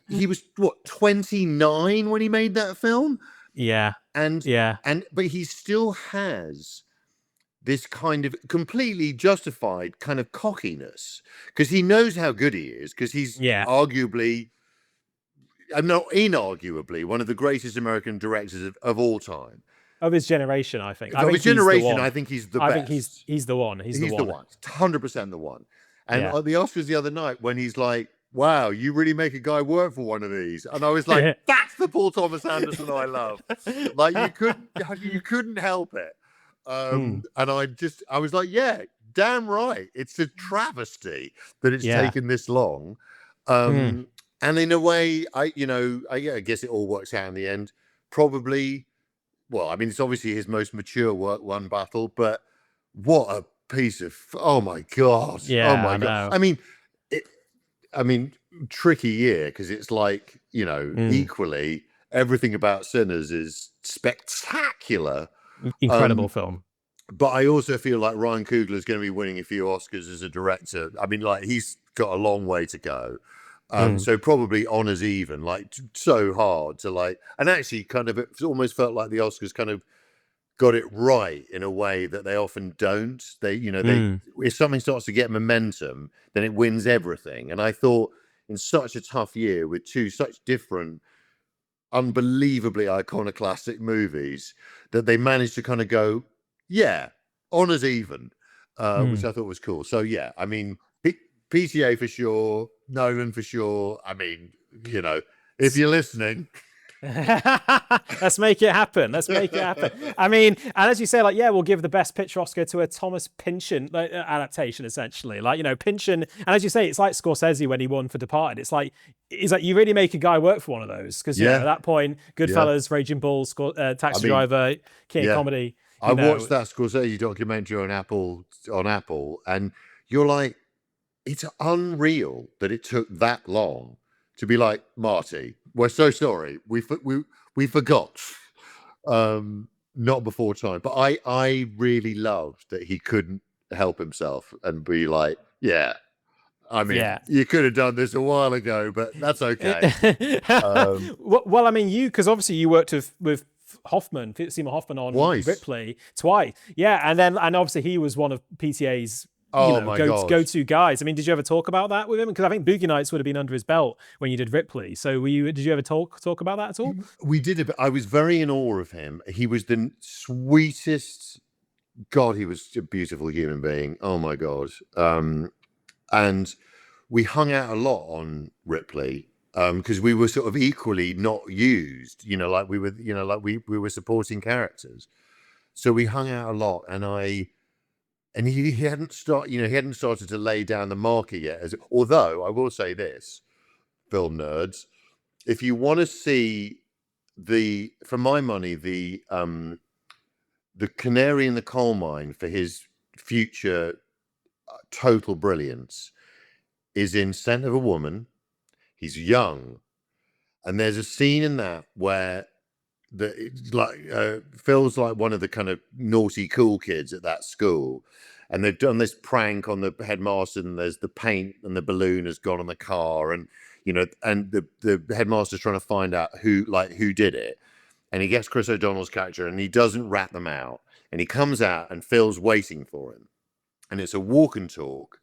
he was 29 when he made that film? Yeah. But he still has this kind of completely justified kind of cockiness, because he knows how good he is, because he's arguably, inarguably, one of the greatest American directors of all time. Of his generation, I think. I think he's the best. I think he's the one. He's the one. 100% the one. And at the Oscars the other night, when he's like, wow, you really make a guy work for one of these. And I was like, that's the Paul Thomas Anderson I love. Like, you couldn't help it. And I was like, yeah, damn right. It's a travesty that it's taken this long. And in a way, I guess it all works out in the end. Probably, well, I mean, it's obviously his most mature work, One Battle, but what a piece of, oh my God. Yeah, oh my God. I mean, tricky year, because it's like, equally, everything about Sinners is spectacular. Incredible film. but I also feel like Ryan Coogler is going to be winning a few Oscars as a director. I mean, like, he's got a long way to go. So probably honors even, like, so hard to, like, and actually kind of, it almost felt like the Oscars kind of got it right in a way that they often don't. They, if something starts to get momentum, then it wins everything. And I thought in such a tough year with two such different, unbelievably iconoclastic movies, that they managed to kind of go, yeah, honors even, which I thought was cool. So yeah, I mean, PTA for sure, Nolan for sure. I mean, if you're listening. Let's make it happen. Let's make it happen. I mean, and as you say, like, yeah, we'll give the best picture Oscar to a Thomas Pynchon adaptation, essentially. Like, Pynchon, and as you say, it's like Scorsese when he won for Departed. It's like you really make a guy work for one of those, because at that point, Goodfellas, Raging Bull, Taxi Driver, King of Comedy. I watched that Scorsese documentary on Apple, and you're like, it's unreal that it took that long to be like, Marty, we're so sorry, we forgot, not before time. But I really loved that he couldn't help himself and be like, yeah, I mean, you could have done this a while ago, but that's okay. Well, I mean, because obviously you worked with Hoffman, Seymour Hoffman on Ripley twice. Yeah, and obviously he was one of PTA's go-to guys. I mean, did you ever talk about that with him? Because I think Boogie Nights would have been under his belt when you did Ripley. So did you ever talk about that at all? We did, but I was very in awe of him. He was the sweetest. God, he was a beautiful human being. Oh my God. And we hung out a lot on Ripley, because we were sort of equally not used, like we were, like we were supporting characters. So we hung out a lot, and he hadn't started to lay down the marker yet. Although I will say this, film nerds, if you want to see for my money, the canary in the coal mine for his future total brilliance is in Scent of a Woman. He's young, and there's a scene in that where Phil's like one of the kind of naughty cool kids at that school, and they've done this prank on the headmaster, and there's the paint and the balloon has gone on the car, and and the headmaster's trying to find out who did it, and he gets Chris O'Donnell's character, and he doesn't rat them out, and he comes out, and Phil's waiting for him, and it's a walk and talk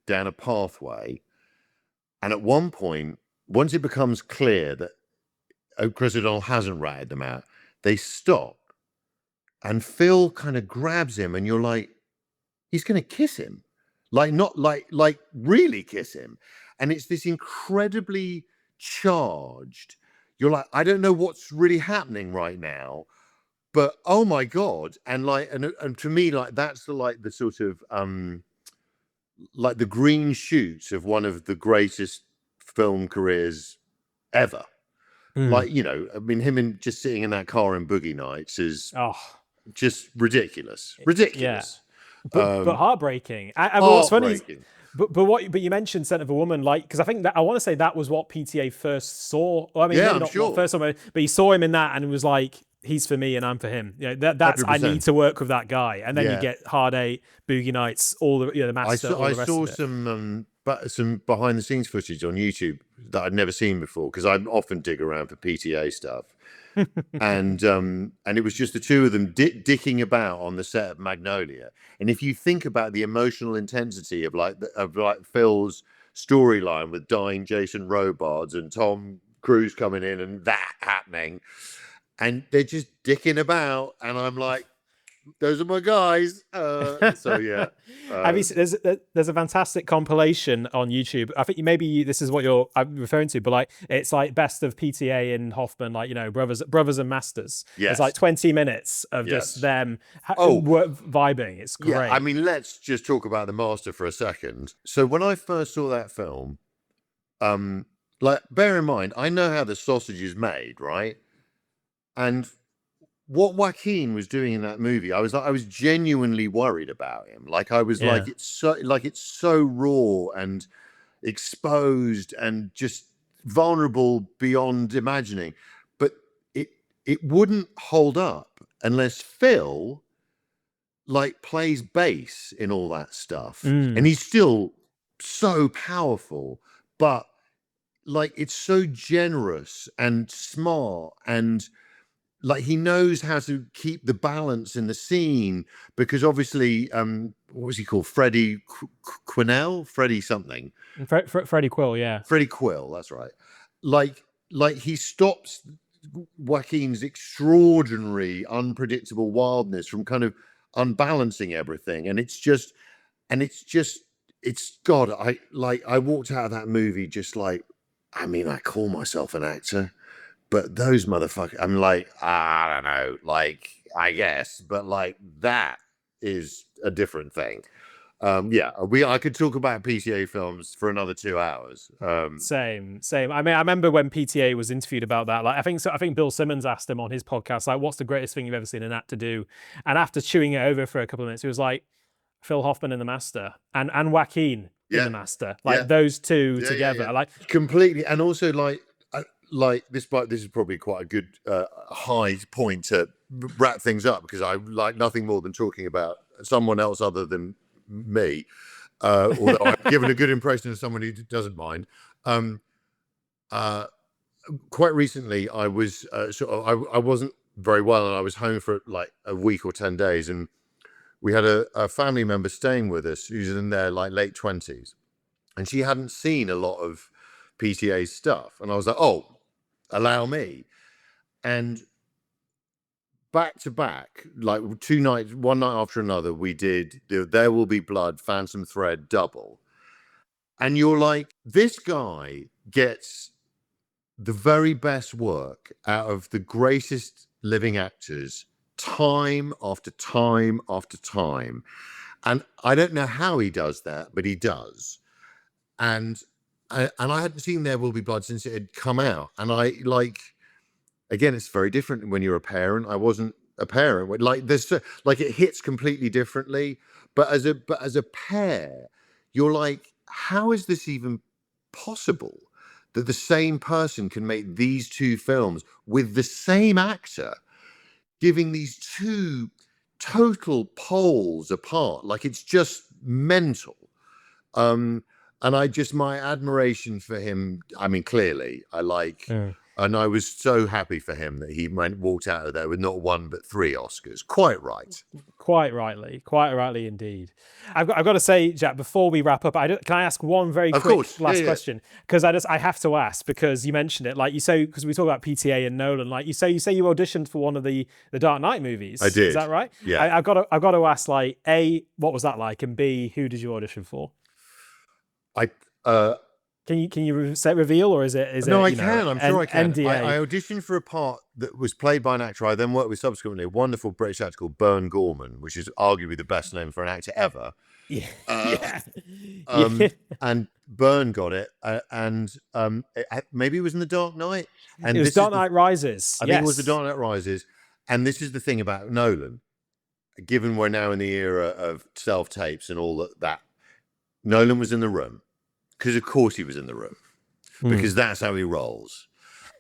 down a pathway, and at one point, once it becomes clear that Chris O'Donnell hasn't ratted them out, they stop, and Phil kind of grabs him, and you're like, he's going to kiss him, not really kiss him, and it's this incredibly charged. You're like, I don't know what's really happening right now, but oh my God, and to me, that's the sort of the green shoots of one of the greatest film careers ever. I mean, him and just sitting in that car in Boogie Nights is just ridiculous. Yeah. But heartbreaking. And what's funny is, but you mentioned Scent of a Woman, because I think that I want to say that was what PTA first saw. Well, I mean, maybe not first time, but he saw him in that, and it was like, he's for me and I'm for him. That's 100%. I need to work with that guy. And then you get Hard Eight, Boogie Nights, all the Master. I saw some behind the scenes footage on YouTube that I'd never seen before, because I often dig around for PTA stuff. and it was just the two of them dicking about on the set of Magnolia. And if you think about the emotional intensity of Phil's storyline with dying Jason Robards and Tom Cruise coming in and that happening, and they're just dicking about, and I'm like, those are my guys. So yeah. Have you seen, there's a fantastic compilation on YouTube. I think maybe this is what I'm referring to, but it's best of PTA and Hoffman, brothers and masters. Yes. It's 20 minutes of just them vibing. It's great. Yeah, I mean, let's just talk about the master for a second. So when I first saw that film, bear in mind, I know how the sausage is made, right? And what Joaquin was doing in that movie, I was genuinely worried about him. It's so raw and exposed and just vulnerable beyond imagining. But it wouldn't hold up unless Phil like plays bass in all that stuff, Mm. and he's still so powerful, but like it's so generous and smart, and like he knows how to keep the balance in the scene, because obviously what was he called, Freddie Quinnell, Freddie something, Freddie Quill, yeah. Freddie Quill, that's right. Like he stops Joaquin's extraordinary unpredictable wildness from kind of unbalancing everything, and it's God, I walked out of that movie just like, I mean, I call myself an actor, but those motherfuckers, I'm like, I don't know, like, I guess, but like that is a different thing. I could talk about PTA films for another 2 hours. Same. I mean, I remember when PTA was interviewed about that. Like, I think Bill Simmons asked him on his podcast, like, "What's the greatest thing you've ever seen an actor do?" And after chewing it over for a couple of minutes, he was like, "Phil Hoffman in The Master and Joaquin in The Master, like those two together, like completely." And also, like this is probably quite a good high point to wrap things up, because I like nothing more than talking about someone else other than me, although I've given a good impression of someone who doesn't mind. Quite recently, I was I wasn't very well, and I was home for like a week or 10 days, and we had a family member staying with us who's in their like late 20s, and she hadn't seen a lot of PTA stuff, and I was like, oh, allow me. And back to back, like 2 nights, one night after another, we did the There Will Be Blood, Phantom Thread double. And you're like, this guy gets the very best work out of the greatest living actors time after time after time. And I don't know how he does that, but he does. And I hadn't seen There Will Be Blood since it had come out. And I like, again, it's very different when you're a parent. I wasn't a parent. Like there's like it hits completely differently. But as a pair, you're like, how is this even possible that the same person can make these two films with the same actor, giving these two total poles apart? Like it's just mental. And my admiration for him, I mean, clearly, and I was so happy for him that he walked out of there with not 1 but 3 Oscars. Quite right. Quite rightly indeed. I've got to say, Jack, before we wrap up, can I ask one very quick last question? Because I have to ask, because you mentioned it, like you say, because we talk about PTA and Nolan, like you say you auditioned for one of the Dark Knight movies. I did. Is that right? Yeah. I've got to ask, like, A, what was that like, and B, who did you audition for? Can you reveal, or is it? No, I can. I'm sure I can. NDA? I auditioned for a part that was played by an actor I then worked with subsequently, a wonderful British actor called Bern Gorman, which is arguably the best name for an actor ever. Yeah. And Bern got it, and maybe it was in The Dark Knight. And it was Dark Knight Rises. I think it was The Dark Knight Rises. And this is the thing about Nolan, given we're now in the era of self-tapes and all that, Nolan was in the room. Because of course he was in the room, because that's how he rolls.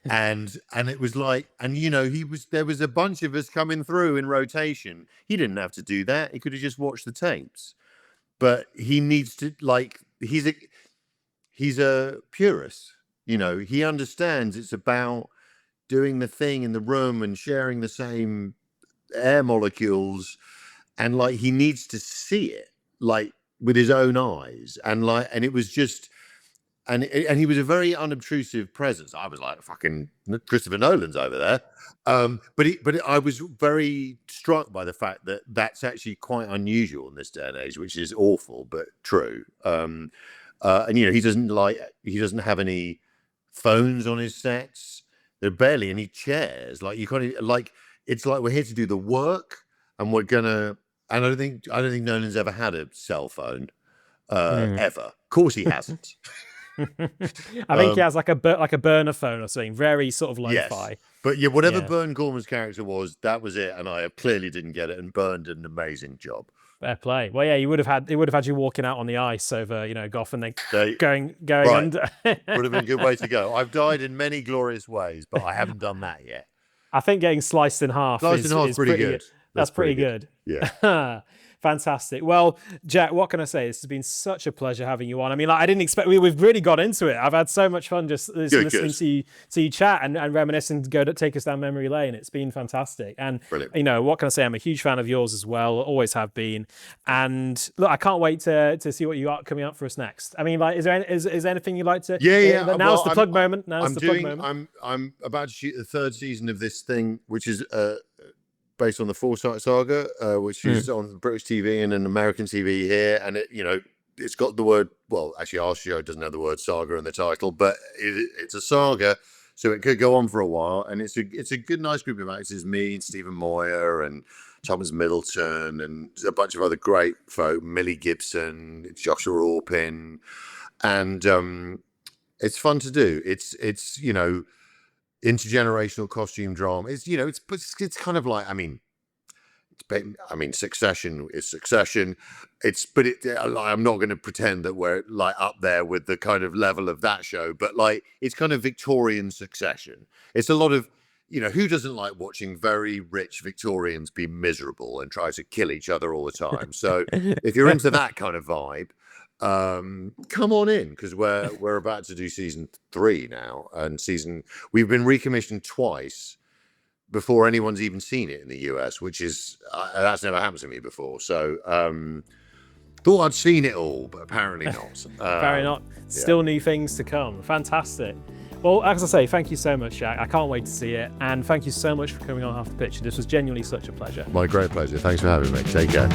And it was like, and you know, there was a bunch of us coming through in rotation. He didn't have to do that. He could have just watched the tapes. But he needs to, like, he's a purist. You know, he understands it's about doing the thing in the room and sharing the same air molecules, and like he needs to see it, like, with his own eyes, and it was just, and he was a very unobtrusive presence. I was like, fucking Christopher Nolan's over there, but I was very struck by the fact that that's actually quite unusual in this day and age, which is awful but true. And you know, he doesn't have any phones on his sets. There are barely any chairs. Like you can't, like, it's like we're here to do the work, and we're gonna. And I don't think Nolan's ever had a cell phone, ever. Of course he hasn't. I think he has like a burner phone or something, very sort of lo-fi. Yes. But yeah, whatever Bern Gorman's character was, that was it, and I clearly didn't get it. And Bern did an amazing job. Fair play. Well, yeah, it would have had you walking out on the ice over, you know, Goff, and then going right. Under. Would have been a good way to go. I've died in many glorious ways, but I haven't done that yet. I think getting sliced in half is pretty good. That's pretty good. Yeah. Fantastic. Well, Jack, what can I say? This has been such a pleasure having you on. I mean, like, I didn't expect we've really got into it. I've had so much fun just listening to you chat and reminisce and take us down memory lane. It's been fantastic. And Brilliant. you know, what can I say? I'm a huge fan of yours as well. Always have been. And look, I can't wait to see what you got coming up for us next. I mean, like, is there anything you'd like to? Yeah. Now's the plug moment. I'm about to shoot the 3rd season of this thing, which is based on the Foresight saga, which is on British TV and an American TV here, and it's got the word. Well, actually, our show doesn't have the word saga in the title, but it's a saga, so it could go on for a while. And it's a good, nice group of actors: me and Stephen Moyer and Thomas Middleton and a bunch of other great folk, Millie Gibson, Joshua Orpin, and it's fun to do. It's intergenerational costume drama. It's kind of like, Succession is Succession. I'm not going to pretend that we're like up there with the kind of level of that show, but like it's kind of Victorian Succession. It's a lot of, who doesn't like watching very rich Victorians be miserable and try to kill each other all the time? So if you're into that kind of vibe, come on in, because we're about to do season 3 now, and we've been recommissioned twice before anyone's even seen it in the US, which is that's never happened to me before. So thought I'd seen it all, but apparently not. Apparently not. Still new things to come. Fantastic. Well, as I say, thank you so much, Jack. I can't wait to see it, and thank you so much for coming on Half the Pitch. This was genuinely such a pleasure. My great pleasure. Thanks for having me. Take care.